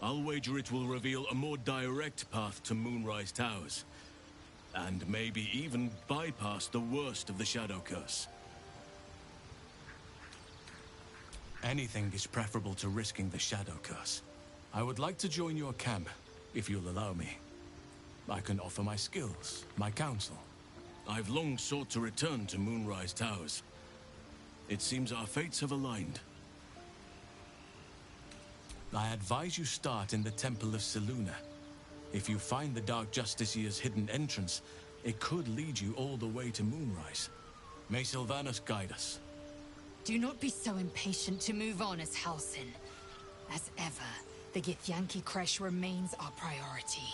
I'll wager it will reveal a more direct path to Moonrise Towers. And maybe even bypass the worst of the Shadow Curse. Anything is preferable to risking the Shadow Curse. I would like to join your camp, if you'll allow me. I can offer my skills, my counsel. I've long sought to return to Moonrise Towers. It seems our fates have aligned. I advise you start in the Temple of Selûne. If you find the Dark Justiciar's hidden entrance, it could lead you all the way to Moonrise. May Sylvanas guide us. Do not be so impatient to move on as Halsin. As ever, the Githyanki Kresh remains our priority.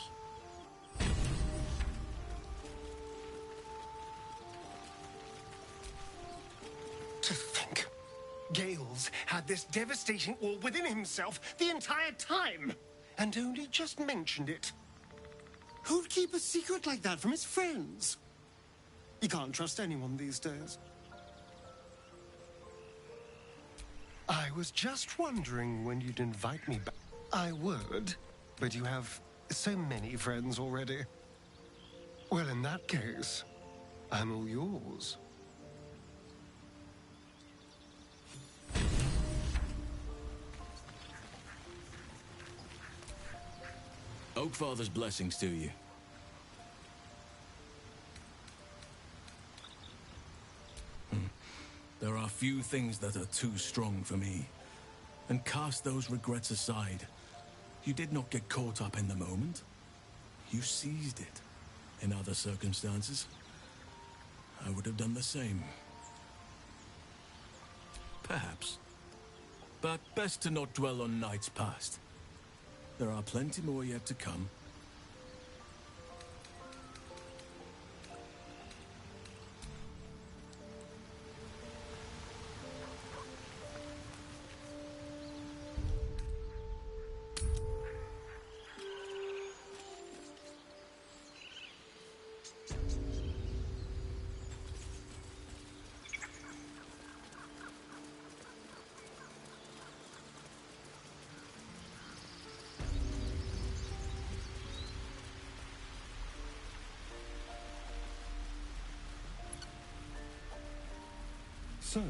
To think, Gales had this devastating all within himself the entire time, and only just mentioned it. Who'd keep a secret like that from his friends? You can't trust anyone these days. I was just wondering when you'd invite me back. I would, but you have so many friends already. Well, in that case, I'm all yours. Oakfather's blessings to you. There are few things that are too strong for me. And cast those regrets aside. You did not get caught up in the moment. You seized it. In other circumstances, I would have done the same. Perhaps. But best to not dwell on nights past. There are plenty more yet to come. So,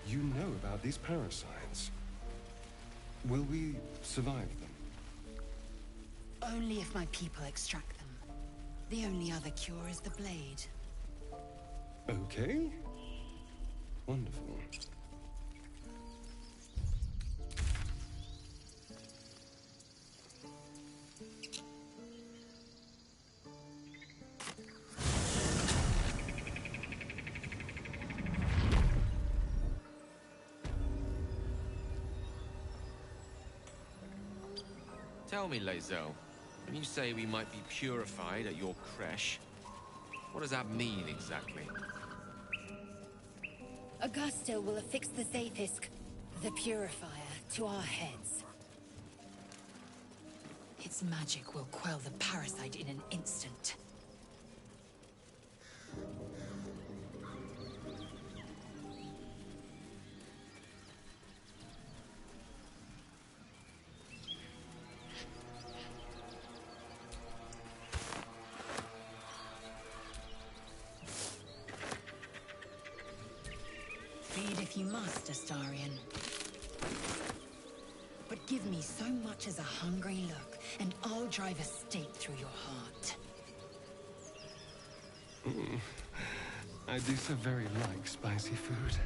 you know about these parasites. Will we survive them? Only if my people extract them. The only other cure is the blade. Okay. Wonderful. Tell me, Lae'zel, when you say we might be purified at your creche, what does that mean exactly? Augusta will affix the Zaithisk, the purifier, to our heads. Its magic will quell the parasite in an instant. Feed if you must, Astarion. But give me so much as a hungry look, and I'll drive a stake through your heart. I do so very like spicy food.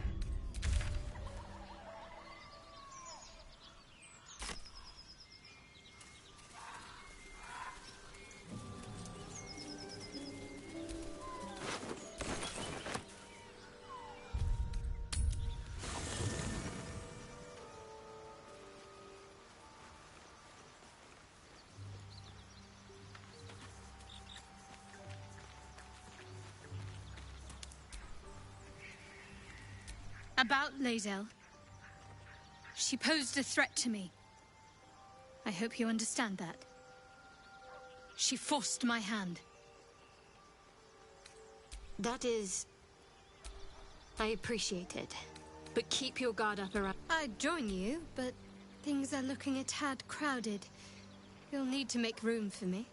About Lae'zel. She posed a threat to me. I hope you understand that. She forced my hand. That is... I appreciate it. But keep your guard up around... I'd join you, but things are looking a tad crowded. You'll need to make room for me.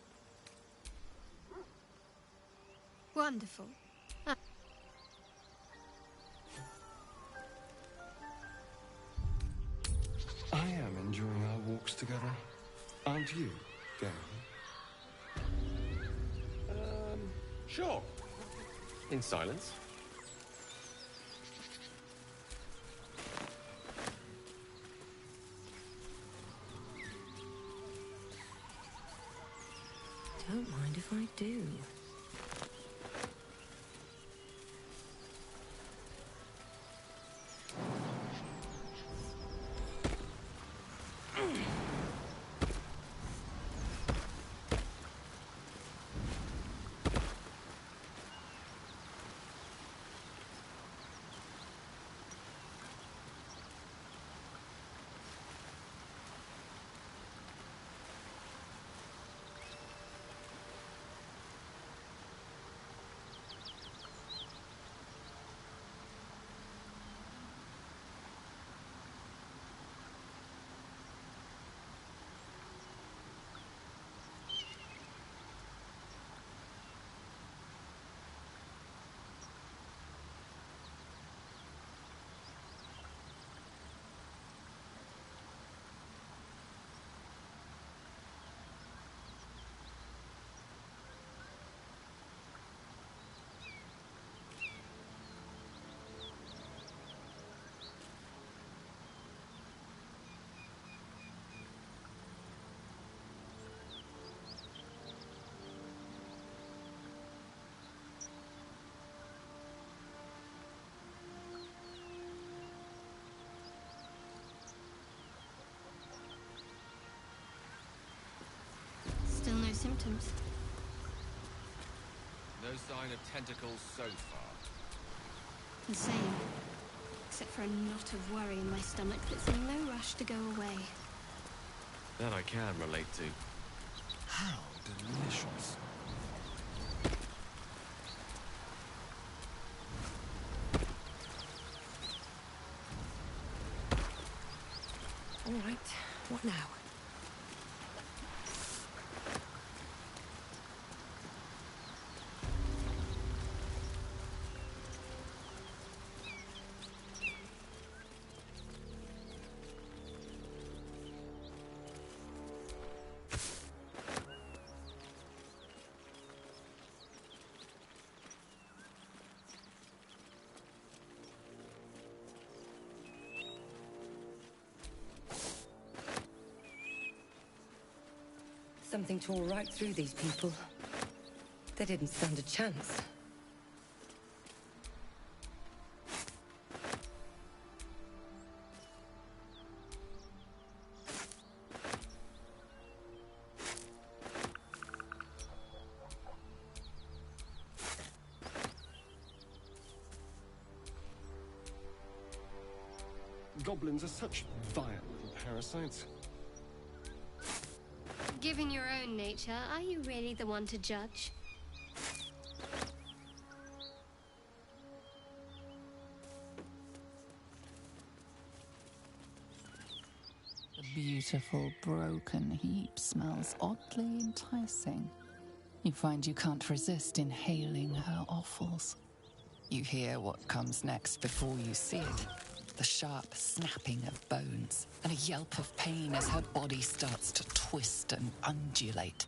Wonderful. I am enjoying our walks together. Aren't you, Garen? Sure. In silence. Don't mind if I do. Still no symptoms. No sign of tentacles so far. The same. Except for a knot of worry in my stomach that's in no rush to go away. That I can relate to. How delicious. All right, what now? something tore right through these people. They didn't stand a chance. Goblins are such vile little parasites. Given your own nature, are you really the one to judge? The beautiful broken heap smells oddly enticing. You find you can't resist inhaling her offals. You hear what comes next before you see it. The sharp snapping of bones, and a yelp of pain as her body starts to twist and undulate.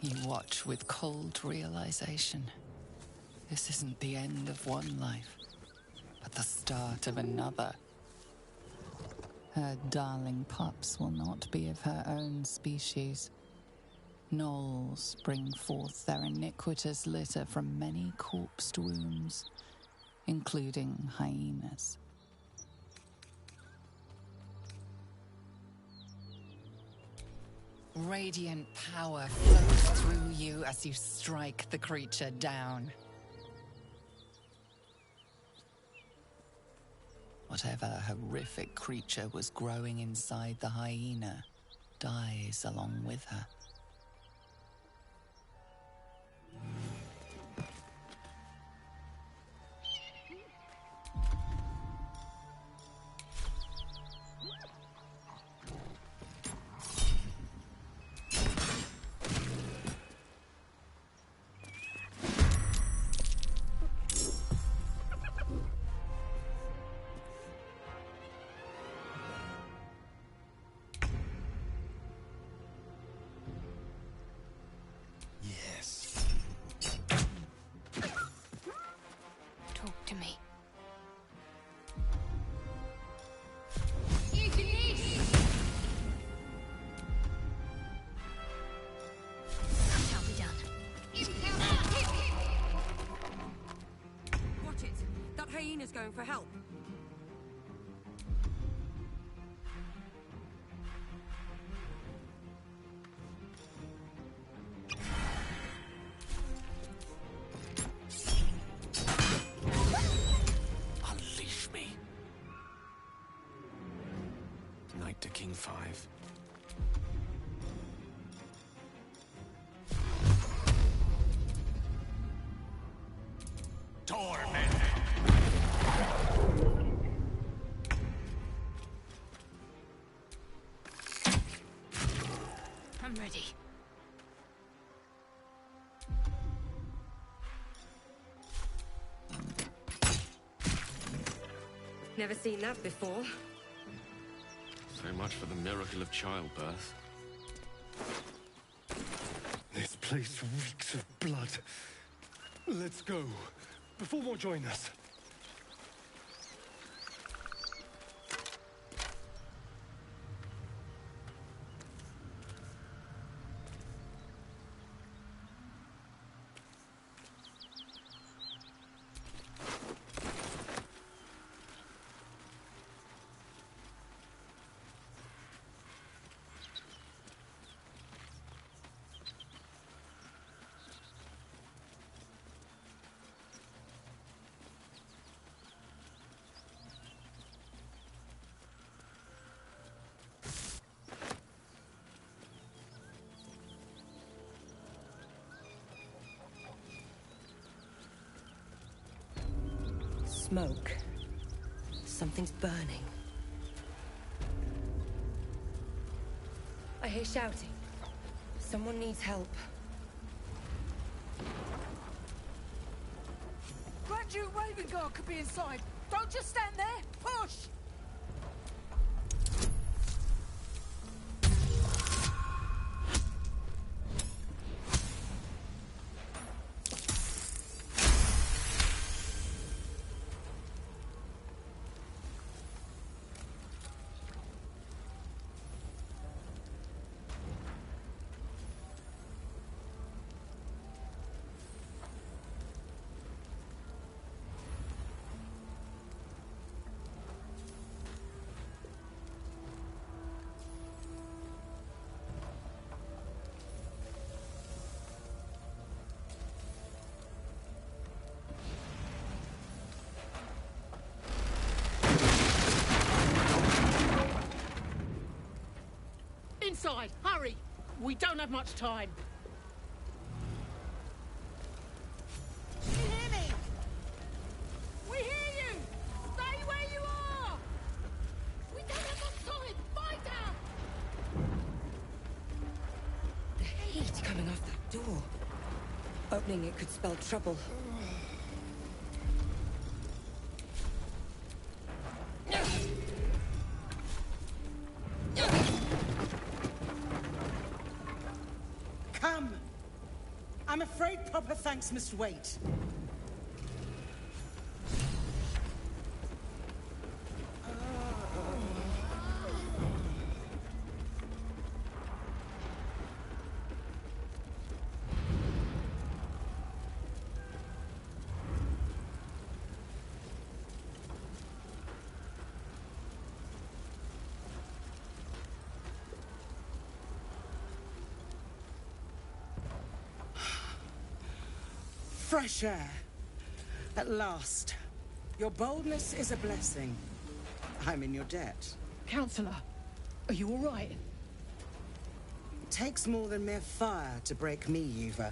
You watch with cold realization. This isn't the end of one life, but the start of another. Her darling pups will not be of her own species. Gnolls bring forth their iniquitous litter from many corpsed wombs, including hyenas. Radiant power flows through you as you strike the creature down. Whatever horrific creature was growing inside the hyena dies along with her. Talk to me. Shall be done. Watch it! That hyena's going for help. Unleash me. Knight to King 5. Torment! I'm ready. Never seen that before. So much for the miracle of childbirth. This place reeks of blood. Let's go, before more join us. Smoke. Something's burning. I hear shouting. Someone needs help. Grand Duke Ravengard could be inside. Don't just stand there. Push! We don't have much time. You hear me? We hear you! Stay where you are! We don't have much time! Fight out! The heat coming off that door. Opening it could spell trouble. Come! I'm afraid proper thanks must wait. Fresh air. At last. Your boldness is a blessing. I'm in your debt. Counselor, are you all right? It takes more than mere fire to break me, Yuva.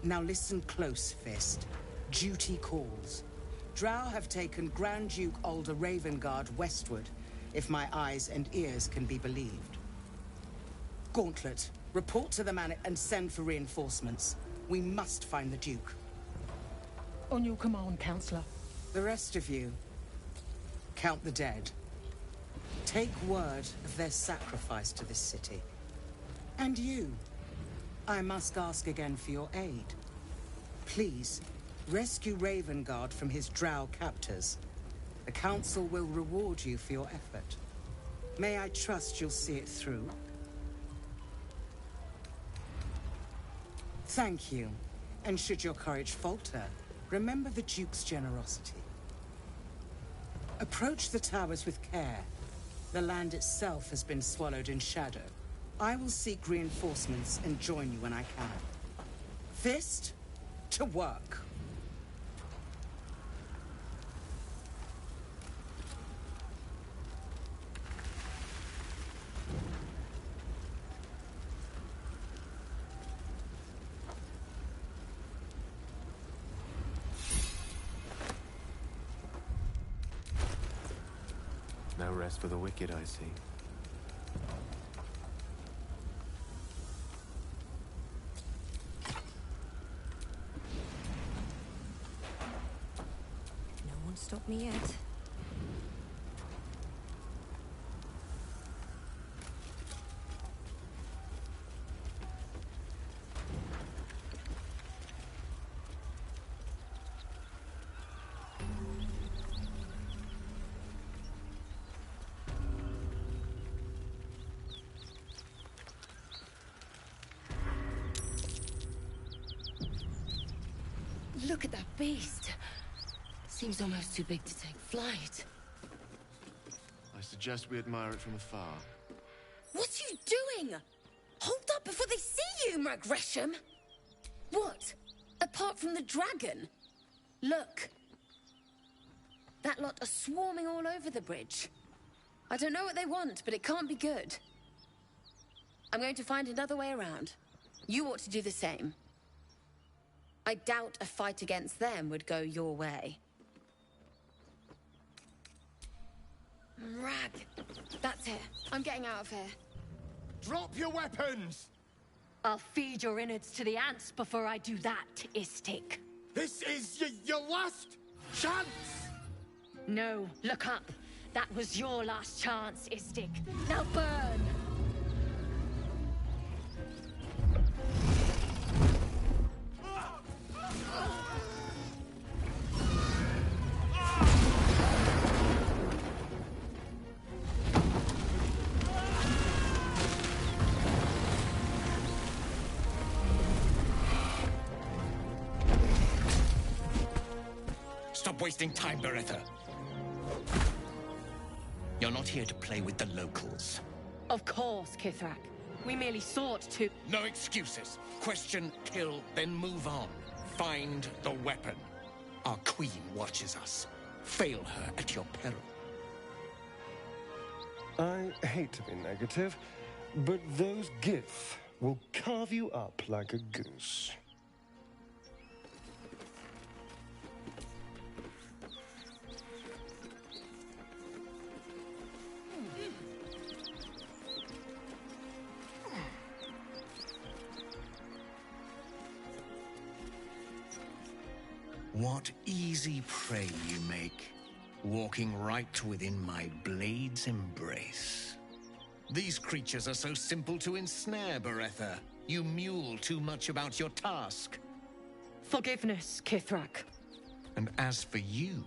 Now listen close, Fist. Duty calls. Drow have taken Grand Duke Alder Ravengard westward, if my eyes and ears can be believed. Gauntlet, report to the man and send for reinforcements. We must find the Duke. On your command, Counselor. The rest of you, count the dead. Take word of their sacrifice to this city. And you, I must ask again for your aid. Please, rescue Ravengard from his drow captors. The Council will reward you for your effort. May I trust you'll see it through? Thank you. And should your courage falter, remember the Duke's generosity. Approach the towers with care. The land itself has been swallowed in shadow. I will seek reinforcements and join you when I can. Fist, to work. No rest for the wicked, I see. No one stopped me yet. Look at that beast. Seems almost too big to take flight. I suggest we admire it from afar. What are you doing? Hold up before they see you, Mag Gresham. What? Apart from the dragon? Look. That lot are swarming all over the bridge. I don't know what they want, but it can't be good. I'm going to find another way around. You ought to do the same. I doubt a fight against them would go your way. Rag. That's it. I'm getting out of here. Drop your weapons! I'll feed your innards to the ants before I do that, Istik. This is your last chance! No, look up. That was your last chance, Istik. Now burn! Stop wasting time, Beretta. You're not here to play with the locals. Of course, Kithrak. We merely sought to... No excuses. Question, kill, then move on. Find the weapon. Our queen watches us. Fail her at your peril. I hate to be negative, But those Gith will carve you up like a goose. What easy prey you make, walking right within my blade's embrace. These creatures are so simple to ensnare, Beretha. You mule too much about your task. Forgiveness, Kithrak. And as for you,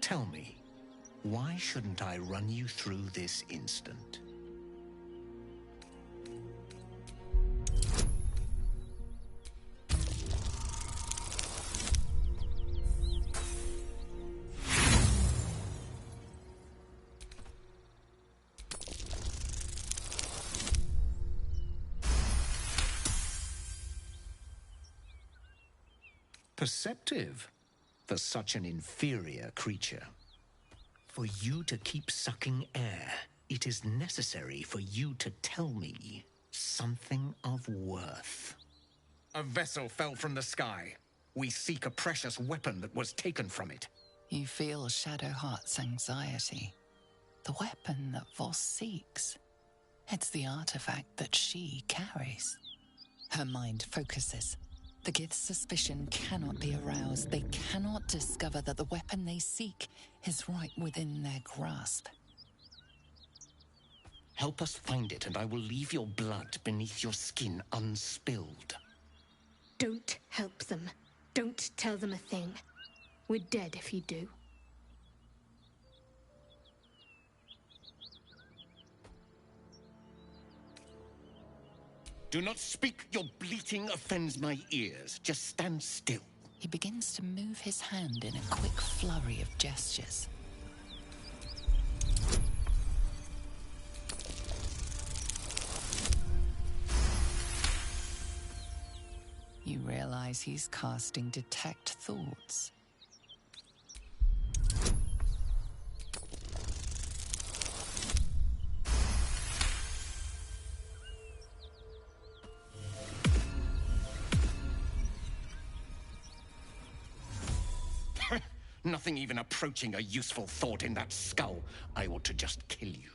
tell me, why shouldn't I run you through this instant? Perceptive for such an inferior creature. For you to keep sucking air, it is necessary for you to tell me something of worth. A vessel fell from the sky. We seek a precious weapon that was taken from it. You feel Shadowheart's anxiety. The weapon that Voss seeks. It's the artifact that she carries. Her mind focuses. The Gith's suspicion cannot be aroused. They cannot discover that the weapon they seek is right within their grasp. Help us find it, and I will leave your blood beneath your skin unspilled. Don't help them. Don't tell them a thing. We're dead if you do. Do not speak. Your bleating offends my ears. Just stand still. He begins to move his hand in a quick flurry of gestures. You realize he's casting Detect Thoughts. Nothing even approaching a useful thought in that skull. I ought to just kill you.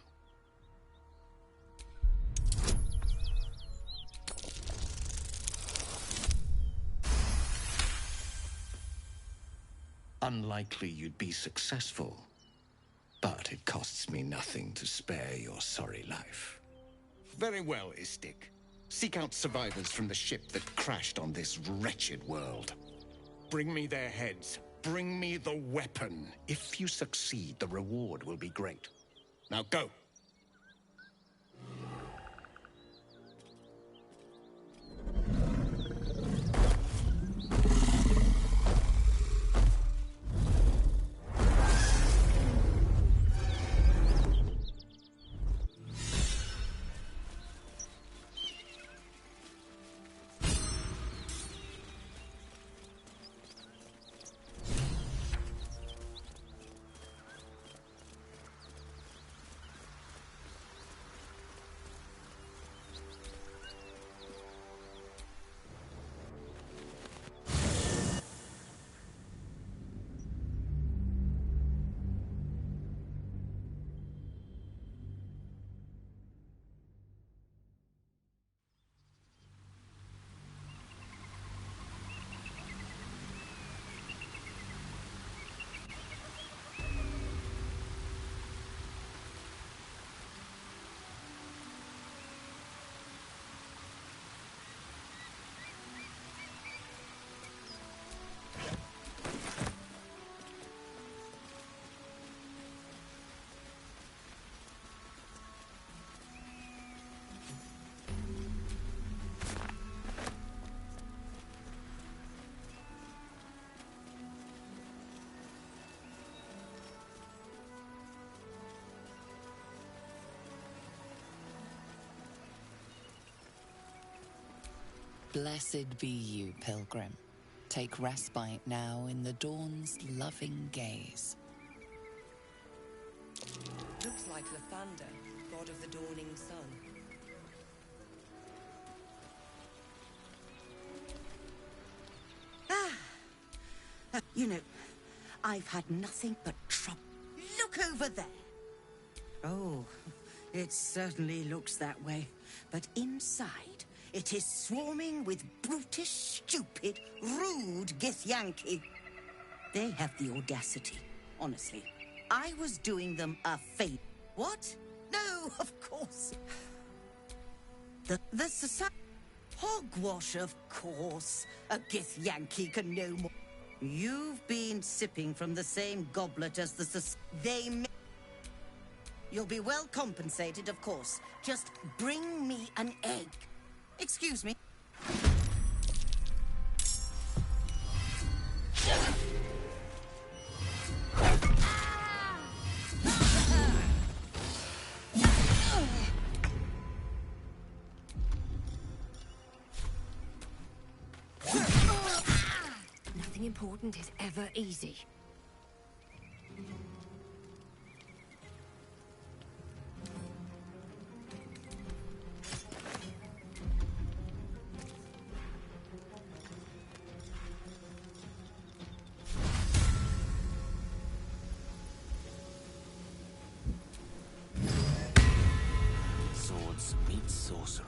Unlikely you'd be successful, but it costs me nothing to spare your sorry life. Very well, Istik. Seek out survivors from the ship that crashed on this wretched world. Bring me their heads. Bring me the weapon. If you succeed, the reward will be great. Now go. Blessed be you, pilgrim. Take respite now in the dawn's loving gaze. Looks like Lathander, god of the dawning sun. You know, I've had nothing but trouble. Look over there. Oh, it certainly looks that way. But inside, it is swarming with brutish, stupid, rude Githyanki. They have the audacity, honestly. I was doing them a favor. What? No, of course. The society... Hogwash, of course. A Githyanki can no more. You've been sipping from the same goblet as the You'll be well compensated, of course. Just bring me an egg. Excuse me. Nothing important is ever easy. Swords meet sorcery.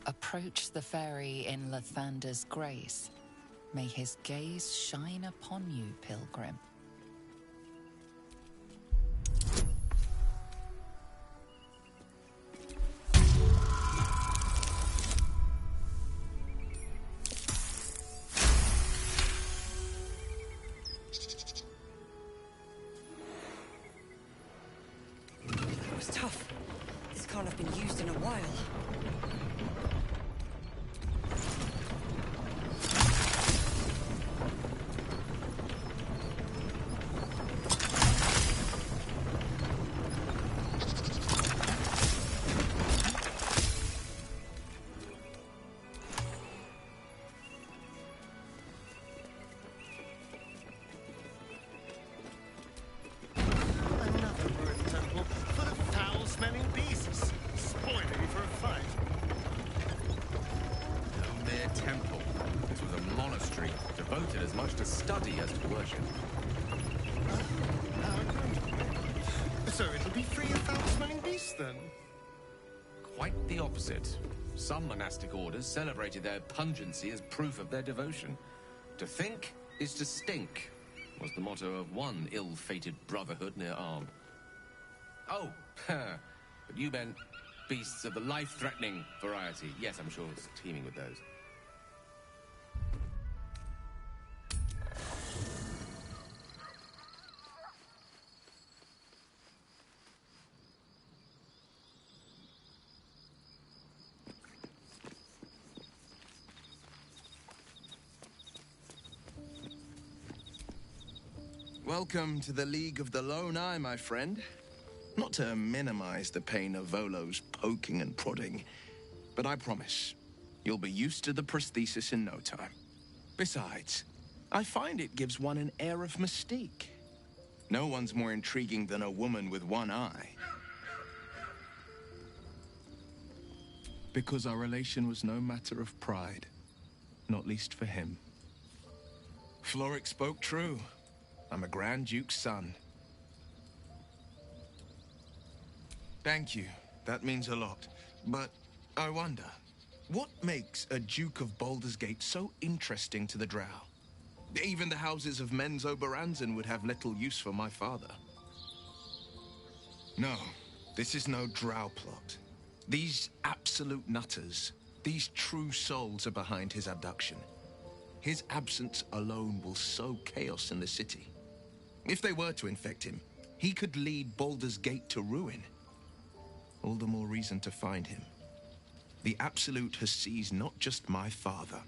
Approach the ferry in Lathander's grace. May his gaze shine upon you, pilgrim. That was tough. This can't have been used in a while. Another ruined temple full of foul-smelling beasts, spoiling for a fight. No mere temple. This was a monastery, devoted as much to study as to worship. So it'll be free of foul-smelling beasts, then? Quite the opposite. Some monastic orders celebrated their pungency as proof of their devotion. To think is to stink, was the motto of one ill-fated brotherhood near Arm. Oh, but you meant beasts of the life-threatening variety. Yes, I'm sure it's teeming with those. Welcome to the League of the Lone Eye, my friend. Not to minimize the pain of Volo's poking and prodding, but I promise, you'll be used to the prosthesis in no time. Besides, I find it gives one an air of mystique. No one's more intriguing than a woman with one eye. Because our relation was no matter of pride, not least for him. Floric spoke true. I'm a Grand Duke's son. Thank you. That means a lot. But I wonder, what makes a Duke of Baldur's Gate so interesting to the Drow? Even the houses of Menzo Baranzan would have little use for my father. No, this is no drow plot. These absolute nutters, these true souls are behind his abduction. His absence alone will sow chaos in the city. If they were to infect him, he could lead Baldur's Gate to ruin. All the more reason to find him. The Absolute has seized not just my father,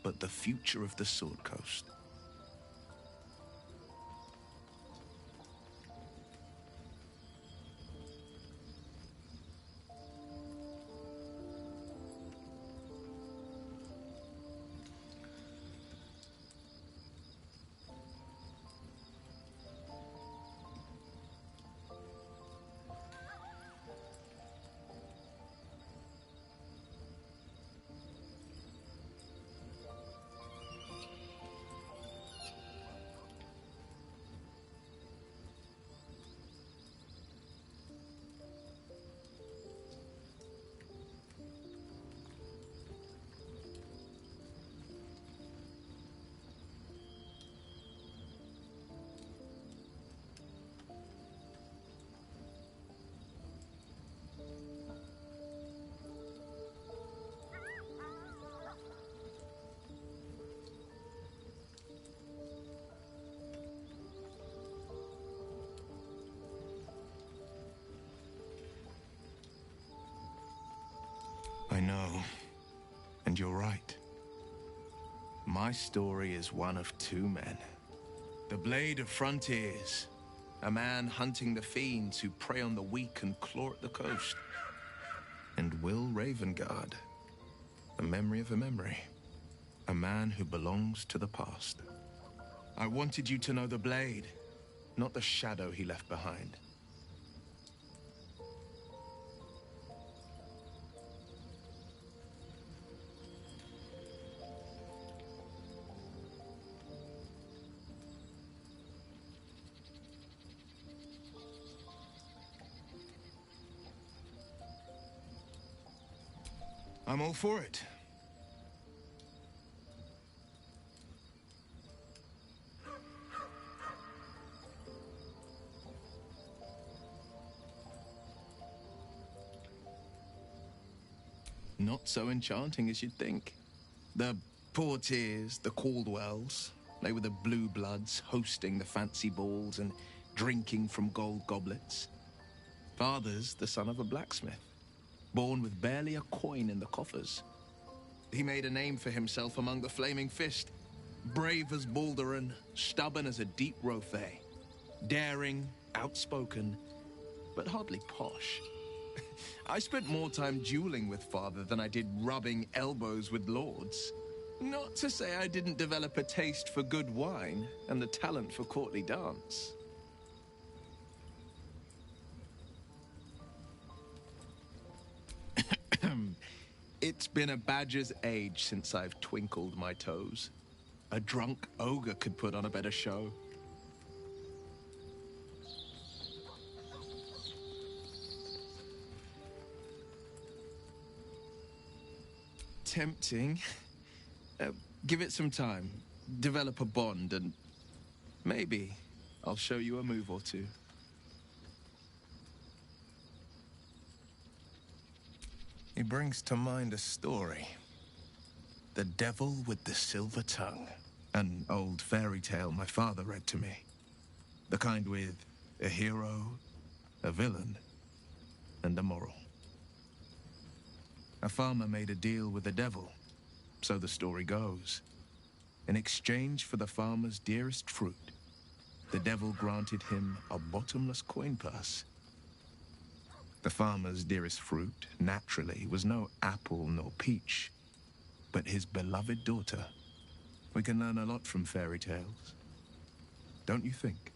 but the future of the Sword Coast. I know, and you're right. My story is one of two men. The Blade of Frontiers, a man hunting the fiends who prey on the weak and claw at the coast. And Will Ravengard, the memory of a memory, a man who belongs to the past. I wanted you to know the Blade, not the shadow he left behind. I'm all for it. Not so enchanting as you'd think. The Portiers, the Caldwells, they were the blue bloods hosting the fancy balls and drinking from gold goblets. Father's the son of a blacksmith, born with barely a coin in the coffers. He made a name for himself among the Flaming Fist. Brave as Balduran, stubborn as a deep Rothay. Daring, outspoken, but hardly posh. I spent more time dueling with Father than I did rubbing elbows with lords. Not to say I didn't develop a taste for good wine and the talent for courtly dance. It's been a badger's age since I've twinkled my toes. A drunk ogre could put on a better show. Tempting. Give it some time. Develop a bond and maybe I'll show you a move or two. He brings to mind a story. The Devil with the Silver Tongue. An old fairy tale my father read to me. The kind with a hero, a villain, and a moral. A farmer made a deal with the devil, so the story goes. In exchange for the farmer's dearest fruit, the devil granted him a bottomless coin purse. The farmer's dearest fruit, naturally, was no apple nor peach, but his beloved daughter. We can learn a lot from fairy tales, don't you think?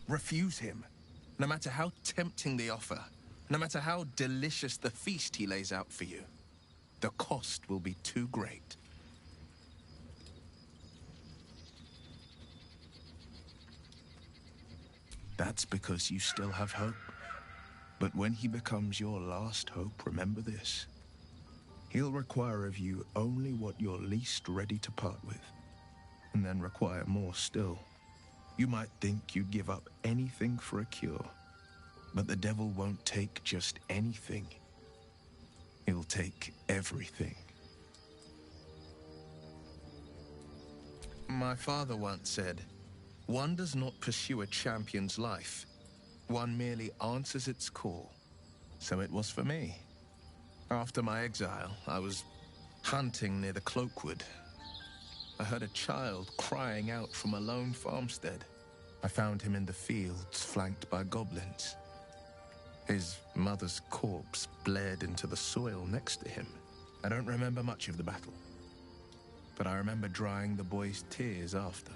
Refuse him, no matter how tempting the offer, no matter how delicious the feast he lays out for you. The cost will be too great. That's because you still have hope. But when he becomes your last hope, remember this. He'll require of you only what you're least ready to part with. and then require more still. You might think you'd give up anything for a cure, but the devil won't take just anything. He'll take everything. My father once said, "One does not pursue a champion's life. One merely answers its call." So it was for me. After my exile, I was hunting near the Cloakwood. I heard a child crying out from a lone farmstead. I found him in the fields, flanked by goblins. His mother's corpse bled into the soil next to him. I don't remember much of the battle, but I remember drying the boy's tears after.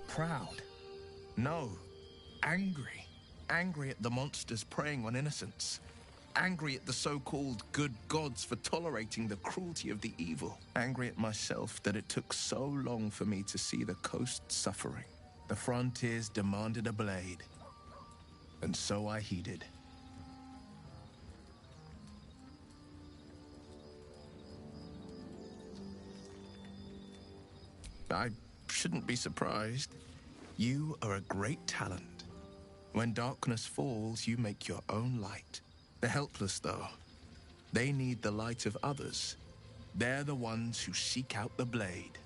Proud? No. Angry. Angry at the monsters preying on innocents. Angry at the so-called good gods for tolerating the cruelty of the evil. Angry at myself that it took so long for me to see the coast suffering. The frontiers demanded a blade, and so I heeded. I shouldn't be surprised. You are a great talent. When darkness falls, you make your own light. The helpless, though, they need the light of others. They're the ones who seek out the blade.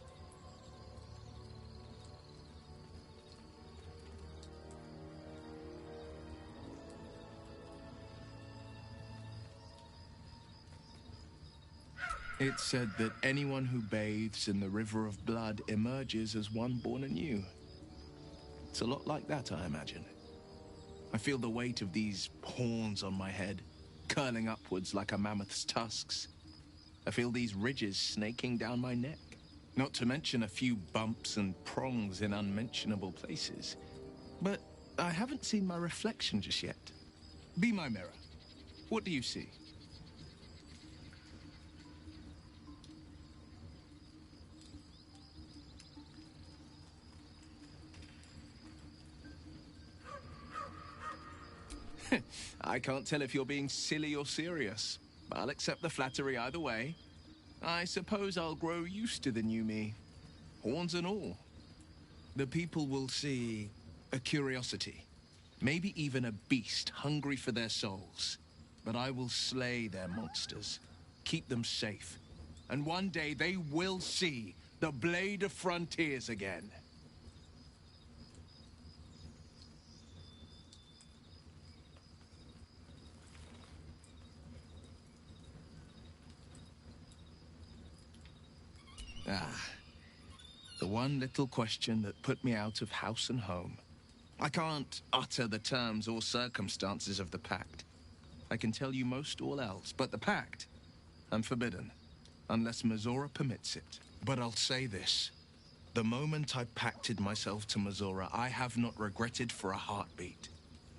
It's said that anyone who bathes in the river of blood emerges as one born anew. It's a lot like that, I imagine. I feel the weight of these horns on my head, curling upwards like a mammoth's tusks. I feel these ridges snaking down my neck. Not to mention a few bumps and prongs in unmentionable places. But I haven't seen my reflection just yet. Be my mirror. What do you see? I can't tell if you're being silly or serious. I'll accept the flattery either way. I suppose I'll grow used to the new me. Horns and all. The people will see a curiosity. Maybe even a beast hungry for their souls. But I will slay their monsters. Keep them safe. And one day they will see the Blade of Frontiers again. The one little question that put me out of house and home. I can't utter the terms or circumstances of the pact. I can tell you most all else, but the pact, I'm forbidden, unless Miz'ri permits it. But I'll say this. The moment I pacted myself to Miz'ri, I have not regretted for a heartbeat.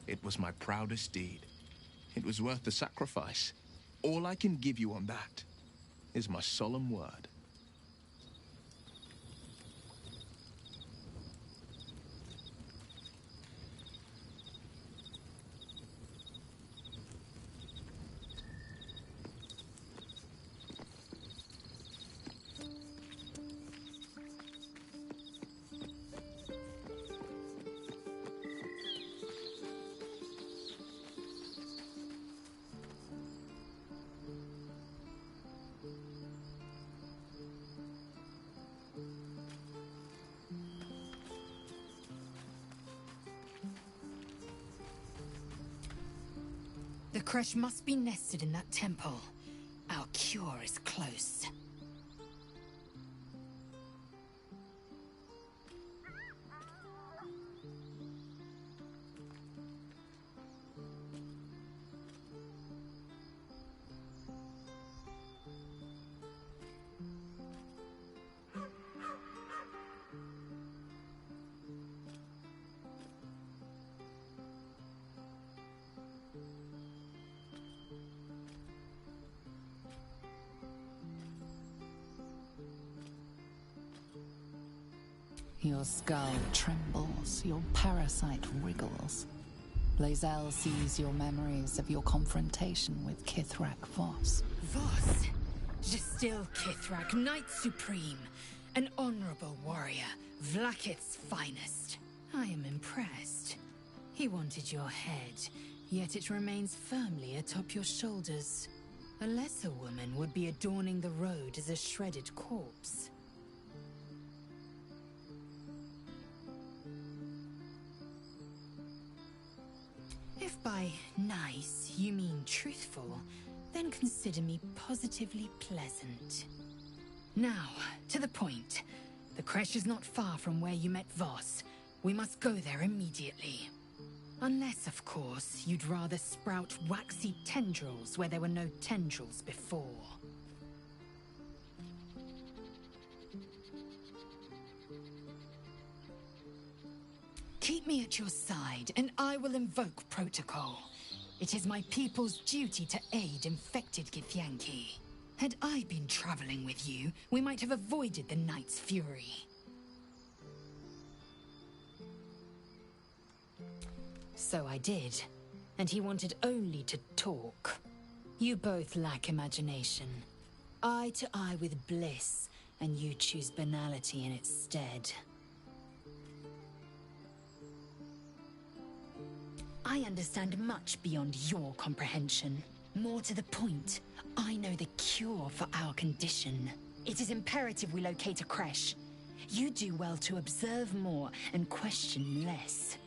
It was my proudest deed. It was worth the sacrifice. All I can give you on that is my solemn word. The Kresh must be nested in that temple. Our cure is close. Your skull trembles, your parasite wriggles. Lae'zel sees your memories of your confrontation with Kithrak Voss. Voss? Justil Kithrak, Knight Supreme. An honorable warrior, Vlaakith's finest. I am impressed. He wanted your head, yet it remains firmly atop your shoulders. A lesser woman would be adorning the road as a shredded corpse. If by nice you mean truthful, then consider me positively pleasant. Now, to the point. The creche is not far from where you met Voss. We must go there immediately. Unless, of course, you'd rather sprout waxy tendrils where there were no tendrils before. Keep me at your side, and I will invoke protocol. It is my people's duty to aid infected Githyanki. Had I been traveling with you, we might have avoided the Knight's fury. So I did, and he wanted only to talk. You both lack imagination. Eye to eye with bliss, and you choose banality in its stead. I understand much beyond your comprehension. More to the point, I know the cure for our condition. It is imperative we locate a creche. You do well to observe more and question less.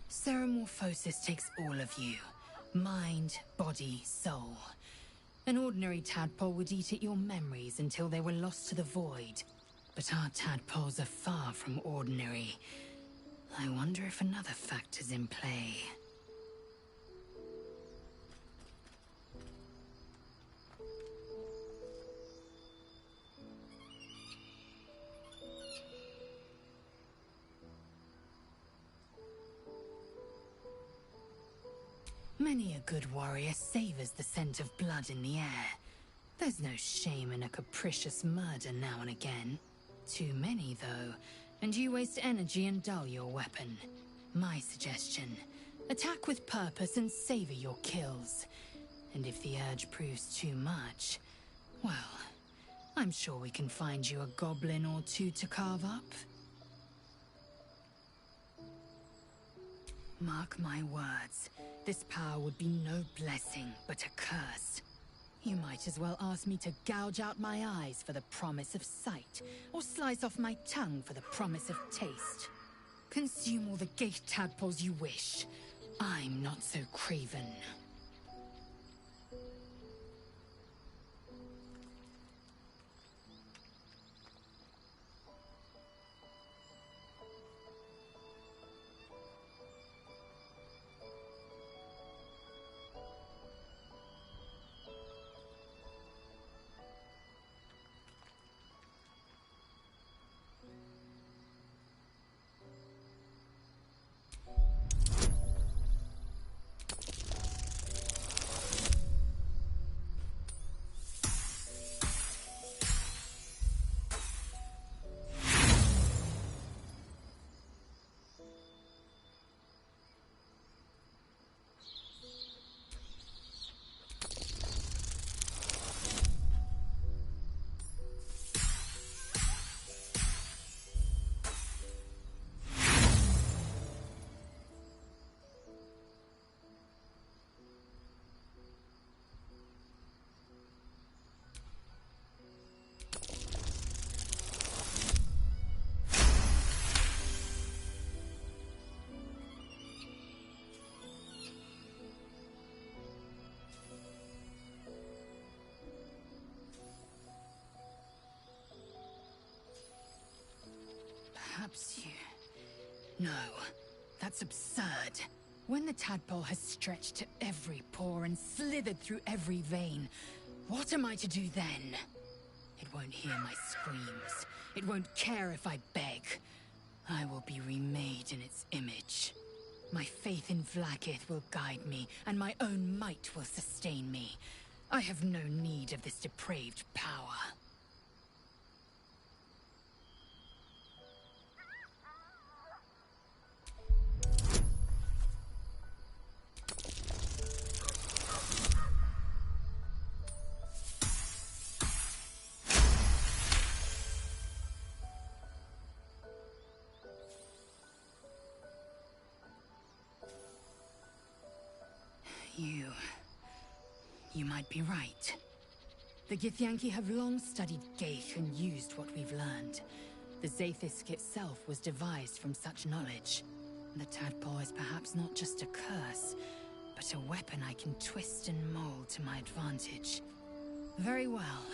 Ceremorphosis takes all of you. Mind, body, soul. An ordinary tadpole would eat at your memories until they were lost to the void. But our tadpoles are far from ordinary. I wonder if another factor's in play. Many a good warrior savors the scent of blood in the air. There's no shame in a capricious murder now and again. Too many, though, and you waste energy and dull your weapon. My suggestion, attack with purpose and savor your kills. And if the urge proves too much, well, I'm sure we can find you a goblin or two to carve up. Mark my words. This power would be no blessing, but a curse. You might as well ask me to gouge out my eyes for the promise of sight, or slice off my tongue for the promise of taste. Consume all the gate tadpoles you wish. I'm not so craven. Perhaps you... No, that's absurd. When the tadpole has stretched to every pore and slithered through every vein, what am I to do then? It won't hear my screams. It won't care if I beg. I will be remade in its image. My faith in Vlaakith will guide me, and my own might will sustain me. I have no need of this depraved power. You might be right. The Githyanki have long studied Geich and used what we've learned. The Zaithisk itself was devised from such knowledge. The tadpole is perhaps not just a curse, but a weapon I can twist and mold to my advantage. Very well.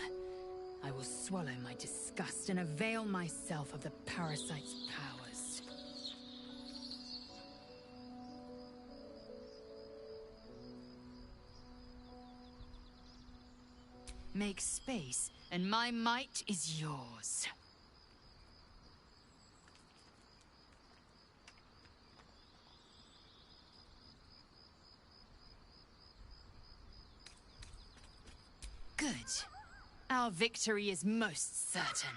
I will swallow my disgust and avail myself of the parasite's powers. Make space, and my might is yours. Good. Our victory is most certain.